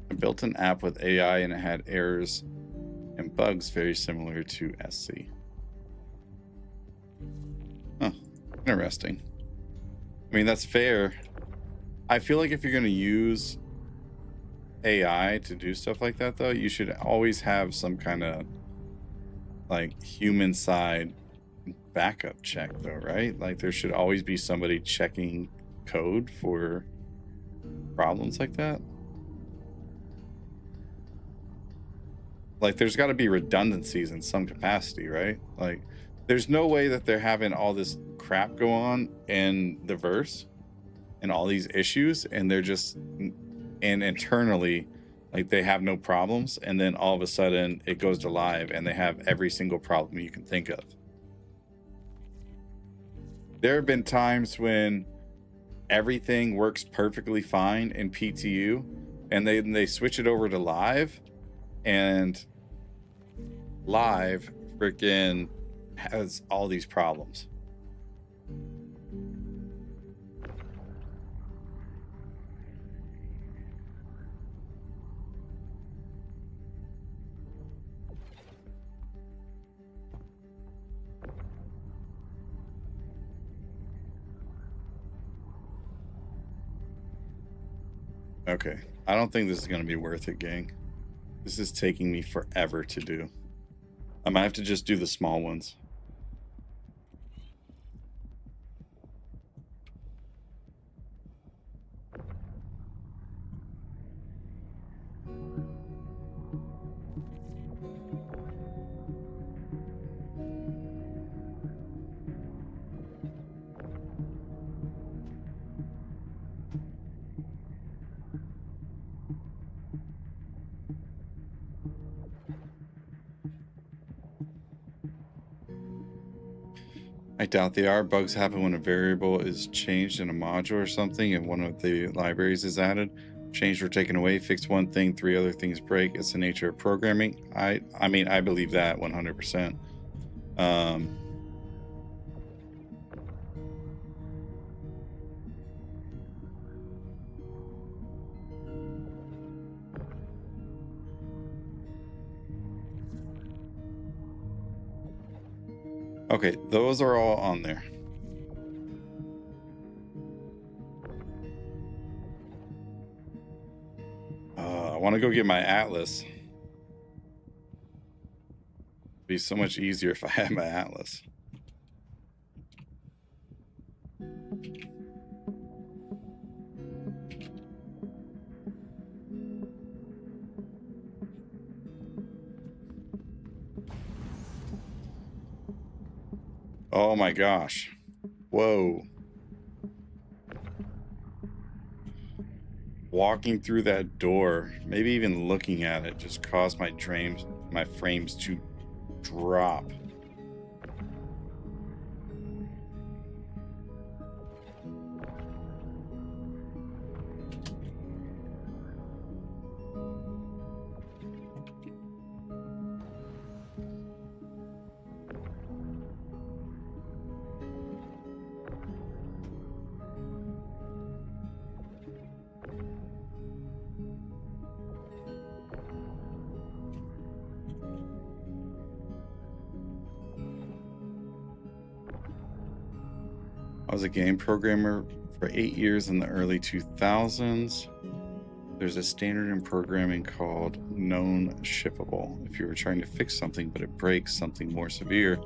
I built an app with AI and it had errors and bugs very similar to SC. Huh, interesting. I mean, that's fair. I feel like if you're going to use AI to do stuff like that, though, you should always have some kind of like human side backup check, though, right? Like, there should always be somebody checking code for problems like that. Like, there's got to be redundancies in some capacity, right? Like, there's no way that they're having all this crap go on in the verse and all these issues, and they're just, and internally, like, they have no problems, and then all of a sudden it goes to live and they have every single problem you can think of. There have been times when everything works perfectly fine in PTU, and they switch it over to live, and live freaking has all these problems. Okay, I don't think this is going to be worth it, gang. This is taking me forever to do. I might have to just do the small ones. I doubt they are. Bugs happen when a variable is changed in a module or something and one of the libraries is added. Changed or taken away, fix one thing, 3 other things break. It's the nature of programming. I mean, I believe that 100%. Okay, those are all on there. want to go get my atlas. It'd be so much easier if I had my atlas. Oh my gosh. Whoa. Walking through that door, maybe even looking at it, just caused my frames to drop. I was a game programmer for 8 years in the early 2000s. There's a standard in programming called known shippable. If you were trying to fix something but it breaks something more severe,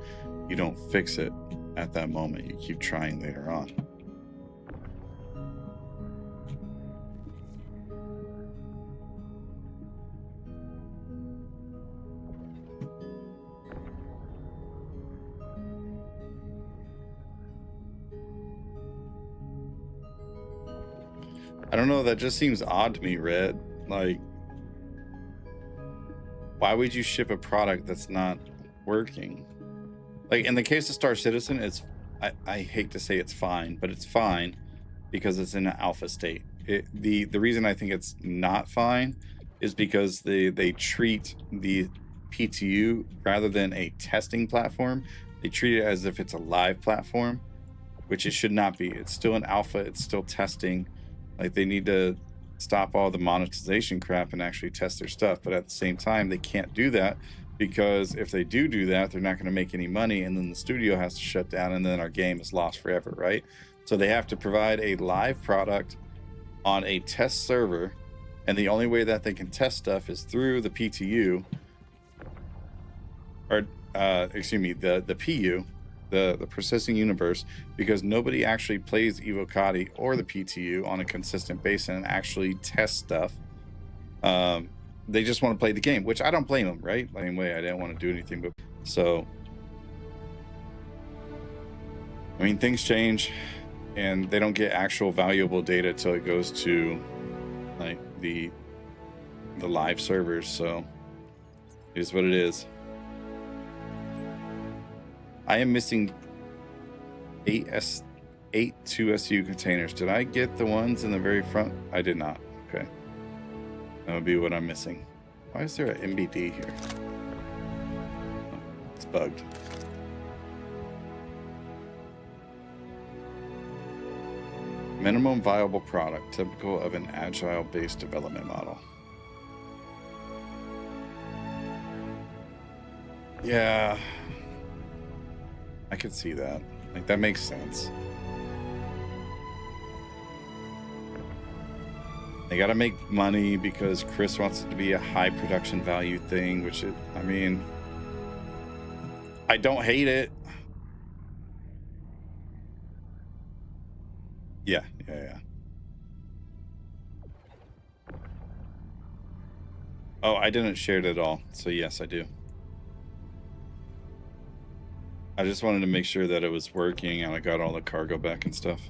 you don't fix it at that moment. You keep trying later on. I don't know, that just seems odd to me, Red. Like, why would you ship a product that's not working? Like, in the case of Star Citizen, it's, I hate to say it's fine, but it's fine because it's in an alpha state. The reason I think it's not fine is because they treat the PTU, rather than a testing platform, they treat it as if it's a live platform, which it should not be. It's still an alpha, it's still testing. Like, they need to stop all the monetization crap and actually test their stuff. But at the same time, they can't do that, because if they do that, they're not going to make any money, and then the studio has to shut down, and then our game is lost forever, right? So they have to provide a live product on a test server, and the only way that they can test stuff is through the PTU, or excuse me, the PU, the processing universe, because nobody actually plays Evocati or the PTU on a consistent basis and actually test stuff. They just want to play the game, which I don't blame them, right? Anyway, I didn't want to do anything, but so I mean, things change, and they don't get actual valuable data till it goes to like the live servers. So it is what it is. I am missing 8 2SU containers. Did I get the ones in the very front? I did not. Okay. That would be what I'm missing. Why is there an MBD here? Oh, it's bugged. Minimum viable product, typical of an agile-based development model. Yeah. I could see that. Like, that makes sense. They gotta make money because Chris wants it to be a high production value thing, which it, I mean, I don't hate it. Yeah. Oh, I didn't share it at all. So yes, I do. I just wanted to make sure that it was working and I got all the cargo back and stuff.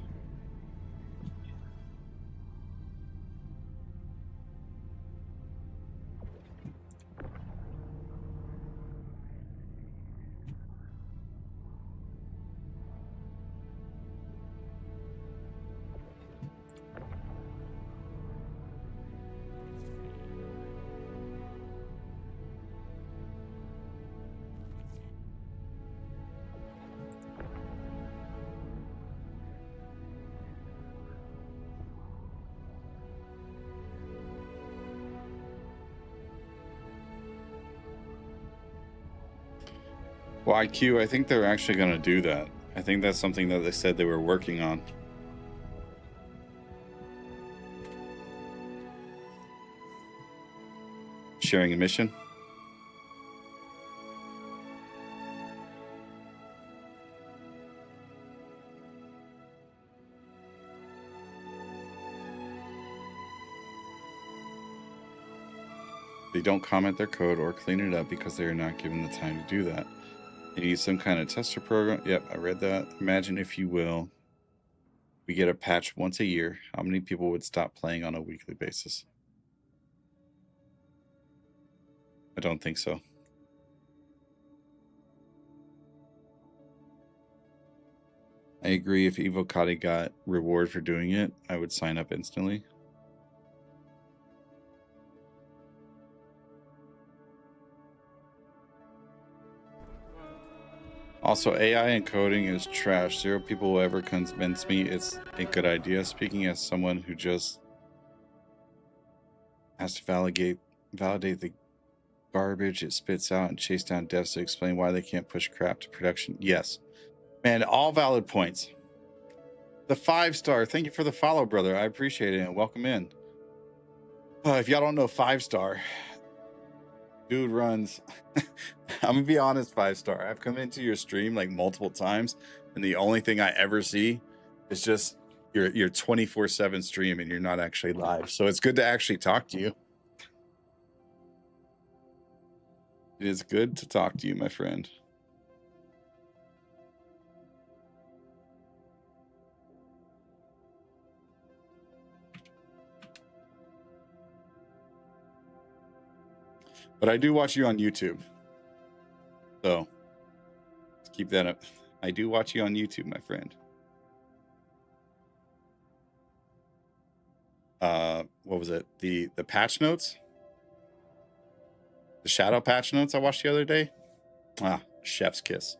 Well, IQ, I think they're actually going to do that. I think that's something that they said they were working on. sharing a mission. They don't comment their code or clean it up because they are not given the time to do that. They need some kind of tester program. Yep, I read that. Imagine, if you will, we get a patch once a year. How many people would stop playing on a weekly basis? I don't think so. I agree. If Evocati got reward for doing it, I would sign up instantly. Also, AI encoding is trash. 0 people will ever convince me it's a good idea. Speaking as someone who just has to validate the garbage it spits out and chase down devs to explain why they can't push crap to production. Yes. Man, all valid points. The 5-star. Thank you for the follow, brother. I appreciate it, and welcome in. If y'all don't know 5-star, dude runs I'm gonna be honest, 5-star. I've come into your stream like multiple times, and the only thing I ever see is just your 24/7 stream, and you're not actually live. So it's good to actually talk to you. It is good to talk to you, my friend. But I do watch you on YouTube. So let's keep that up. I do watch you on YouTube, my friend. What was it? The patch notes? The shadow patch notes I watched the other day? Ah, chef's kiss.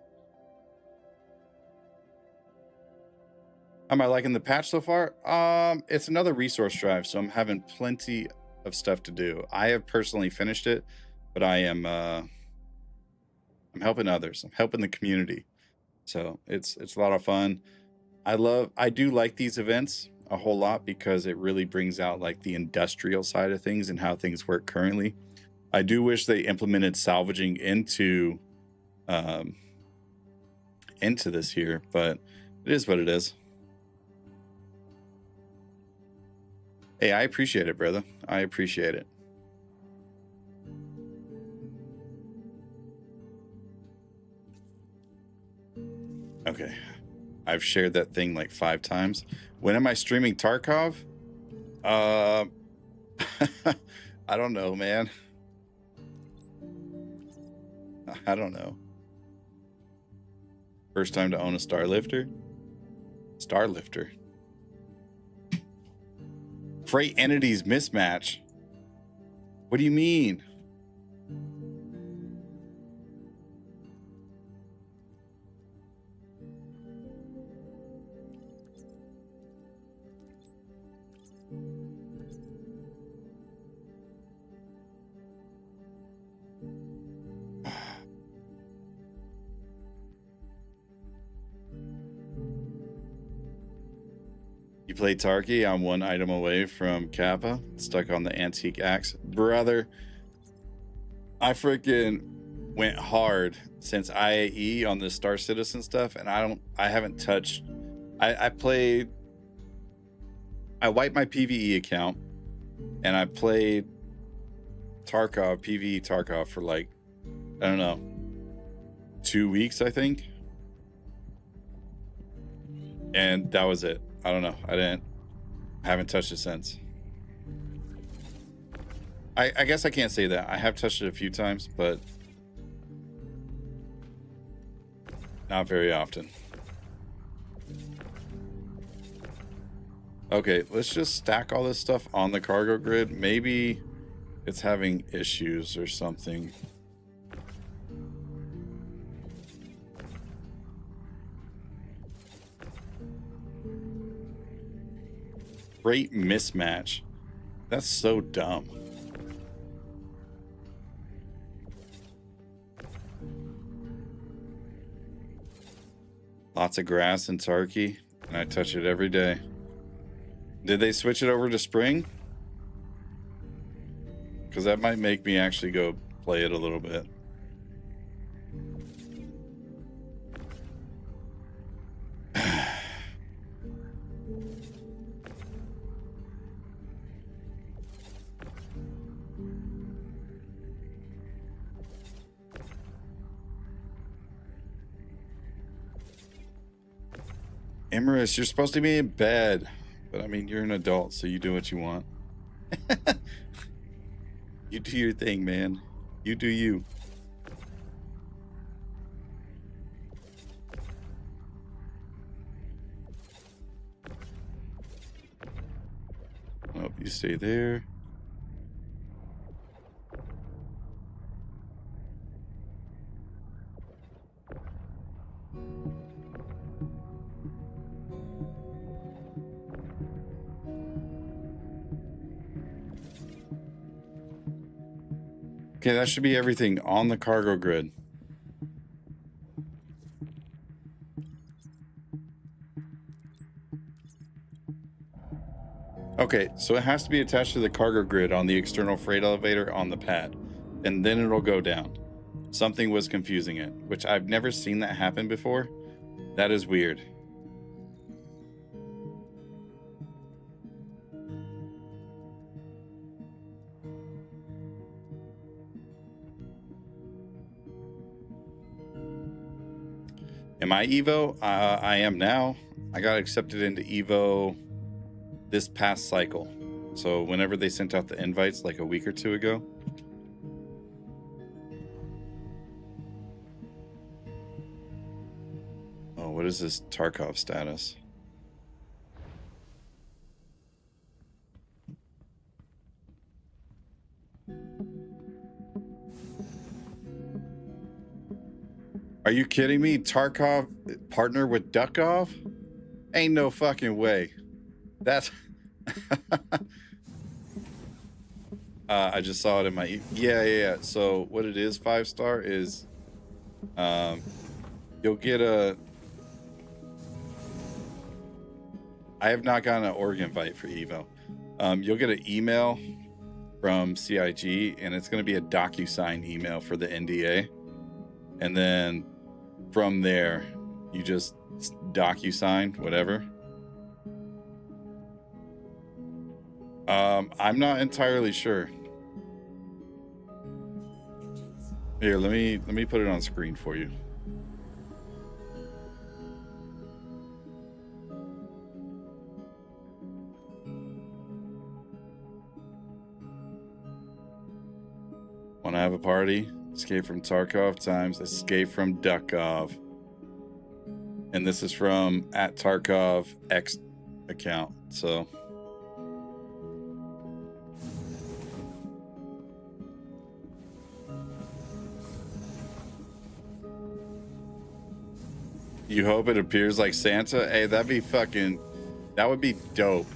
Am I liking the patch so far? It's another resource drive, so I'm having plenty of stuff to do. I have personally finished it, but I am I'm helping others. I'm helping the community. So it's a lot of fun. I do like these events a whole lot because it really brings out like the industrial side of things and how things work currently. I do wish they implemented salvaging into this here, but it is what it is. Hey, I appreciate it, brother. I appreciate it. Okay. I've shared that thing like 5 times. When am I streaming Tarkov? I don't know, man. I don't know. First time to own a Starlifter? Starlifter. Freight entities mismatch. What do you mean? You play Tarky? I'm 1 item away from Kappa, stuck on the antique axe. Brother, I freaking went hard since IAE on the Star Citizen stuff, and I haven't touched. I wiped my PvE account, and I played Tarkov, PvE Tarkov for like, I don't know, 2 weeks, I think. And that was it. I don't know. I haven't touched it since. I guess I can't say that. I have touched it a few times, but not very often. Okay, let's just stack all this stuff on the cargo grid. Maybe it's having issues or something. Great mismatch. That's so dumb. Lots of grass in Tarky, and I touch it every day. Did they switch it over to spring? because that might make me actually go play it a little bit. Emerus, you're supposed to be in bed, but I mean, you're an adult, so you do what you want. You do your thing, man. You do you. Oh, you stay there. Okay, that should be everything on the cargo grid. Okay, so it has to be attached to the cargo grid on the external freight elevator on the pad, and then it'll go down. Something was confusing it, which I've never seen that happen before. That is weird. Am I Evo? I am now. I got accepted into Evo this past cycle. So whenever they sent out the invites like a week or two ago. Oh, what is this Tarkov status? Are you kidding me? Tarkov partner with Duckov? Ain't no fucking way. That's I just saw it in my yeah. So what it is, 5-star is you'll get a I have not gotten an org invite for Evo. You'll get an email from CIG and it's going to be a DocuSign email for the NDA. And then from there, you just DocuSign whatever. I'm not entirely sure. Here, let me put it on screen for you. Want to have a party? Escape from Tarkov times escape from Duckov. And this is from @Tarkov X account. So you hope it appears like Santa? Hey, that would be dope.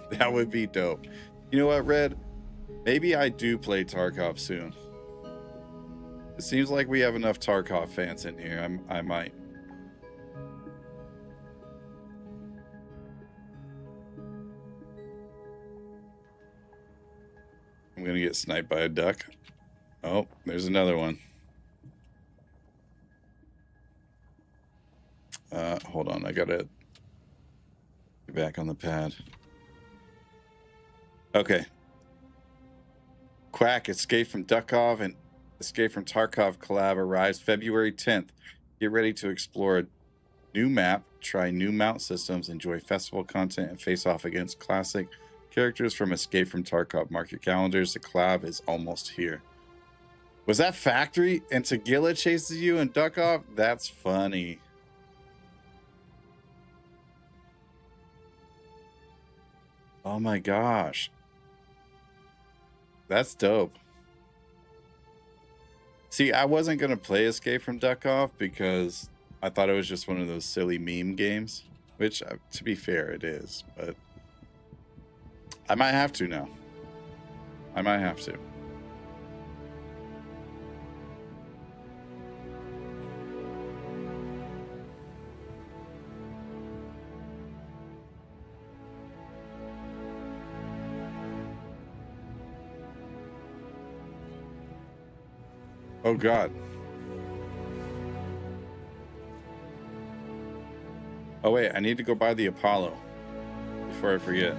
That would be dope. You know what, Red? Maybe I do play Tarkov soon. It seems like we have enough Tarkov fans in here. I might. I'm gonna get sniped by a duck. Oh, there's another one. Hold on, I gotta get back on the pad. Okay. Quack, Escape from Duckov and Escape from Tarkov collab arrives February 10th. Get ready to explore a new map, try new mount systems, enjoy festival content, and face off against classic characters from Escape from Tarkov. Mark your calendars. The collab is almost here. Was that Factory and Tagilla chases you and Duckov? That's funny. Oh my gosh. That's dope. See, I wasn't going to play Escape from Duckov because I thought it was just one of those silly meme games, which, to be fair, it is. But I might have to now. I might have to. Oh God. Oh wait, I need to go buy the Apollo before I forget.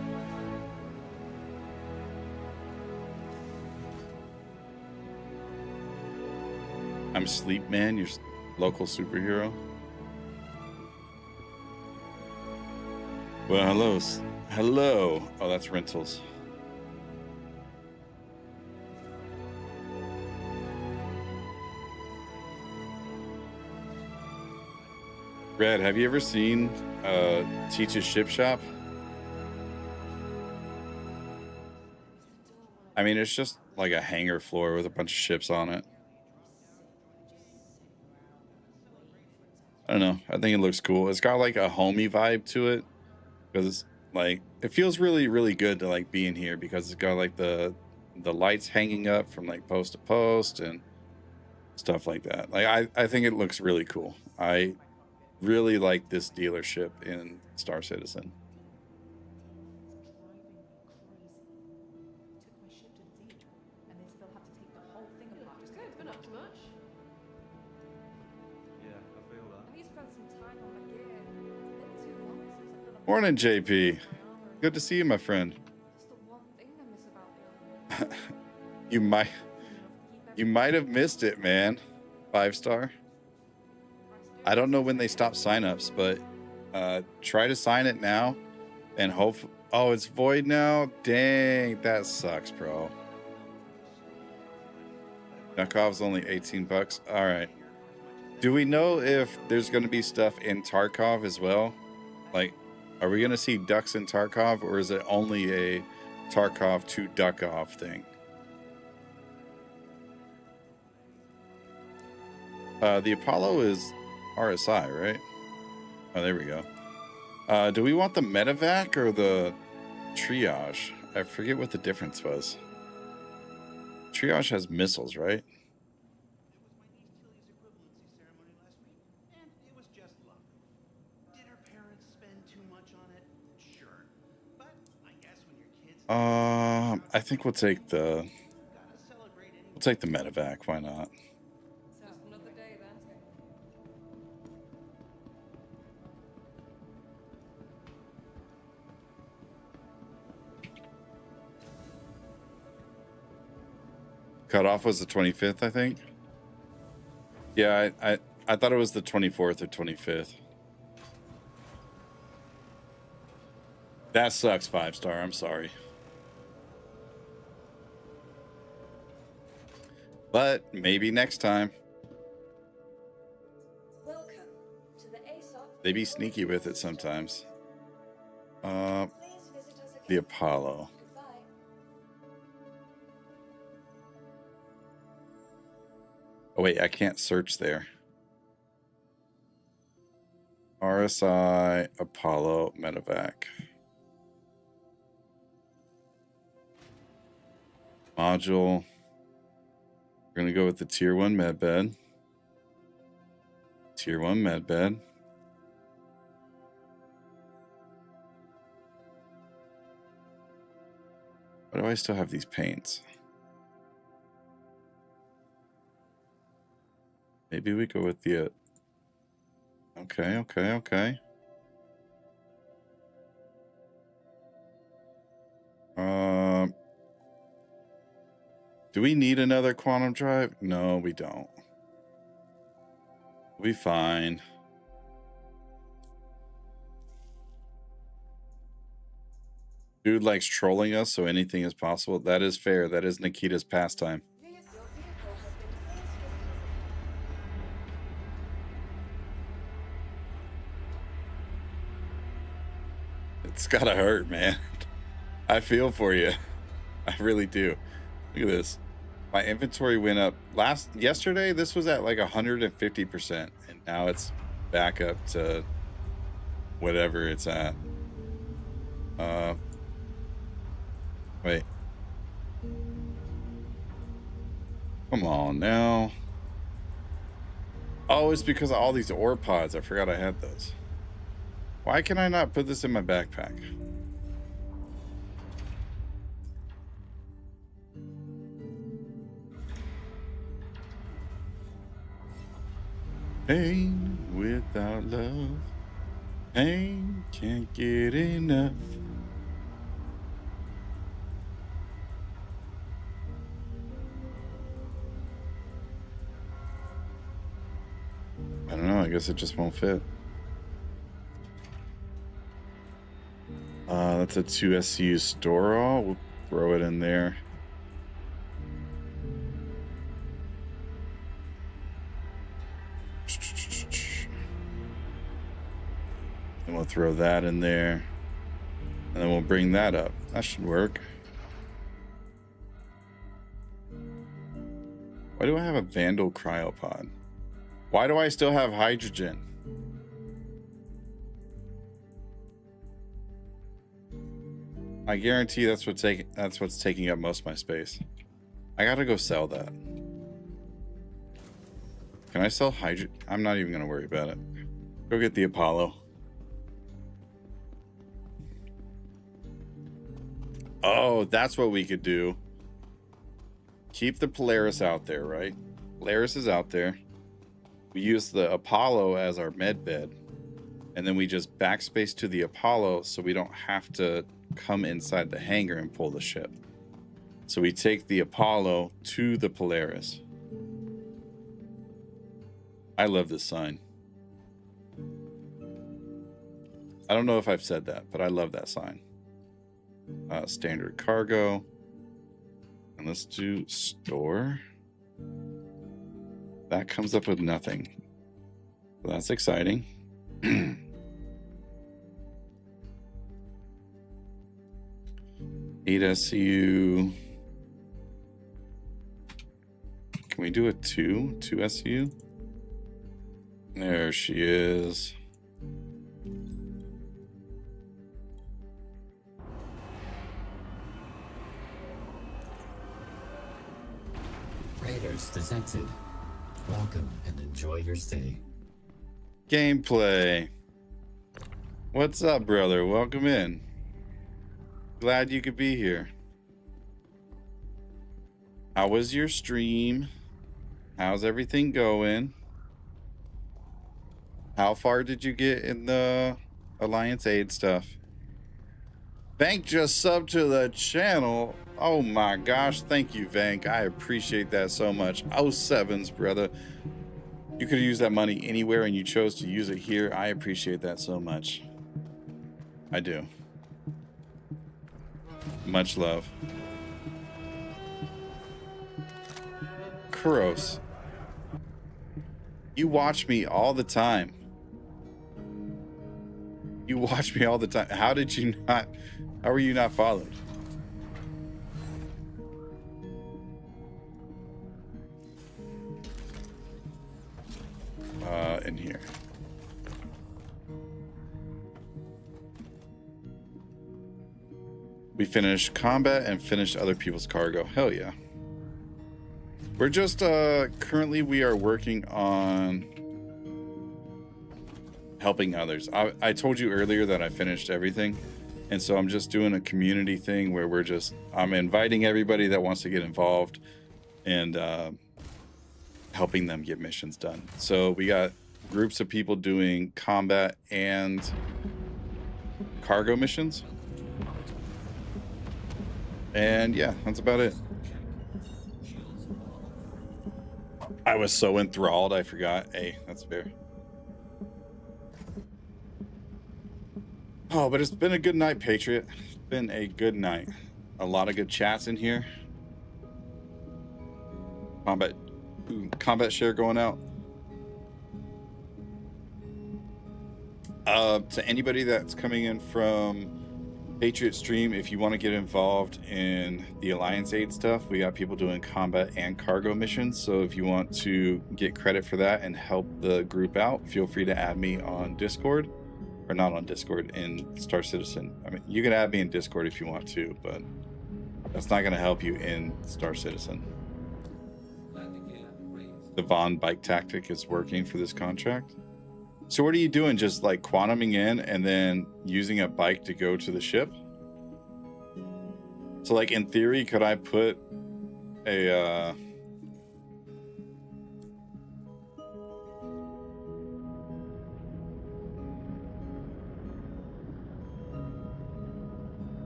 I'm Sleep Man, your local superhero. Well, hello. Hello. Oh, that's rentals. Red, have you ever seen Teach's Ship Shop? I mean, it's just like a hangar floor with a bunch of ships on it. I don't know. I think it looks cool. It's got like a homey vibe to it because it's like it feels really, really good to like be in here because it's got like the lights hanging up from like post to post and stuff like that. Like I think it looks really cool. I really like this dealership in Star Citizen. Morning, JP. Good to see you, my friend. You might have missed it, man. 5-star. I don't know when they stop signups, but try to sign it now and hope. Oh, it's void now. Dang, that sucks, bro. Tarkov's only 18 bucks. All right. Do we know if there's going to be stuff in Tarkov as well? Like, are we going to see ducks in Tarkov, or is it only a Tarkov to duck off thing? The Apollo is RSI, right? Oh, there we go. Do we want the medevac or the triage? I forget what the difference was. Triage has missiles, right? I think we'll take the medevac. Why not? Cutoff was the 25th, I think. Yeah, I thought it was the 24th or 25th. That sucks, 5-star. I'm sorry. But maybe next time. Welcome to the ASOP. They be sneaky with it sometimes. Please visit us again. The Apollo. Goodbye. Oh wait, I can't search there. RSI, Apollo, medevac. Module. We're gonna go with the tier 1 medbed. Tier 1 medbed. Why do I still have these paints? Maybe we go with the... Okay. Do we need another quantum drive? No, we don't. We'll be fine. Dude likes trolling us, so anything is possible. That is fair. That is Nikita's pastime. Your vehicle has been placed It's gotta hurt, man. I feel for you. I really do. Look at this. My inventory went up yesterday. This was at like 150%, and now it's back up to whatever it's at. Wait. Come on now. Oh, it's because of all these ore pods. I forgot I had those. Why can I not put this in my backpack? Pain without love. Pain can't get enough. I don't know. I guess it just won't fit. That's a 2 SCU store all. We'll throw it in there. And we'll throw that in there. And then we'll bring that up. That should work. Why do I have a Vandal cryopod? Why do I still have hydrogen? I guarantee that's what's taking up most of my space. I gotta go sell that. Can I sell hydrogen? I'm not even gonna worry about it. Go get the Apollo. Oh, that's what we could do. Keep the Polaris out there, right? Polaris is out there. We use the Apollo as our med bed. And then we just backspace to the Apollo so we don't have to come inside the hangar and pull the ship. So we take the Apollo to the Polaris. I love this sign. I don't know if I've said that, but I love that sign. Standard cargo. And let's do store. That comes up with nothing. So that's exciting. 8 SCU. Can we do a 2 SCU? There she is. Raiders detected. Welcome and enjoy your stay. Gameplay. What's up, brother? Welcome in. Glad you could be here. How was your stream? How's everything going? How far did you get in the Alliance Aid stuff? Vank just subbed to the channel. Oh my gosh, thank you, Vank. I appreciate that so much. 07s, brother. You could have used that money anywhere and you chose to use it here. I appreciate that so much. I do. Much love. Kuros. You watch me all the time. You watch me all the time. How did you not? How were you not followed? In here. We finished combat and finished other people's cargo. Hell yeah. We're just currently we are working on helping others. I told you earlier that I finished everything, and so I'm just doing a community thing where I'm inviting everybody that wants to get involved and helping them get missions done. So we got groups of people doing combat and cargo missions. And yeah, that's about it. I was so enthralled, I forgot. Hey, that's fair. Oh, but it's been a good night, Patriot. It's been a good night. A lot of good chats in here. Combat share going out. To anybody that's coming in from Patriot Stream, if you want to get involved in the Alliance Aid stuff, we got people doing combat and cargo missions. So if you want to get credit for that and help the group out, feel free to add me on Discord. Or not on Discord, in Star Citizen. I mean, you can add me in Discord if you want to, but that's not going to help you in Star Citizen. The Von bike tactic is working for this contract. So what are you doing? Just like quantuming in and then using a bike to go to the ship? So like in theory, could I put a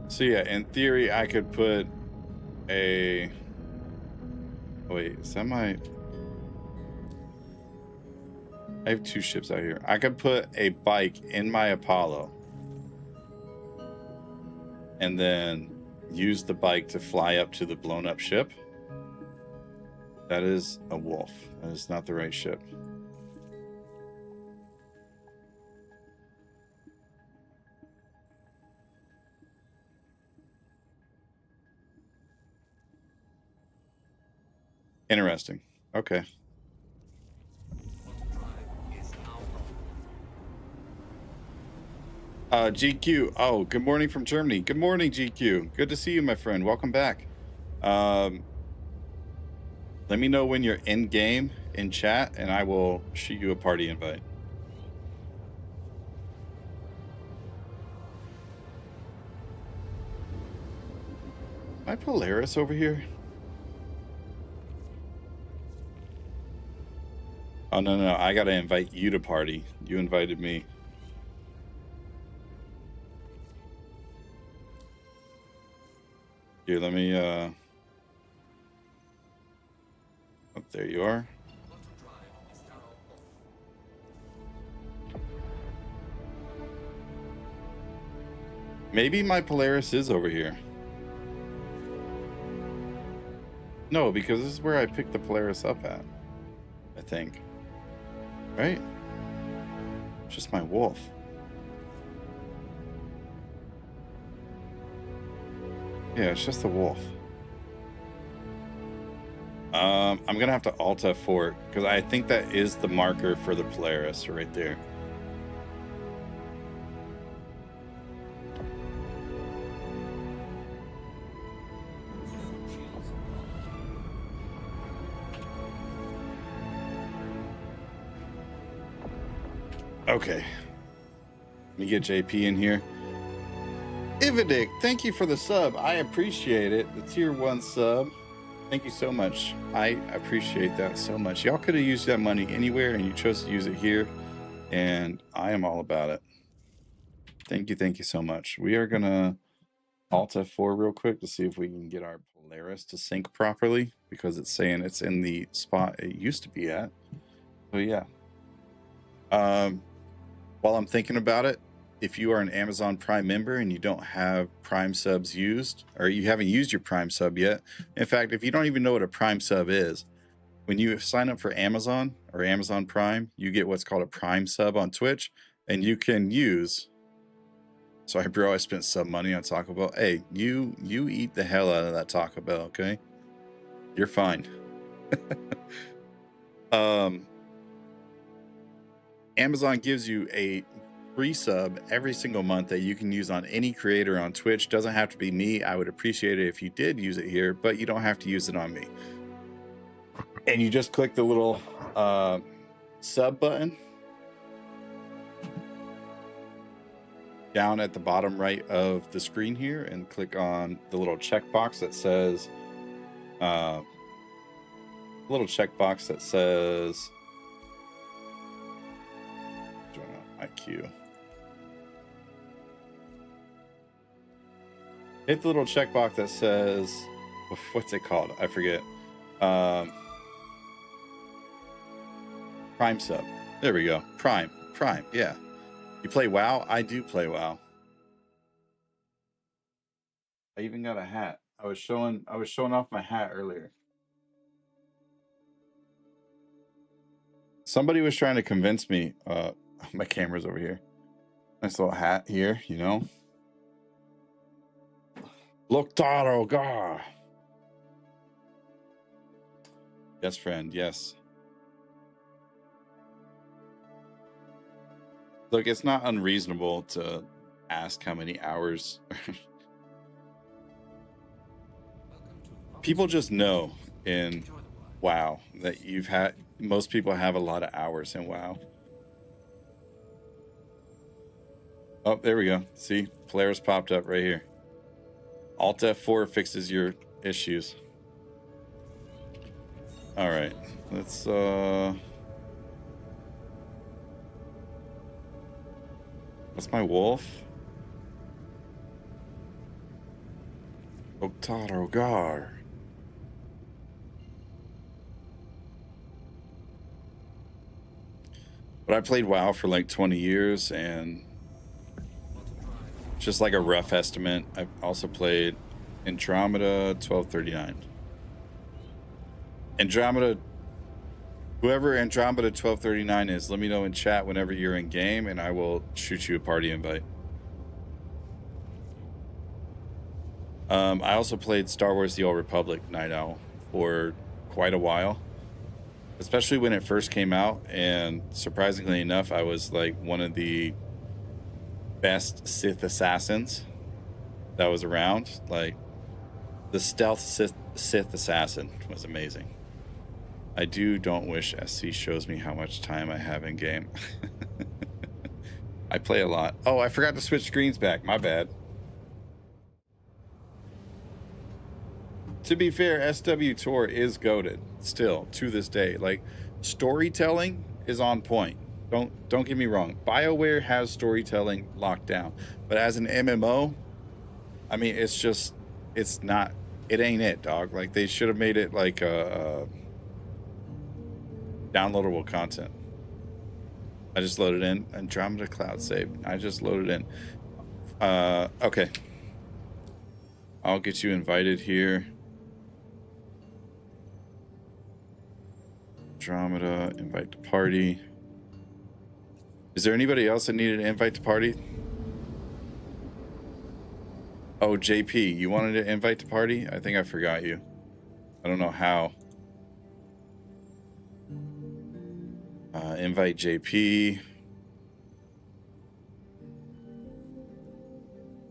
So yeah, in theory, I could put a. Wait, is that my? I have 2 ships out here. I could put a bike in my Apollo, and then use the bike to fly up to the blown up ship. That is a wolf. That is not the right ship. Interesting. Okay. GQ. Oh, good morning from Germany. Good morning, GQ. Good to see you, my friend. Welcome back. Let me know when you're in game in chat, and I will shoot you a party invite. My Polaris over here. Oh no, I gotta invite you to party. You invited me. Here, let me oh, there you are. Maybe my Polaris is over here. No, because this is where I picked the Polaris up at, I think. Right? It's just my wolf. Yeah, it's just the wolf. I'm gonna have to Alt F4 because I think that is the marker for the Polaris right there. Okay. Let me get JP in here. Ividic, thank you for the sub. I appreciate it. The tier 1 sub. Thank you so much. I appreciate that so much. Y'all could have used that money anywhere, and you chose to use it here, and I am all about it. Thank you so much. We are gonna Alt F4 real quick to see if we can get our Polaris to sync properly, because it's saying it's in the spot it used to be at. So yeah. While I'm thinking about it, if you are an Amazon Prime member and you don't have Prime subs used, or you haven't used your Prime sub yet, in fact, if you don't even know what a Prime sub is, when you sign up for Amazon or Amazon Prime, you get what's called a Prime sub on Twitch, and you can use. Sorry, bro, I spent some money on Taco Bell. Hey, you eat the hell out of that Taco Bell, okay? You're fine. Amazon gives you a free sub every single month that you can use on any creator on Twitch. Doesn't have to be me. I would appreciate it if you did use it here, but you don't have to use it on me. And you just click the little sub button down at the bottom right of the screen here, and click on the little checkbox that says IQ. Hit the little checkbox that says, what's it called? I forget. Prime sub. There we go. Prime. Yeah. You play WoW? I do play WoW. I even got a hat. I was showing off my hat earlier. Somebody was trying to convince me. My camera's over here. Nice little hat here, you know. Look, Taro, God. Yes, friend. Yes. Look, it's not unreasonable to ask how many hours. People just know in WoW that most people have a lot of hours in WoW. Oh, there we go. See, Polaris popped up right here. Alt F4 fixes your issues. All right, let's that's my wolf. Oktaro Gar. But I played WoW for like 20 years, and just like a rough estimate, I've also played Andromeda 1239. Andromeda, whoever Andromeda 1239 is, let me know in chat whenever you're in game, and I will shoot you a party invite. I also played Star Wars The Old Republic Night Owl for quite a while, especially when it first came out, and surprisingly enough, I was like one of the best Sith assassins that was around. Like, the stealth Sith assassin was amazing. I don't wish SC shows me how much time I have in game. I play a lot. Oh, I forgot to switch screens back. My bad. To be fair, SW Tour is goated still to this day. Like, storytelling is on point. Don't get me wrong. BioWare has storytelling locked down, but as an MMO, I mean, it ain't it, dog. Like, they should have made it like a downloadable content. I just loaded in Andromeda Cloud Save. I just loaded in. Okay. I'll get you invited here. Andromeda, invite to party. Is there anybody else that needed an invite to party? Oh, JP, you wanted to invite to party? I think I forgot you. I don't know how. Invite JP.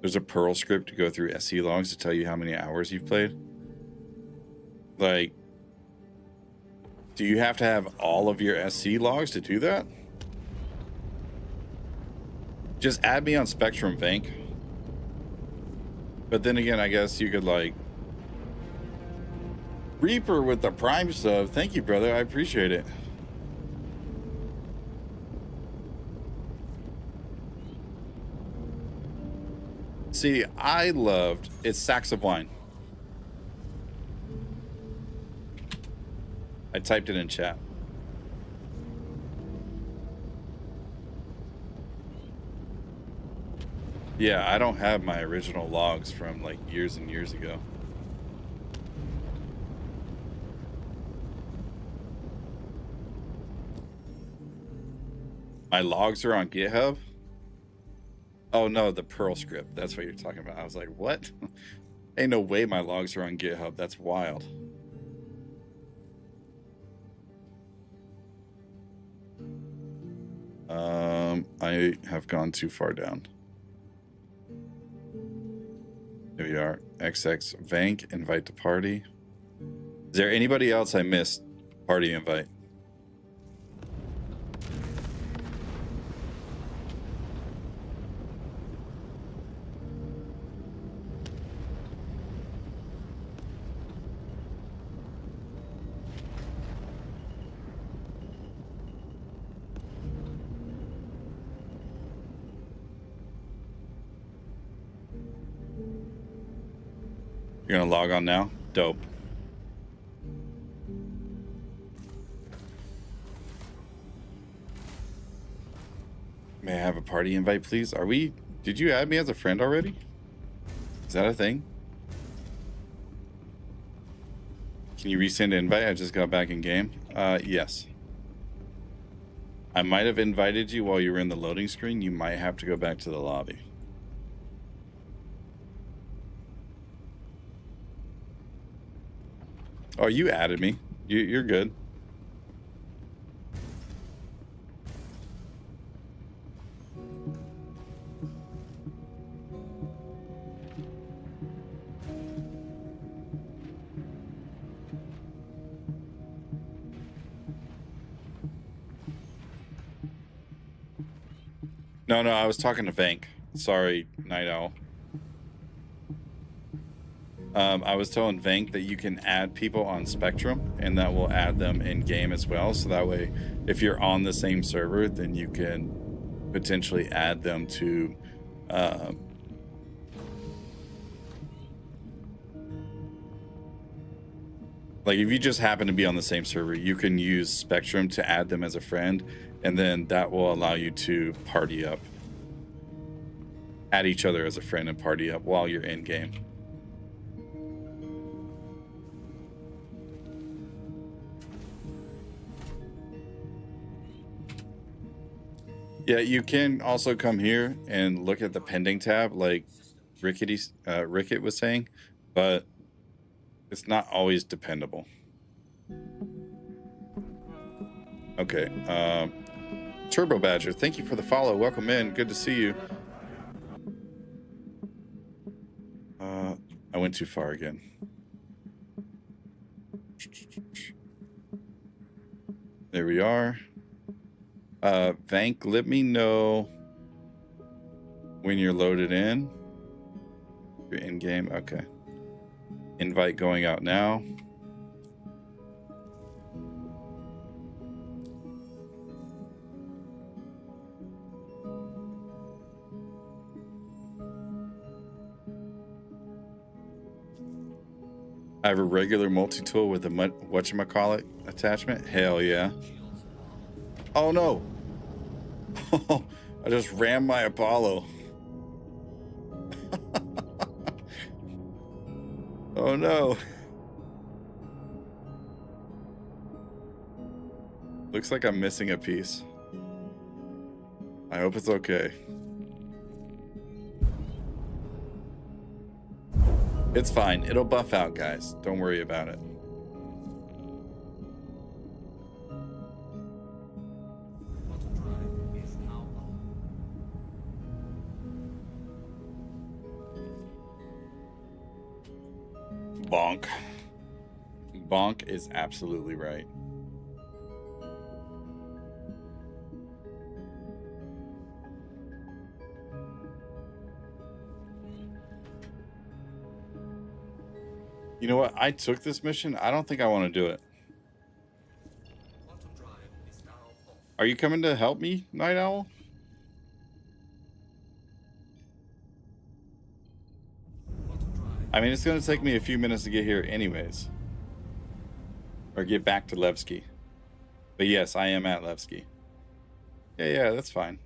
There's a Perl script to go through SE logs to tell you how many hours you've played. Like, do you have to have all of your SC logs to do that? Just add me on Spectrum Vank. But then again, I guess you could, like, Reaper with the Prime sub. Thank you, brother. I appreciate it. See, I loved It's Sacks of Wine. I typed it in chat. Yeah, I don't have my original logs from like years and years ago. My logs are on GitHub. Oh no, the Perl script. That's what you're talking about. I was like, what? Ain't no way my logs are on GitHub. That's wild. I have gone too far down. Here we are. XX Vank, invite to party. Is there anybody else I missed? Party invite. You're gonna log on now? Dope. May I have a party invite, please? Did you add me as a friend already? Is that a thing? Can you resend an invite? I just got back in game. Yes. I might have invited you while you were in the loading screen. You might have to go back to the lobby. Oh, you added me. You're good. No, I was talking to Vank. Sorry, Night Owl. I was telling Vank that you can add people on Spectrum, and that will add them in game as well. So that way, if you're on the same server, then you can potentially add them to Like if you just happen to be on the same server, you can use Spectrum to add them as a friend, and then that will allow you to party up. Add each other as a friend and party up while you're in game. Yeah, you can also come here and look at the pending tab like Ricket was saying, but it's not always dependable. Okay. Turbo Badger, thank you for the follow. Welcome in. Good to see you. I went too far again. There we are. Vank, let me know when you're loaded in. You're in game. Okay. Invite going out now. I have a regular multi-tool with a whatchamacallit attachment. Hell yeah. Oh no. I just rammed my Apollo. Oh no. Looks like I'm missing a piece. I hope it's okay. It's fine. It'll buff out, guys. Don't worry about it. Bonk. Bonk is absolutely right. You know what? I took this mission. I don't think I want to do it. Are you coming to help me, Night Owl? I mean, it's going to take me a few minutes to get here anyways. Or get back to Levski. But yes, I am at Levski. Yeah, that's fine.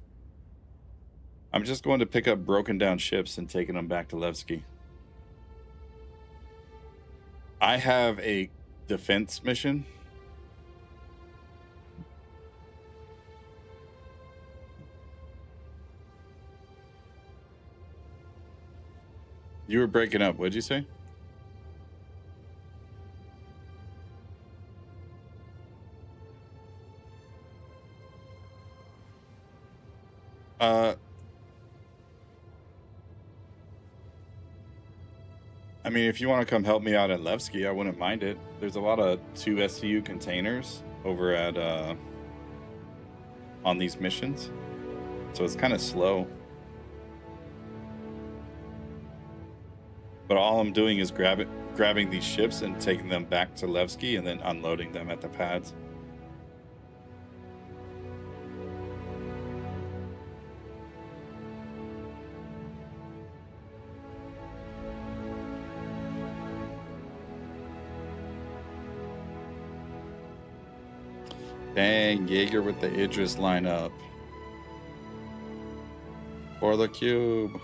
I'm just going to pick up broken down ships and taking them back to Levski. I have a defense mission. You were breaking up. What'd you say? I mean, if you want to come help me out at Levski, I wouldn't mind it. There's a lot of 2 SCU containers over at on these missions, so it's kind of slow. But all I'm doing is grabbing these ships and taking them back to Levski and then unloading them at the pads. Dang, Jaeger with the Idris lineup. For the cube.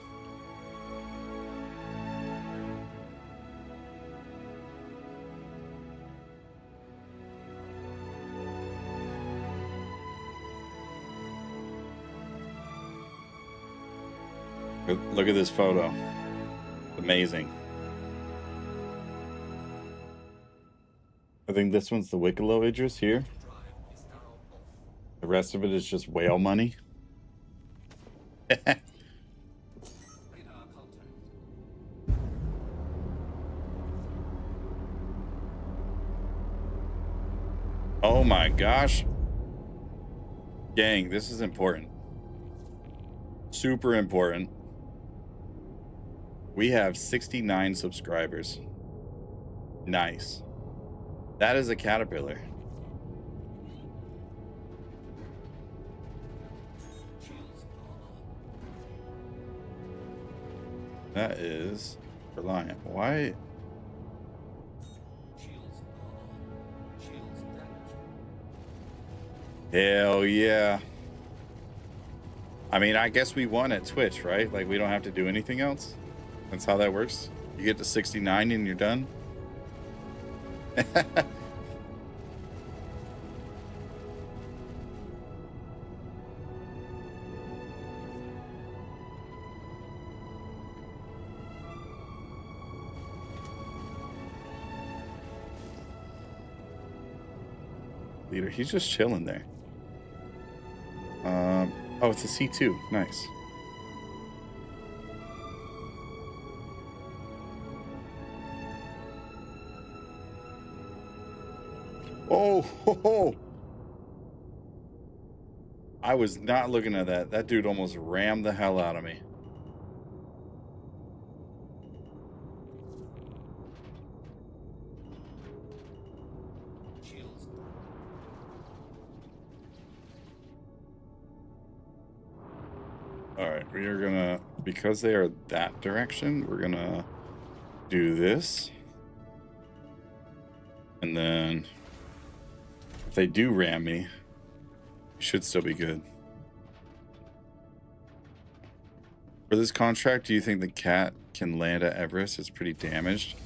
Look at this photo. Amazing. I think this one's the Wicklow Idris here. The rest of it is just whale money. Oh my gosh. Gang, this is important. Super important. We have 69 subscribers. Nice. That is a caterpillar. That is Reliant. Why? Hell yeah. I mean, I guess we won at Twitch, right? Like, we don't have to do anything else. That's how that works. You get to 69 and you're done. Leader, he's just chilling there. Oh, it's a C2. Nice. Oh, ho, ho. I was not looking at that. That dude almost rammed the hell out of me. Shields. All right, we are gonna, because they are that direction, we're gonna do this. And then if they do ram me, should still be good. For this contract, do you think the cat can land at Everest? It's pretty damaged.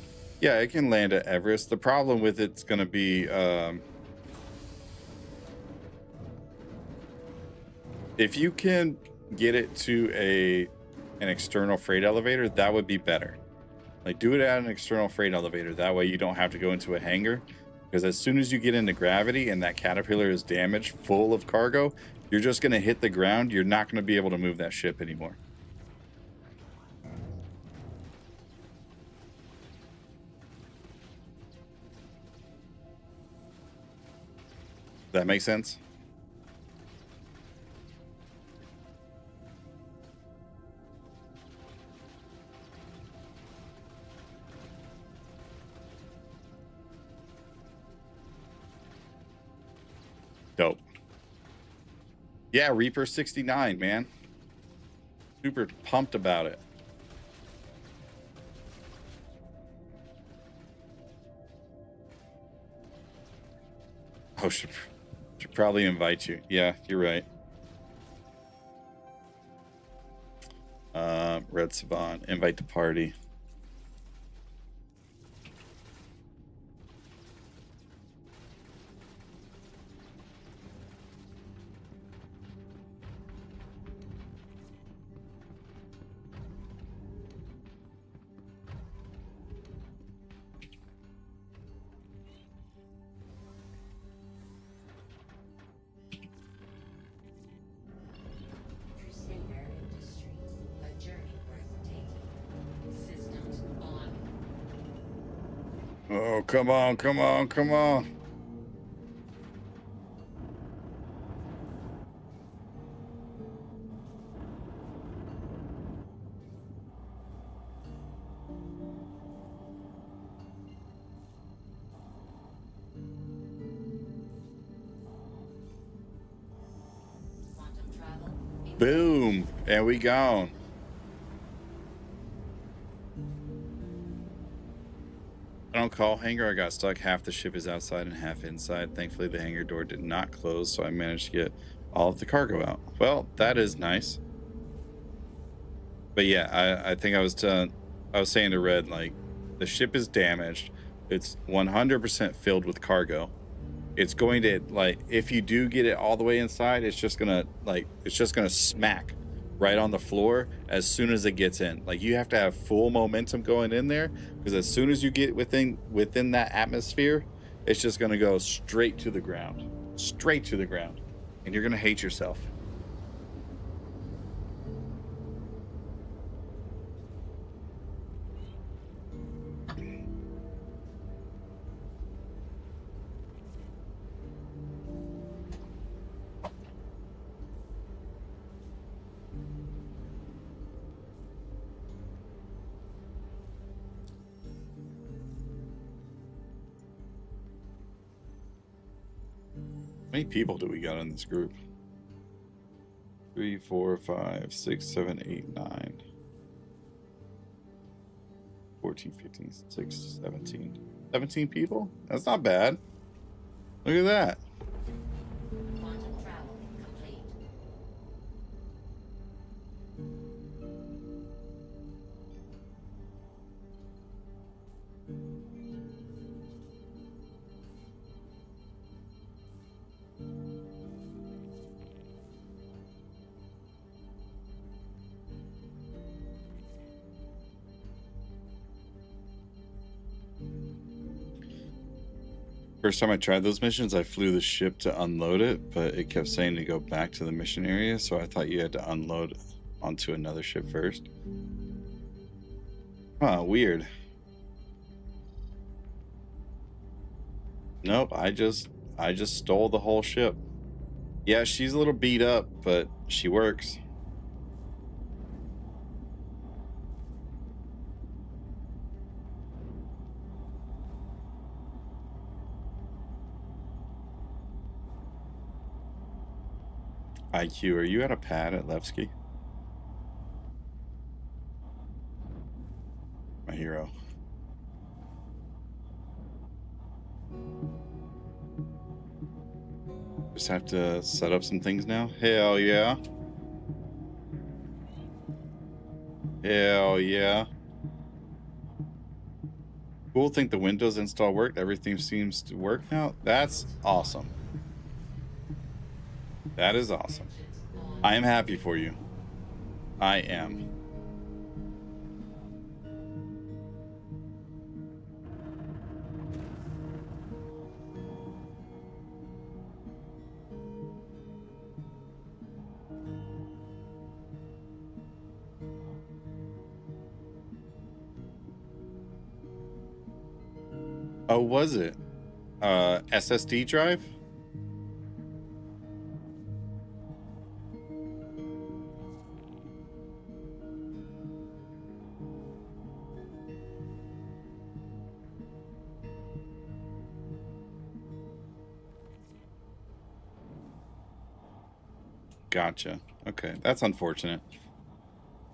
Yeah, it can land at Everest. The problem with it's going to be if you can get it to an external freight elevator, that would be better. Like, do it at an external freight elevator. That way you don't have to go into a hangar. Because as soon as you get into gravity and that caterpillar is damaged, full of cargo, you're just going to hit the ground. You're not going to be able to move that ship anymore. Does that make sense? Dope. Yeah, Reaper 69, man. Super pumped about it. Oh, should probably invite you. Yeah, you're right. Red Savant, invite to party. Oh, come on, come on, come on. Boom, and we gone. I don't call hangar. I got stuck. Half the ship is outside and half inside. Thankfully, the hangar door did not close, so I managed to get all of the cargo out. Well, that is nice. But yeah, I think I was saying to Red, like, the ship is damaged. It's 100% filled with cargo. It's going to, like, if you do get it all the way inside, it's just gonna smack right on the floor as soon as it gets in. Like, you have to have full momentum going in there, because as soon as you get within that atmosphere, it's just gonna go straight to the ground, and you're gonna hate yourself. How many people do we got in this group? 3, 4, 5, 6, 7, 8, 9, 14, 15, 16, 17. 17 people? That's not bad. Look at that. First time I tried those missions, I flew the ship to unload it, but it kept saying to go back to the mission area, so I thought you had to unload onto another ship first. Huh, weird. Nope, I just stole the whole ship. Yeah, she's a little beat up, but she works. IQ, are you at a pad at Levski? My hero. Just have to set up some things now. Hell yeah. Hell yeah. Cool, think the Windows install worked. Everything seems to work now. That's awesome. That is awesome. I am happy for you. I am. Oh, was it? SSD drive? Gotcha. Okay, that's unfortunate.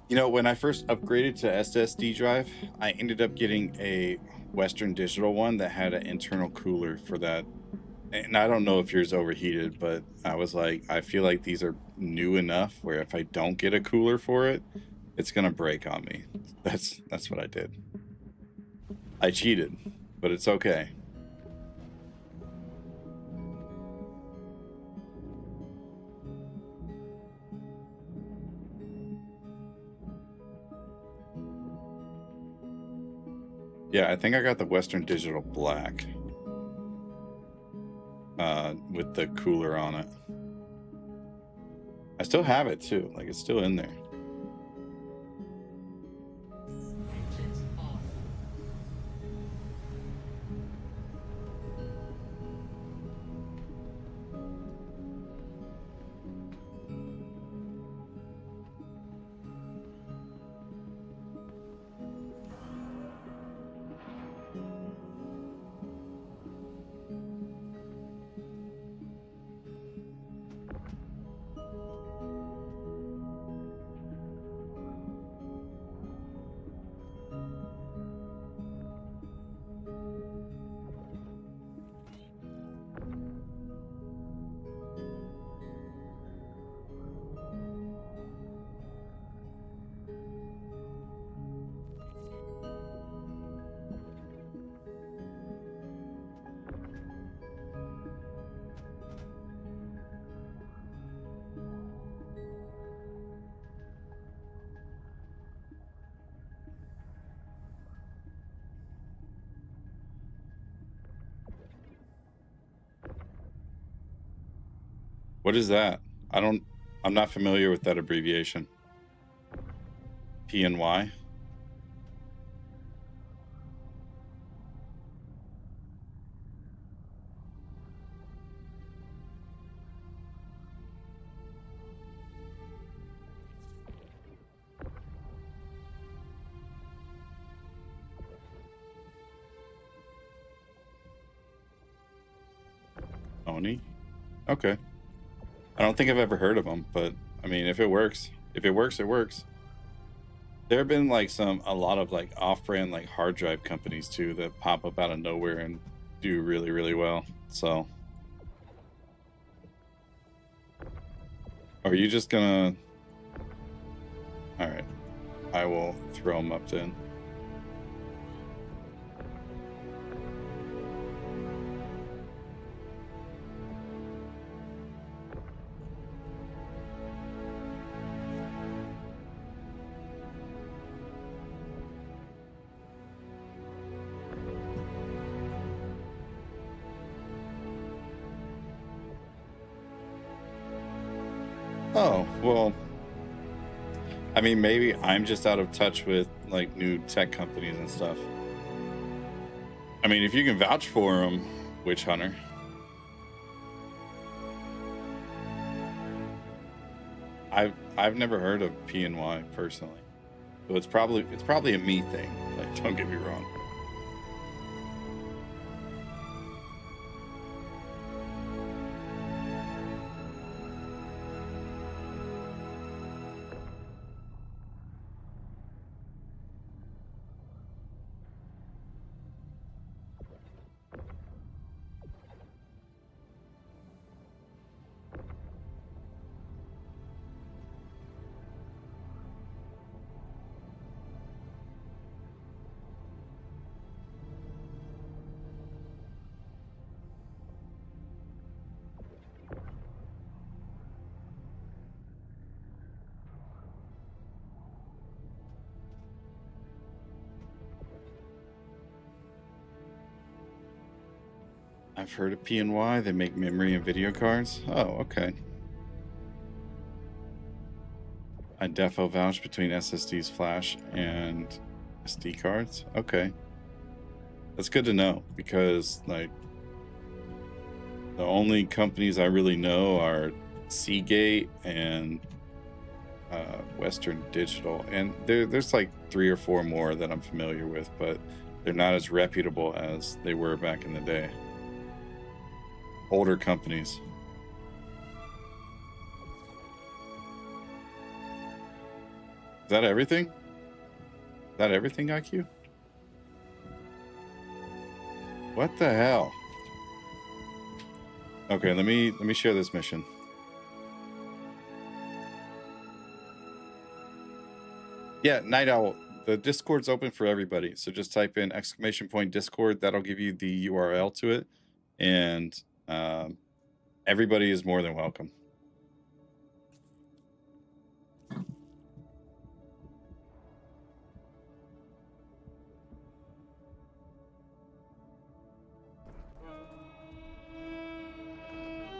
You know, when I first upgraded to SSD drive, I ended up getting a Western Digital one that had an internal cooler for that. And I don't know if yours overheated, but I was like, I feel like these are new enough where if I don't get a cooler for it, it's gonna break on me. That's what I did. I cheated, but it's okay. Yeah, I think I got the Western Digital Black with the cooler on it. I still have it too, like it's still in there. What is that? I'm not familiar with that abbreviation. PNY? Oni? Okay. I don't think I've ever heard of them, but I mean, if it works, it works. There have been like a lot of like off-brand like hard drive companies too that pop up out of nowhere and do really, really well. So, are you just gonna? All right, I will throw them up then. Oh, well, I mean, maybe I'm just out of touch with like new tech companies and stuff. I mean, if you can vouch for them, Witch Hunter. I've never heard of P&Y personally, so it's probably a me thing. Like, don't get me wrong. I've heard of P&Y. They make memory and video cards. Oh, okay. I defo vouch between SSDs, flash, and SD cards. Okay. That's good to know, because like the only companies I really know are Seagate and Western Digital, and there's like 3 or 4 more that I'm familiar with, but they're not as reputable as they were back in the day. Older companies. Is that everything? Is that everything, IQ? What the hell? Okay, let me share this mission. Yeah, Night Owl. The Discord's open for everybody, so just type in !Discord. That'll give you the URL to it, and everybody is more than welcome.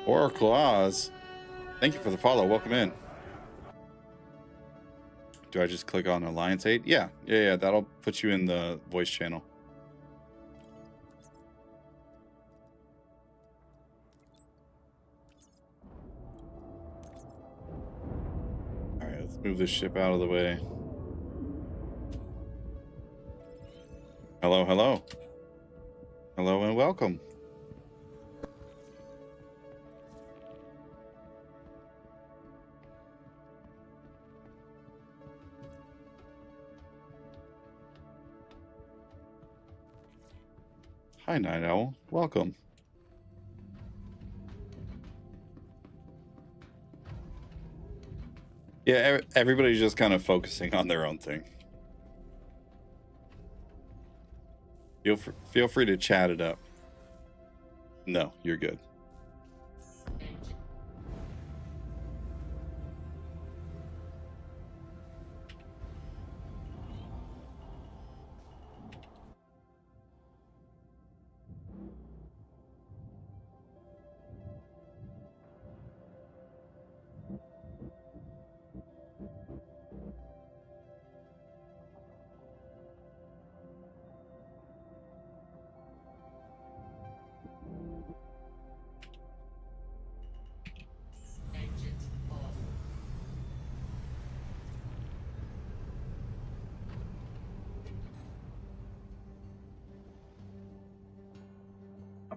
Oracle Oz, thank you for the follow. Welcome in. Do I just click on Alliance 8? Yeah. That'll put you in the voice channel. All right, let's move this ship out of the way. Hello, hello. Hello and welcome. Hi, Night Owl. Welcome. Yeah, everybody's just kind of focusing on their own thing. Feel free to chat it up. No, you're good.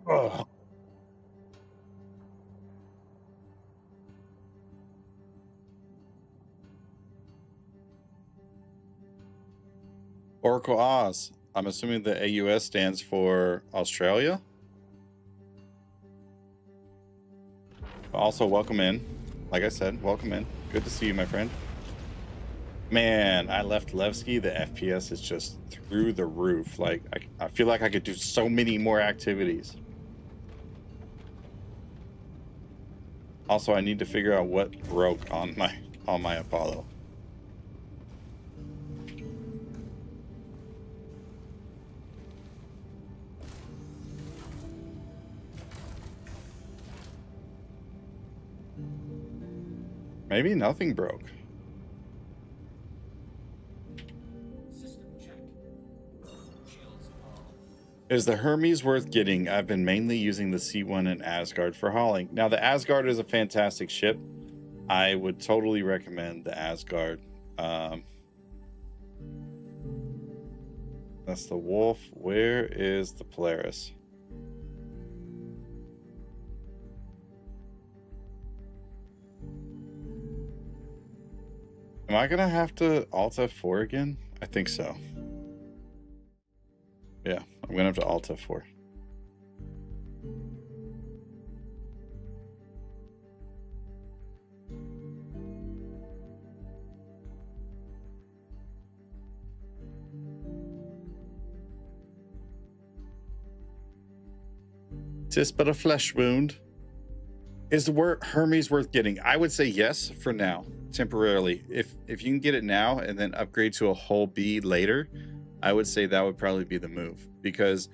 Oh. Oracle Oz. I'm assuming the AUS stands for Australia. Also, welcome in. Like I said, welcome in. Good to see you, my friend. Man, I left Levski. The FPS is just through the roof. Like, I feel like I could do so many more activities. Also, I need to figure out what broke on my Apollo. Maybe nothing broke. System check. Shields on. Is the Hermes worth getting? I've been mainly using the C1 and Asgard for hauling. Now, the Asgard is a fantastic ship. I would totally recommend the Asgard. That's the Wolf. Where is the Polaris? Am I gonna have to Alt F4 again? I think so. Yeah, I'm gonna have to Alt F4. Tis but a flesh wound. Is the Hermes worth getting? I would say yes for now, temporarily. If you can get it now and then upgrade to a hull B later, I would say that would probably be the move. Because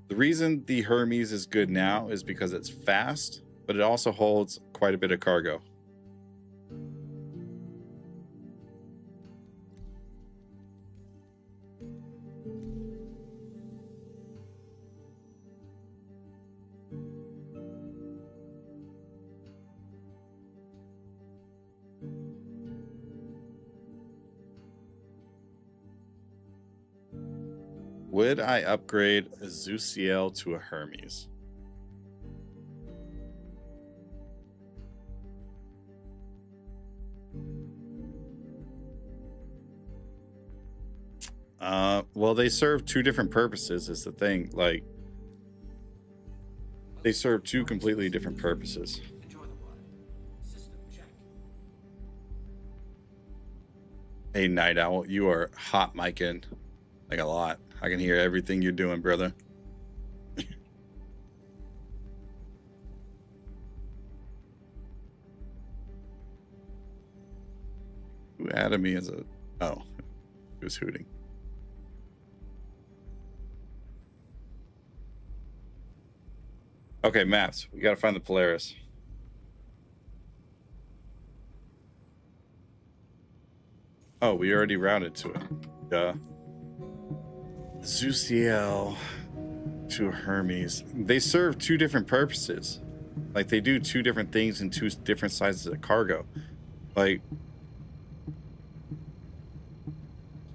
the reason the Hermes is good now is because it's fast, but it also holds quite a bit of cargo. Would I upgrade a Zuciel to a Hermes? Well, they serve two different purposes is the thing. Like, they serve two completely different purposes. Enjoy the ride. System check. Hey, Night Owl, you are hot micing like a lot. I can hear everything you're doing, brother. Who added me as a... Oh, he was hooting. Okay, maps. We gotta find the Polaris. Oh, we already routed to it. Duh. Zuciel to Hermes. They serve two different purposes. Like, they do two different things in two different sizes of cargo. Like,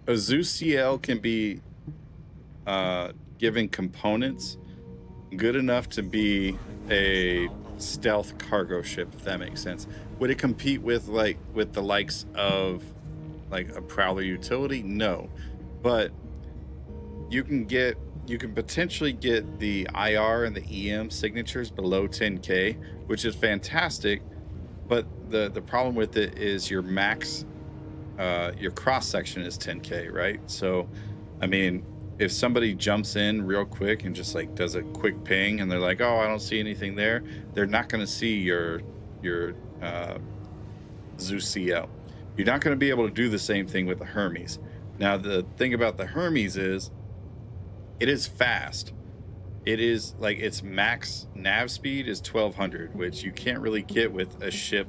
a Zuciel can be given components good enough to be a stealth cargo ship, if that makes sense. Would it compete with the likes of like a Prowler utility? No, but you can potentially get the IR and the EM signatures below 10K, which is fantastic. But the problem with it is your max, your cross section is 10K, right? So, I mean, if somebody jumps in real quick and just like does a quick ping and they're like, oh, I don't see anything there, they're not going to see your Zuciel. You're not going to be able to do the same thing with the Hermes. Now, the thing about the Hermes is it is fast. It is like its max nav speed is 1200, which you can't really get with a ship,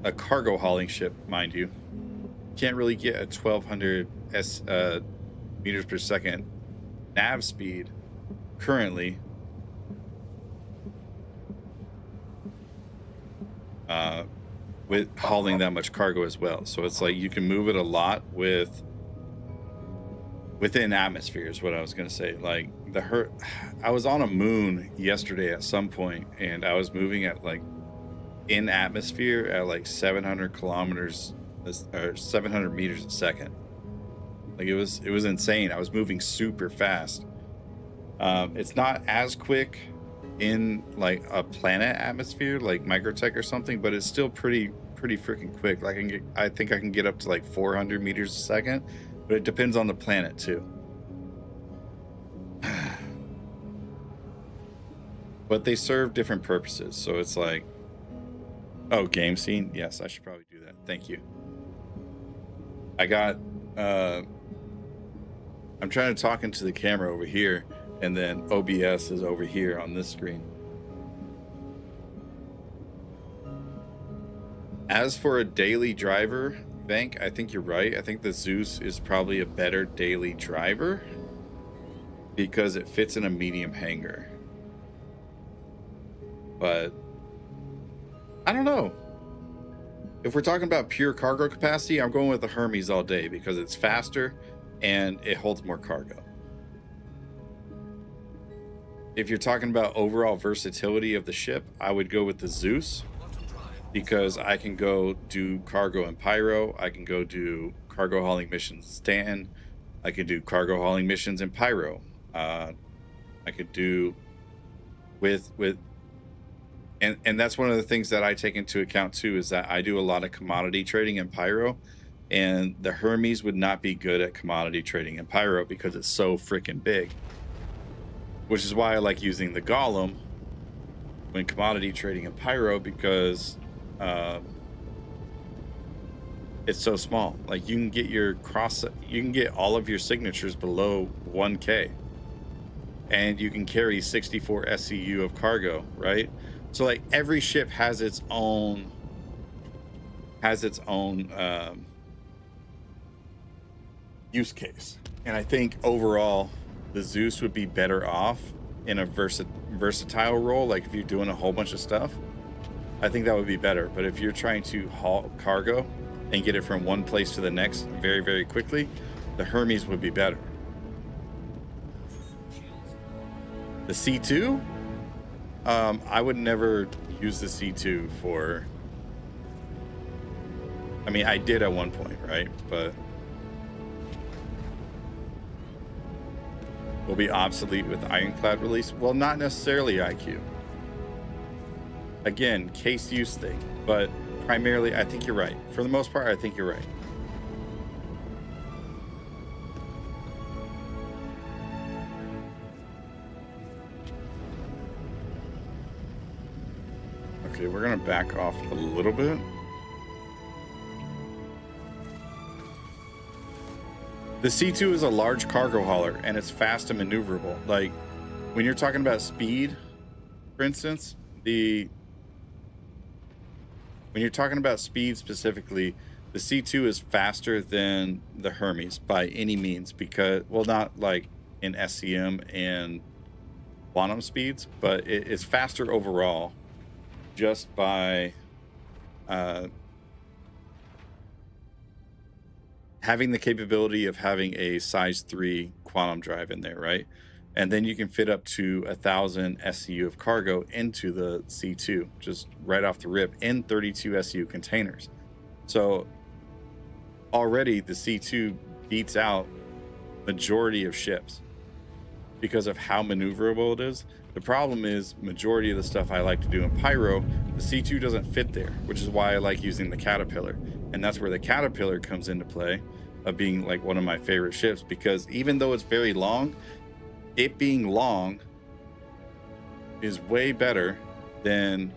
a cargo hauling ship, mind you. Can't really get a 1200 meters per second nav speed currently. With hauling that much cargo as well. So it's like you can move it a lot within atmosphere is what I was going to say. Like I was on a moon yesterday at some point and I was moving at like in atmosphere at like 700 kilometers or 700 meters a second. Like it was insane. I was moving super fast. It's not as quick in like a planet atmosphere like Microtech or something, but it's still pretty freaking quick. Like I think I can get up to like 400 meters a second, but it depends on the planet too. But they serve different purposes. So it's like, oh, game scene. Yes, I should probably do that. Thank you. I got I'm trying to talk into the camera over here, and then OBS is over here on this screen. As for a daily driver, Bank, I think you're right. I think the Zeus is probably a better daily driver because it fits in a medium hangar. But I don't know. If we're talking about pure cargo capacity, I'm going with the Hermes all day because it's faster and it holds more cargo. If you're talking about overall versatility of the ship, I would go with the Zeus because I can go do cargo and pyro. I can go do cargo hauling missions in Stanton. I can do cargo hauling missions in pyro. I could do with and that's one of the things that I take into account too, is that I do a lot of commodity trading in pyro, and the Hermes would not be good at commodity trading in pyro because it's so freaking big, which is why I like using the Golem when commodity trading in pyro, because it's so small. Like you can get all of your signatures below 1K, and you can carry 64 SCU of cargo, right? So like every ship has its own use case, and I think overall the Zeus would be better off in a versatile role. Like if you're doing a whole bunch of stuff, I think that would be better. But if you're trying to haul cargo and get it from one place to the next very, very quickly, the Hermes would be better. The C2, I would never use the C2 for, I mean, I did at one point, right? But will be obsolete with Ironclad release. Well, not necessarily IQ. Again, case use thing, but primarily, I think you're right. For the most part, I think you're right. Okay, we're gonna back off a little bit. The C2 is a large cargo hauler and it's fast and maneuverable. Like when you're talking about speed, for instance, when you're talking about speed specifically, the C2 is faster than the Hermes by any means, because, well, not like in SCM and quantum speeds, but it is faster overall just by having the capability of having a size 3 quantum drive in there, right? And then you can fit up to 1,000 SCU of cargo into the C2 just right off the rip in 32 SCU containers. So already the C2 beats out majority of ships because of how maneuverable it is. The problem is majority of the stuff I like to do in pyro, the C2 doesn't fit there, which is why I like using the Caterpillar. And that's where the Caterpillar comes into play, of being like one of my favorite ships, because even though it's very long, it being long is way better than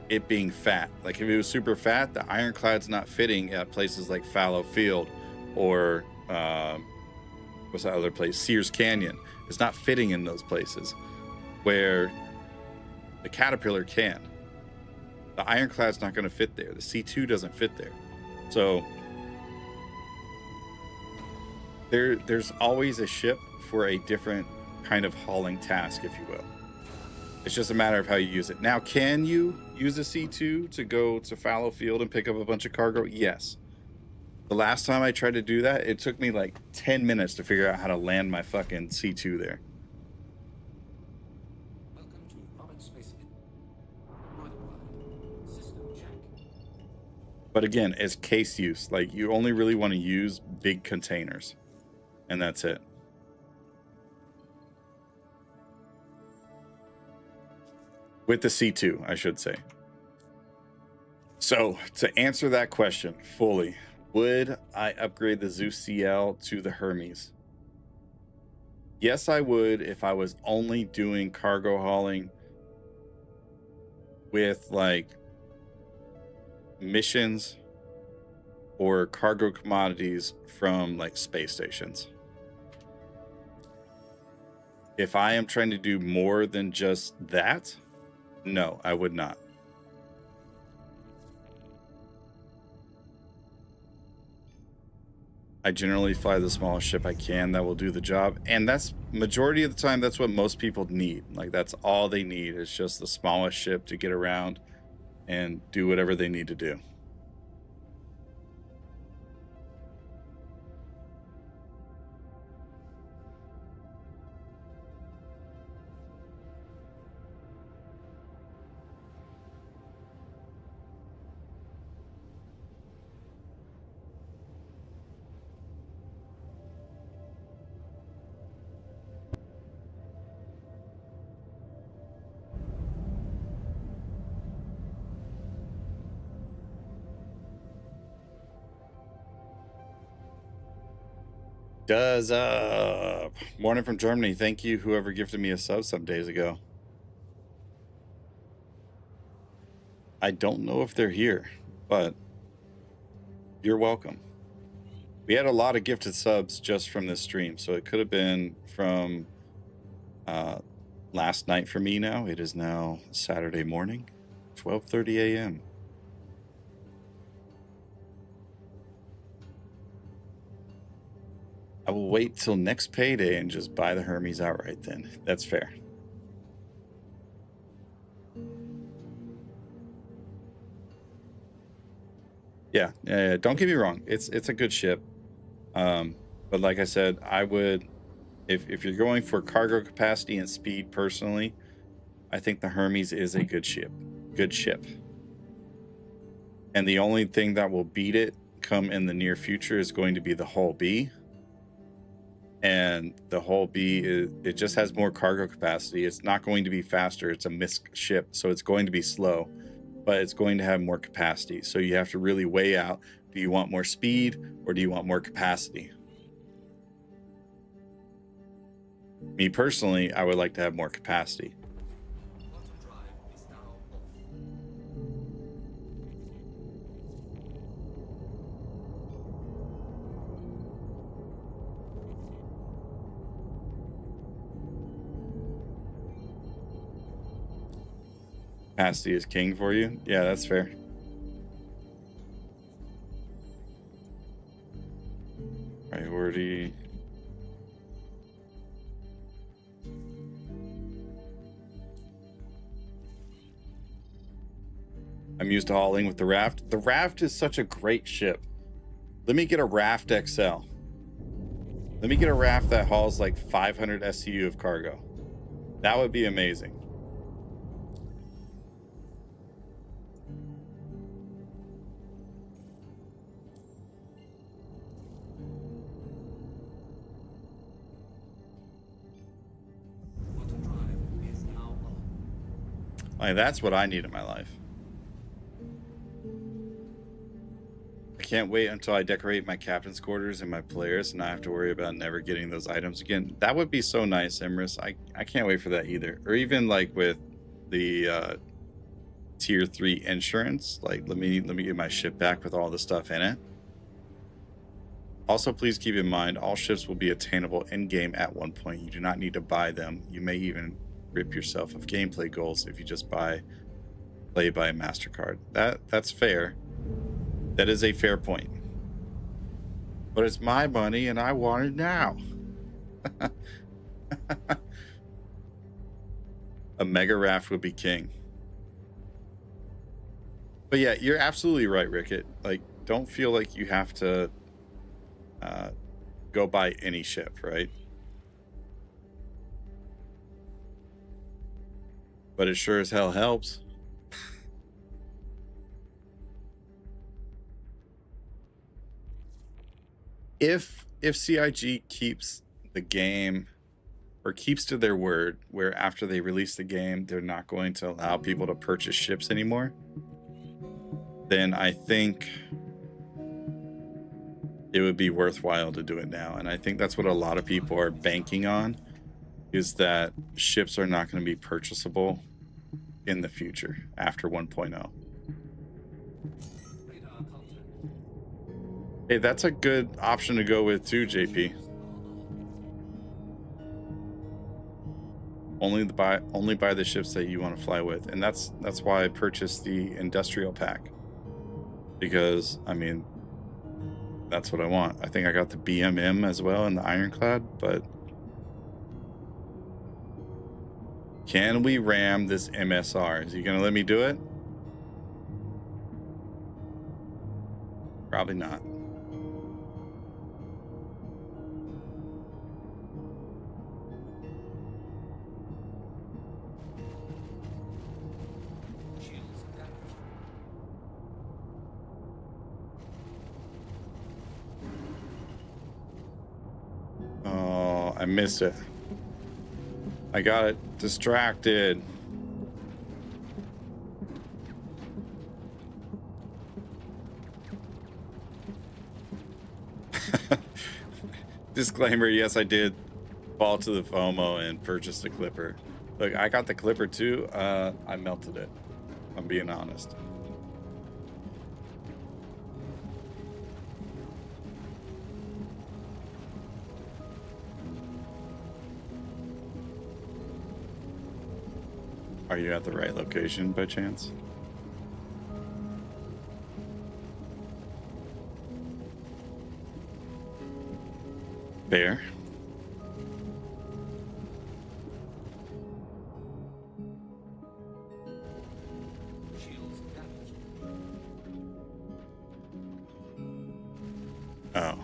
it being fat. Like if it was super fat, the Ironclad's not fitting at places like Fallow Field or what's that other place, Sears Canyon. It's not fitting in those places where the Caterpillar can. The Ironclad's not going to fit there. The C2 doesn't fit there. So there's always a ship for a different kind of hauling task, if you will. It's just a matter of how you use it. Now, can you use a C2 to go to Fallow Field and pick up a bunch of cargo? Yes. The last time I tried to do that, it took me like 10 minutes to figure out how to land my fucking C2 there. Welcome to Robert Space. System check. But again, it's case use. Like you only really want to use big containers, and that's it. With the C2, I should say. So to answer that question fully, would I upgrade the Zeus CL to the Hermes? Yes, I would, if I was only doing cargo hauling with like missions or cargo commodities from like space stations. If I am trying to do more than just that, no, I would not. I generally fly the smallest ship I can that will do the job. And that's majority of the time, that's what most people need. Like that's all they need is just the smallest ship to get around and do whatever they need to do. Does up. Morning from Germany. Thank you, whoever gifted me a sub some days ago. I don't know if they're here, but you're welcome. We had a lot of gifted subs just from this stream, so it could have been from last night for me now. It is now Saturday morning, 12:30 a.m. I will wait till next payday and just buy the Hermes outright then. That's fair. Yeah, don't get me wrong. It's a good ship. But like I said, I would, if you're going for cargo capacity and speed personally, I think the Hermes is a good ship. Good ship. And the only thing that will beat it come in the near future is going to be the Hull B. And the Hull B, it just has more cargo capacity. It's not going to be faster. It's a MISC ship, so it's going to be slow, but it's going to have more capacity. So you have to really weigh out, do you want more speed or do you want more capacity? Me personally, I would like to have more capacity. Capacity is king for you? Yeah, that's fair. Priority. I'm used to hauling with the Raft. The Raft is such a great ship. Let me get a Raft XL. Let me get a Raft that hauls like 500 SCU of cargo. That would be amazing. Like, that's what I need in my life. I can't wait until I decorate my captain's quarters and my players and I have to worry about never getting those items again. That would be so nice, Emrys. I can't wait for that either. Or even like with the tier 3 insurance. Like, let me get my ship back with all the stuff in it. Also, please keep in mind, all ships will be attainable in-game at one point. You do not need to buy them. You may even rip yourself of gameplay goals if you just play by MasterCard. That's fair. That is a fair point. But it's my money and I want it now. A mega raft would be king. But yeah, you're absolutely right, Rickett. Like, don't feel like you have to go buy any ship, right? But it sure as hell helps. If CIG keeps the game or keeps to their word, where after they release the game, they're not going to allow people to purchase ships anymore, then I think it would be worthwhile to do it now. And I think that's what a lot of people are banking on, is that ships are not going to be purchasable in the future after 1.0. Hey, that's a good option to go with too, JP. Only buy the ships that you want to fly with, and that's why I purchased the industrial pack, because I mean, That's what I want. I think I got the BMM as well and the Ironclad, but can we ram this MSR? Is he gonna let me do it? Probably not. Oh, I missed it. I got it distracted. Disclaimer, yes, I did fall to the FOMO and purchase the clipper. Look, I got the clipper too. I melted it. I'm being honest. Are you at the right location by chance? Bear? Oh.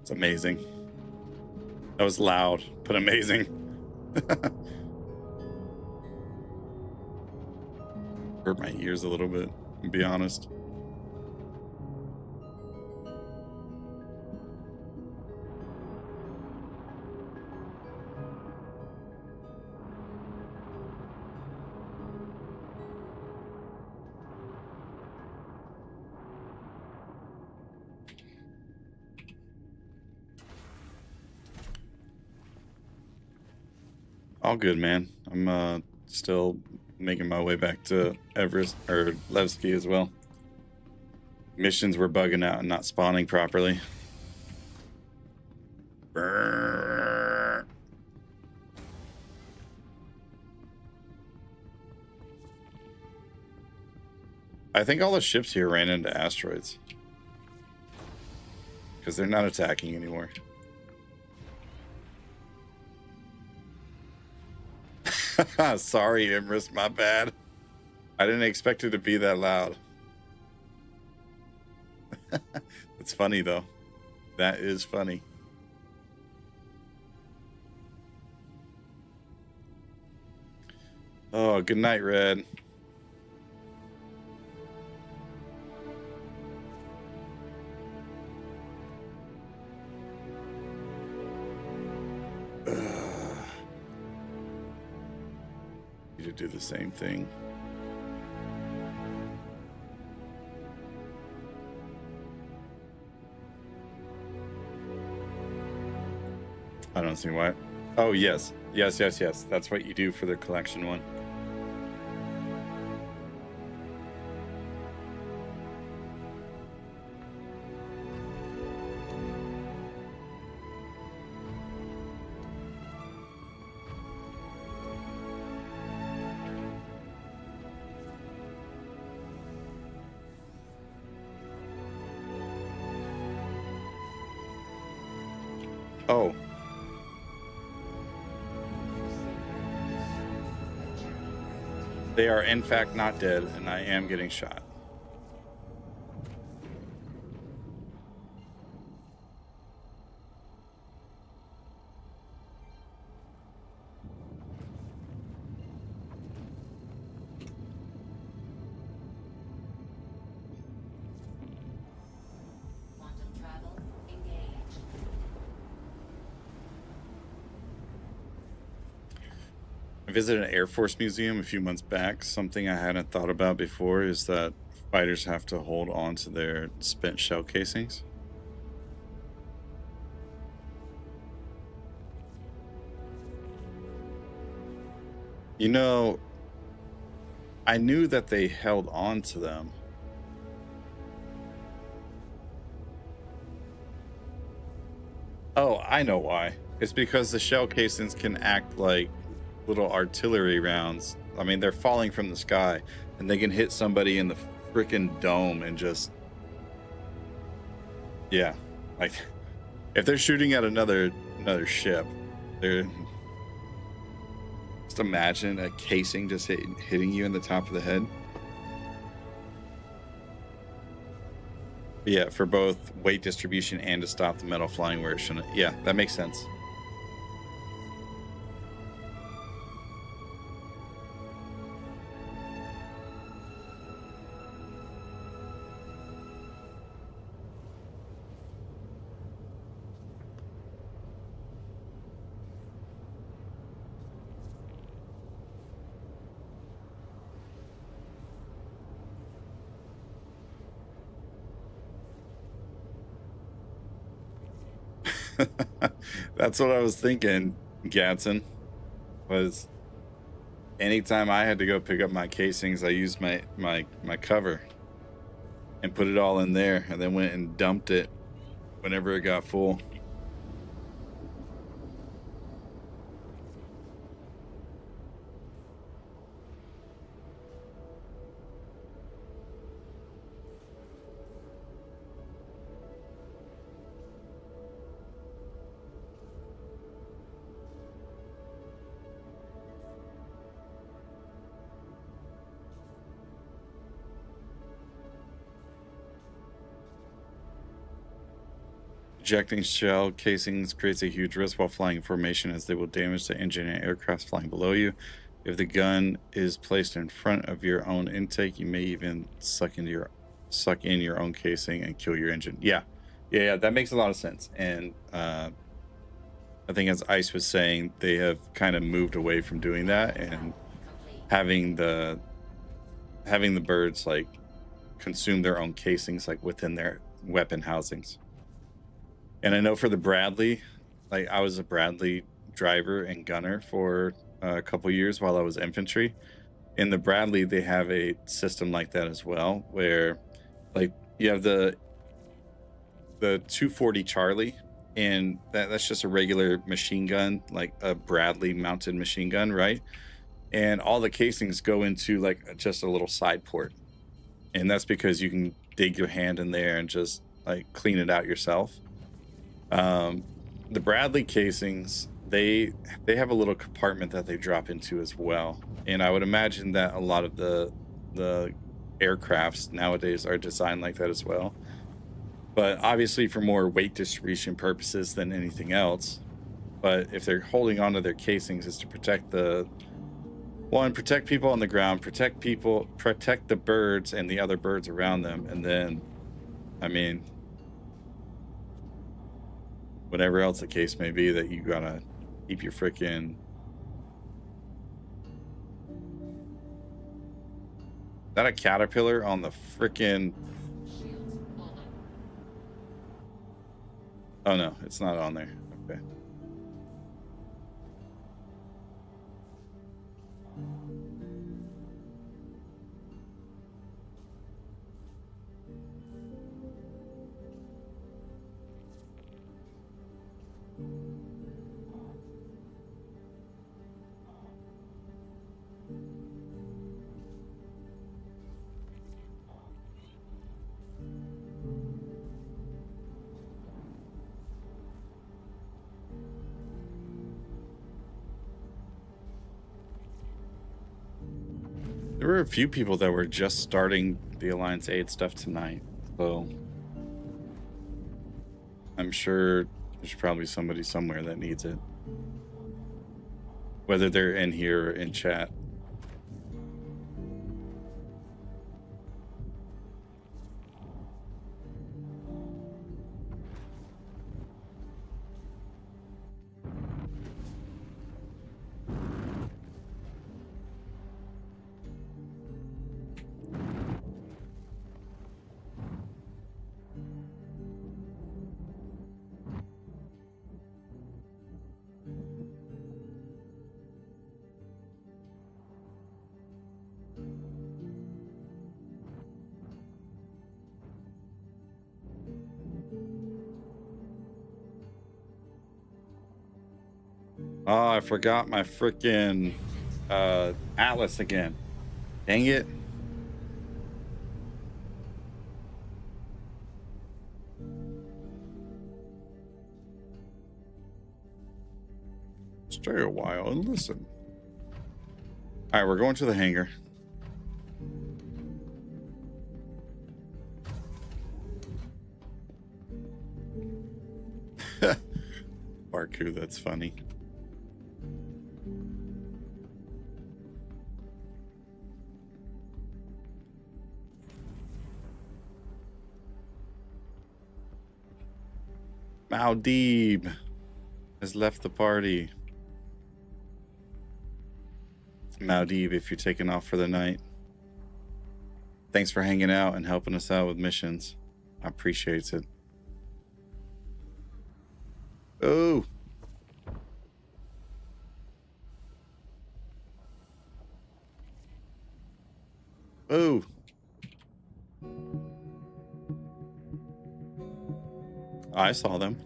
It's amazing. That was loud, but amazing. Hurt my ears a little bit, to be honest. All good, man. I'm still making my way back to Everest or Levski as well. Missions were bugging out and not spawning properly. Brrr. I think all the ships here ran into asteroids because they're not attacking anymore. Sorry, Empress, my bad. I didn't expect it to be that loud. It's funny, though. That is funny. Oh, good night, Red. To do the same thing. I don't see why. Oh, yes. Yes. That's what you do for the collection one. Oh. They are in fact not dead, and I am getting shot. I visited an Air Force museum a few months back. Something I hadn't thought about before is that fighters have to hold on to their spent shell casings. You know, I knew that they held on to them. Oh, I know why. It's because the shell casings can act like little artillery rounds. I mean, they're falling from the sky, and they can hit somebody in the freaking dome and just, yeah, like if they're shooting at another ship, they're just imagine a casing just hitting you in the top of the head. But yeah, for both weight distribution and to stop the metal flying where it shouldn't. Yeah, that makes sense. That's what I was thinking, Gadsden, was anytime I had to go pick up my casings, I used my cover and put it all in there and then went and dumped it whenever it got full. Ejecting shell casings creates a huge risk while flying in formation, as they will damage the engine and aircraft flying below you. If the gun is placed in front of your own intake, you may even suck in your own casing and kill your engine. Yeah, that makes a lot of sense. And I think, as Ice was saying, they have kind of moved away from doing that and having the birds like consume their own casings like within their weapon housings. And I know for the Bradley, like I was a Bradley driver and gunner for a couple years while I was infantry. In the Bradley, they have a system like that as well, where like you have the 240 Charlie, and that's just a regular machine gun, like a Bradley mounted machine gun, right? And all the casings go into like just a little side port, and that's because you can dig your hand in there and just like clean it out yourself. The Bradley casings, they have a little compartment that they drop into as well, and I would imagine that a lot of the aircrafts nowadays are designed like that as well, but obviously for more weight distribution purposes than anything else. But if they're holding onto their casings, is to protect protect people on the ground, protect the birds and the other birds around them, and then, I mean, whatever else the case may be, that you gotta keep your freaking. Is that a caterpillar on the freaking? Oh no, it's not on there. Okay. There were a few people that were just starting the Alliance Aid stuff tonight, so I'm sure there's probably somebody somewhere that needs it, whether they're in here or in chat. Oh, I forgot my freaking atlas again. Dang it. Stay a while and listen. All right, we're going to the hangar. Barku, that's funny. Maldeeb has left the party. Maldeeb, if you're taking off for the night. Thanks for hanging out and helping us out with missions. I appreciate it. Oh. Oh. I saw them.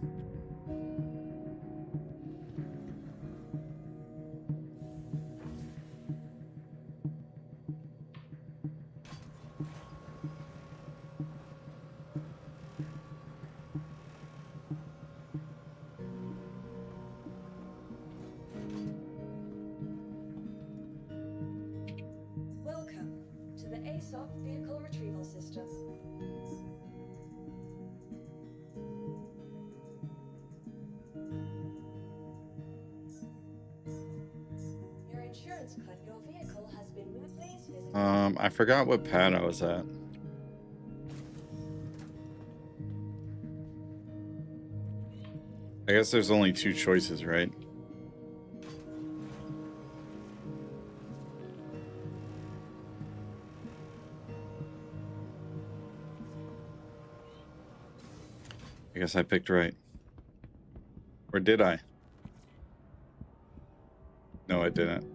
Welcome to the ASOP Vehicle Retrieval System. Your insurance cut your vehicle has been moved. Please visit. I forgot what pad I was at. I guess there's only two choices, right? I guess I picked right. Or did I? No, I didn't.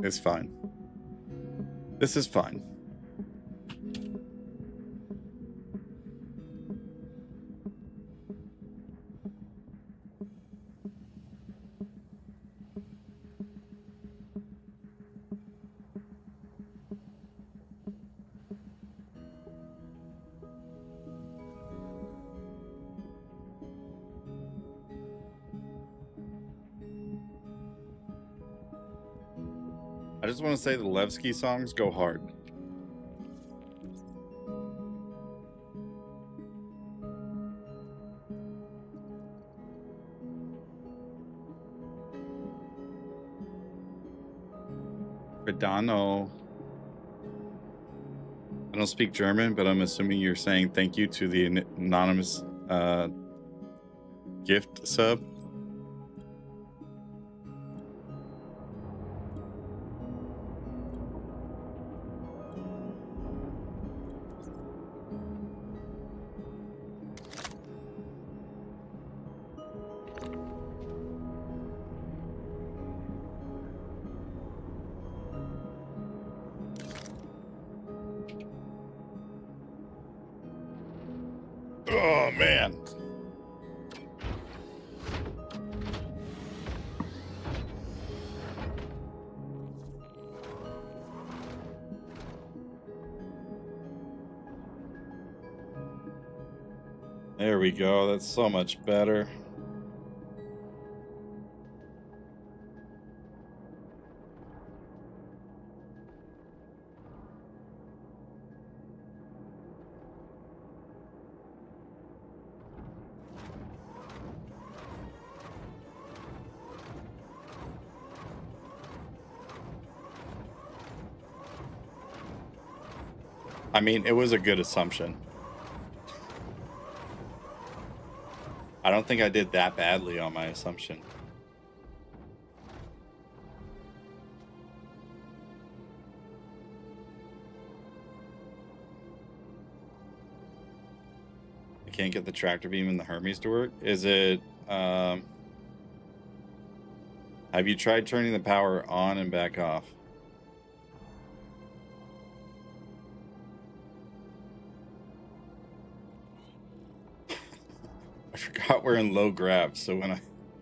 It's fine. This is fine. I just want to say the Levski songs go hard. Verdano. I don't speak German, but I'm assuming you're saying thank you to the anonymous gift sub. Oh, man. There we go. That's so much better. I mean, it was a good assumption. I don't think I did that badly on my assumption. I can't get the tractor beam and the Hermes to work. Is it, have you tried turning the power on and back off? I forgot we're in low grav, so when I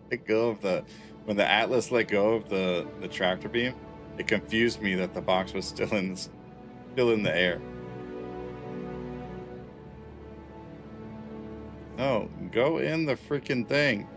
let go of the when the Atlas let go of the tractor beam, it confused me that the box was still in the air. No, go in the freaking thing.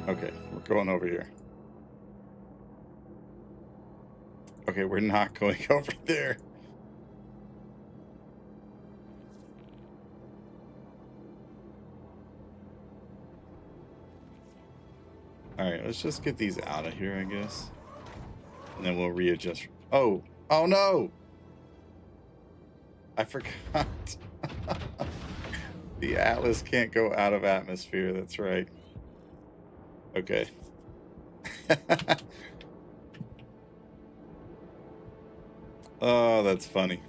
Okay, we're going over here. Okay, we're not going over there. All right, let's just get these out of here, I guess. And then we'll readjust. Oh no! I forgot. The Atlas can't go out of atmosphere, that's right. Okay. Oh, that's funny.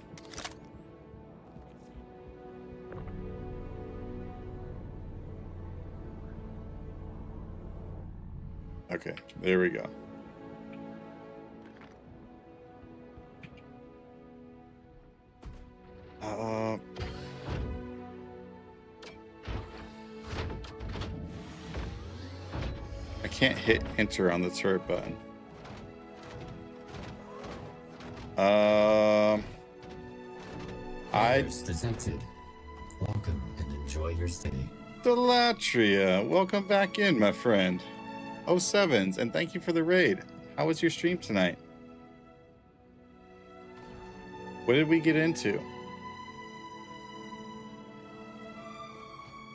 Okay, there we go. I can't hit enter on the turret button. Fighters detected. Welcome and enjoy your stay. Delatria, welcome back in, my friend. 07s, and thank you for the raid. How was your stream tonight? What did we get into?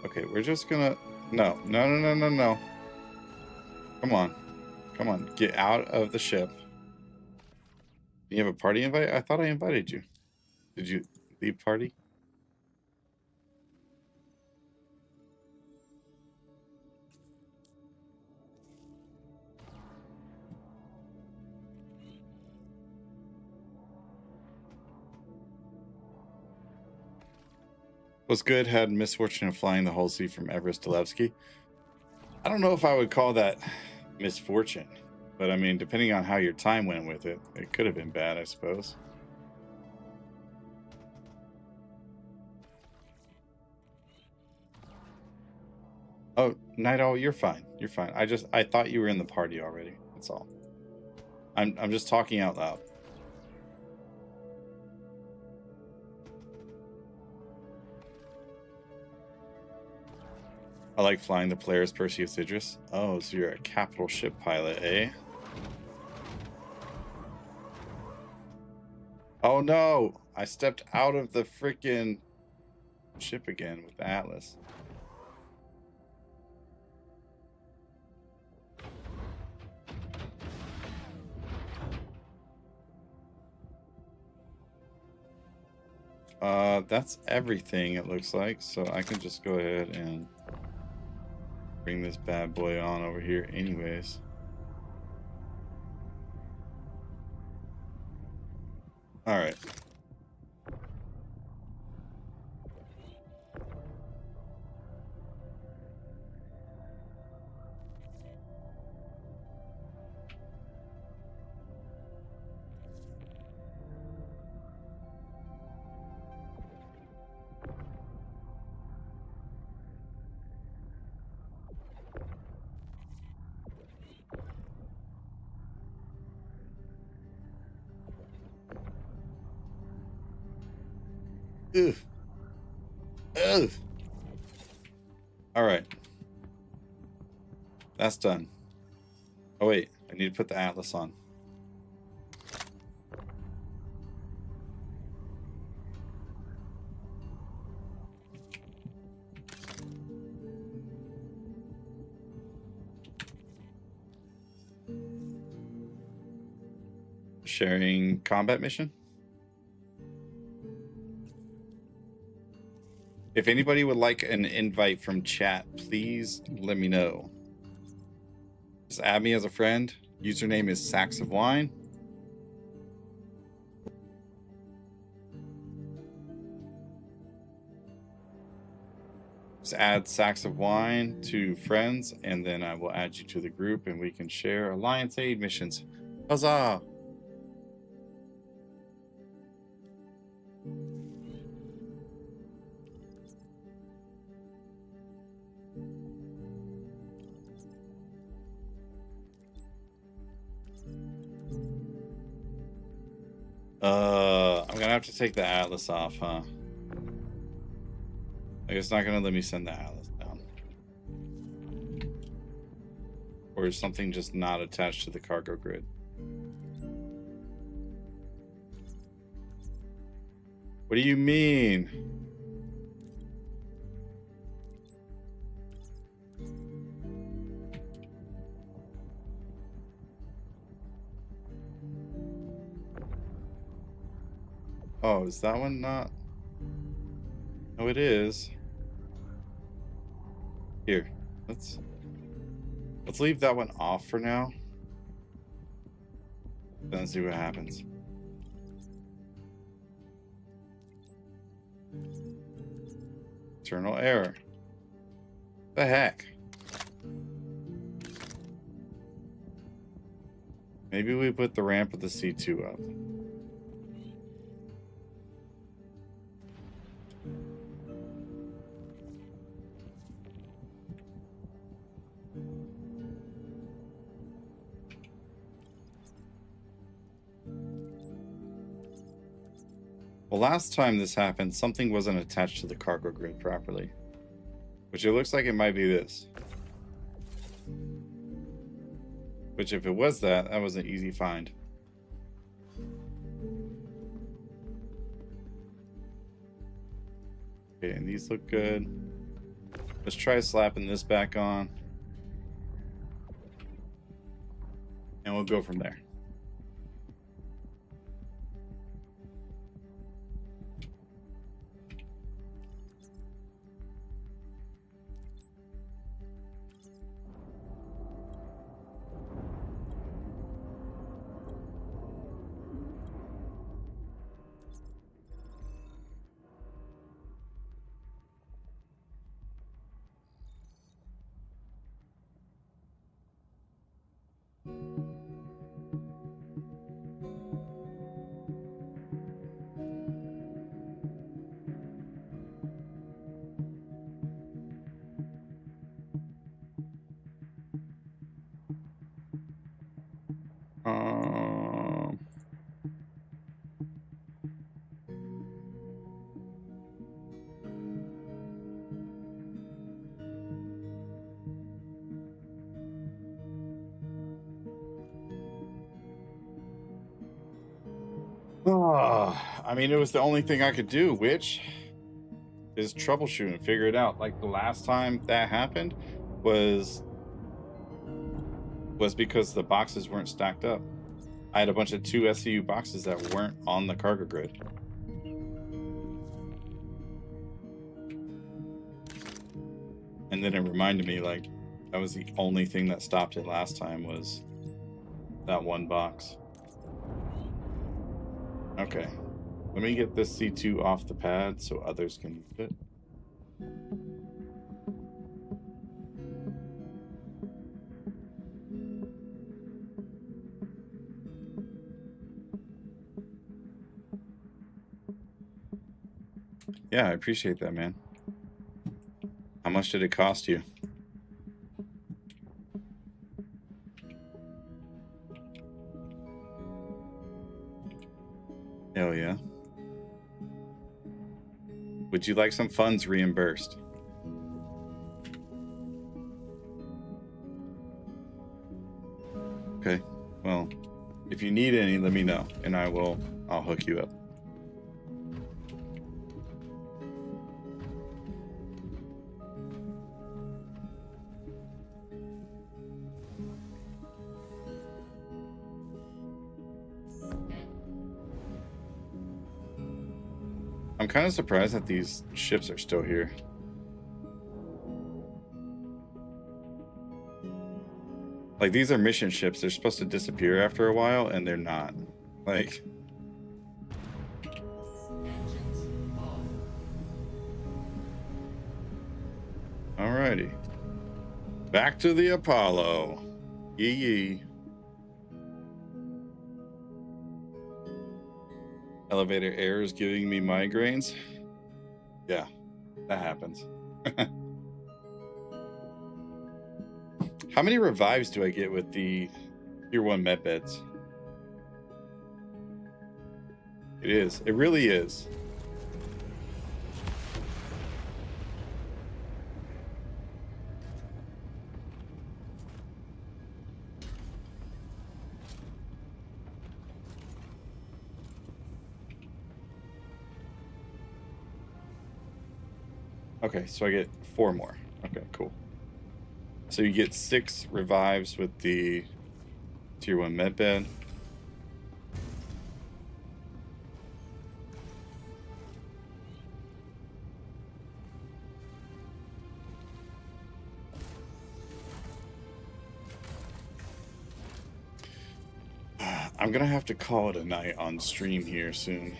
Okay, we're just gonna... No. Come on, get out of the ship. You have a party invite? I thought I invited you. Did you leave party? Was good, had misfortune of flying the whole sea from Everest to Levski. I don't know if I would call that misfortune, but I mean, depending on how your time went with it, it could have been bad, I suppose. Oh, Night Owl, you're fine. You're fine. I thought you were in the party already. That's all. I'm just talking out loud. I like flying the Polaris Perseus Idris. Oh, so you're a capital ship pilot, eh? Oh no! I stepped out of the freaking ship again with the Atlas. That's everything it looks like, so I can just go ahead and bring this bad boy on over here anyways. All right. Ugh. Ugh. All right. That's done. Oh, wait. I need to put the Atlas on. sharing combat mission. If anybody would like an invite from chat, please let me know. Just add me as a friend. Username is Sacks of Wine. Just add Sacks of Wine to friends, and then I will add you to the group, and we can share Alliance Aid missions. Huzzah! I'm gonna have to take the Atlas off, huh? Like, it's not gonna let me send the Atlas down. Or is something just not attached to the cargo grid? What do you mean? Oh, is that one not? Oh, it is. Here, let's leave that one off for now. Then see what happens. Internal error. The heck? Maybe we put the ramp of the C2 up. Well, last time this happened, something wasn't attached to the cargo grid properly. Which it looks like it might be this. Which if it was that was an easy find. Okay, and these look good. Let's try slapping this back on. And we'll go from there. I mean, it was the only thing I could do, which is troubleshoot and figure it out. Like the last time that happened was because the boxes weren't stacked up. I had a bunch of 2 SCU boxes that weren't on the cargo grid. And then it reminded me, like, that was the only thing that stopped it last time was that one box. Okay. Let me get this C2 off the pad so others can use it. Yeah, I appreciate that, man. How much did it cost you? Hell yeah. Would you like some funds reimbursed? Okay. Well, if you need any, let me know and I'll hook you up. I'm kind of surprised that these ships are still here. Like, these are mission ships. They're supposed to disappear after a while, and they're not. Like... Alrighty. Back to the Apollo. Yee yee. Elevator air is giving me migraines. Yeah, that happens. How many revives do I get with the Tier 1 med beds? It is. It really is. Okay, so I get 4 more. Okay, cool. So you get 6 revives with the Tier 1 med bed. I'm gonna have to call it a night on stream here soon.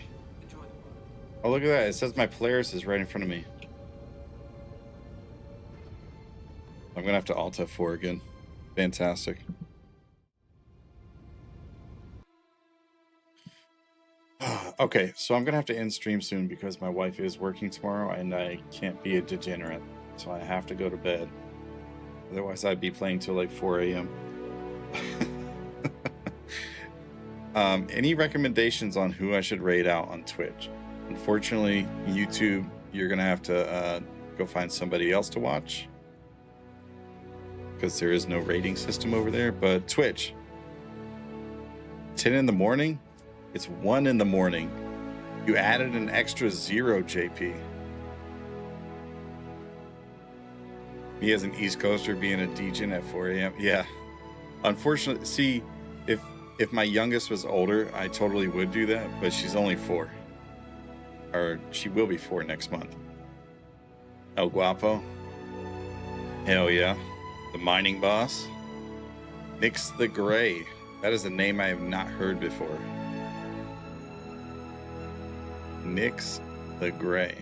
Oh, look at that. It says my Polaris is right in front of me. I'm gonna have to Alt F4 again. Fantastic. Okay, so I'm gonna have to end stream soon because my wife is working tomorrow and I can't be a degenerate. So I have to go to bed. Otherwise I'd be playing till like 4 a.m. Any recommendations on who I should raid out on Twitch? Unfortunately, YouTube, you're gonna have to go find somebody else to watch, because there is no rating system over there. But Twitch, 10 in the morning, it's 1 in the morning. You added an extra 0, JP. Me as an East Coaster being a degen at 4 a.m. Yeah, unfortunately, see, if my youngest was older, I totally would do that, but she's only 4. Or she will be 4 next month. El Guapo. Hell yeah. The mining boss. Nix the Gray. That is a name I have not heard before. Nix the Gray.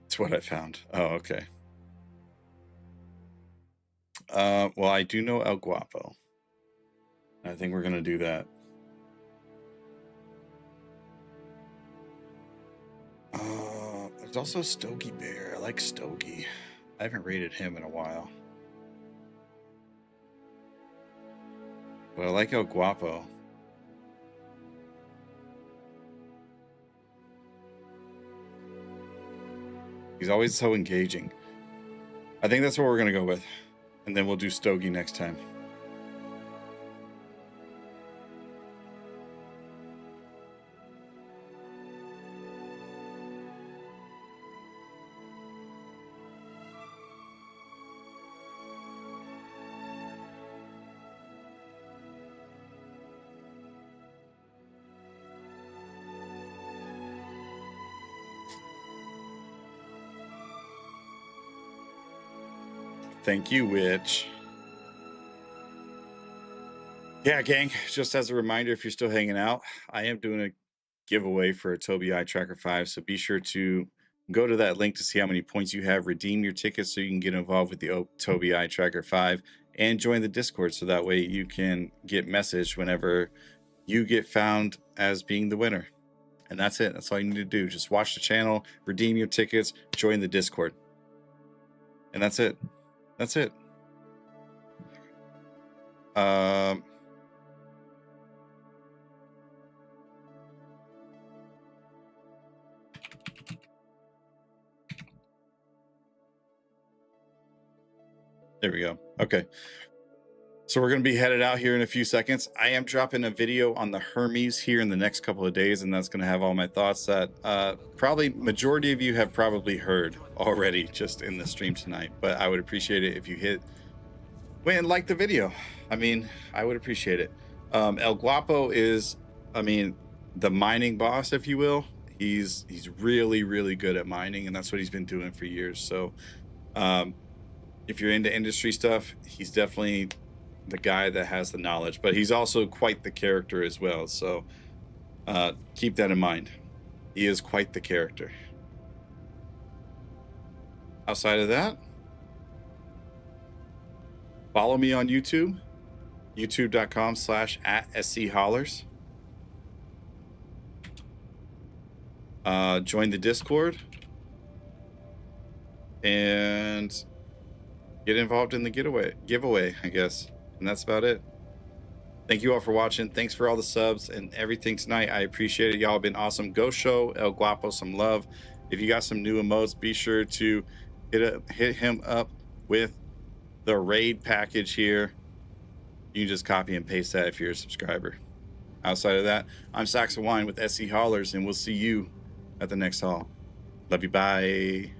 That's what I found. Oh, okay. Well, I do know El Guapo. I think we're gonna do that. There's also Stogie Bear. I like Stogie. I haven't rated him in a while. But I like El Guapo. He's always so engaging. I think that's what we're gonna go with. And then we'll do Stogie next time. Thank you, Witch. Yeah, gang, just as a reminder, if you're still hanging out, I am doing a giveaway for a Tobii Eye Tracker 5, so be sure to go to that link to see how many points you have, redeem your tickets so you can get involved with the Tobii Eye Tracker 5, and join the Discord so that way you can get messaged whenever you get found as being the winner. And that's it. That's all you need to do. Just watch the channel, redeem your tickets, join the Discord. And that's it. That's it. There we go. Okay. So we're going to be headed out here in a few seconds. I am dropping a video on the Hermes here in the next couple of days, and that's going to have all my thoughts that probably majority of you have probably heard already just in the stream tonight. But I would appreciate it if you went and like the video. I mean, I would appreciate it. El Guapo is, I mean, the mining boss, if you will. He's really, really good at mining, and that's what he's been doing for years. So if you're into industry stuff, he's definitely the guy that has the knowledge, but he's also quite the character as well. So keep that in mind. He is quite the character. Outside of that, follow me on YouTube, youtube.com/@schollers. Join the Discord and get involved in the giveaway, I guess. And that's about it. Thank you all for watching. Thanks for all the subs and everything tonight. I appreciate it. Y'all have been awesome. Go show El Guapo some love. If you got some new emotes, be sure to hit him up with the raid package here. You can just copy and paste that if you're a subscriber. Outside of that, I'm Saxon Wine with SC Hollers, and we'll see you at the next haul. Love you. Bye.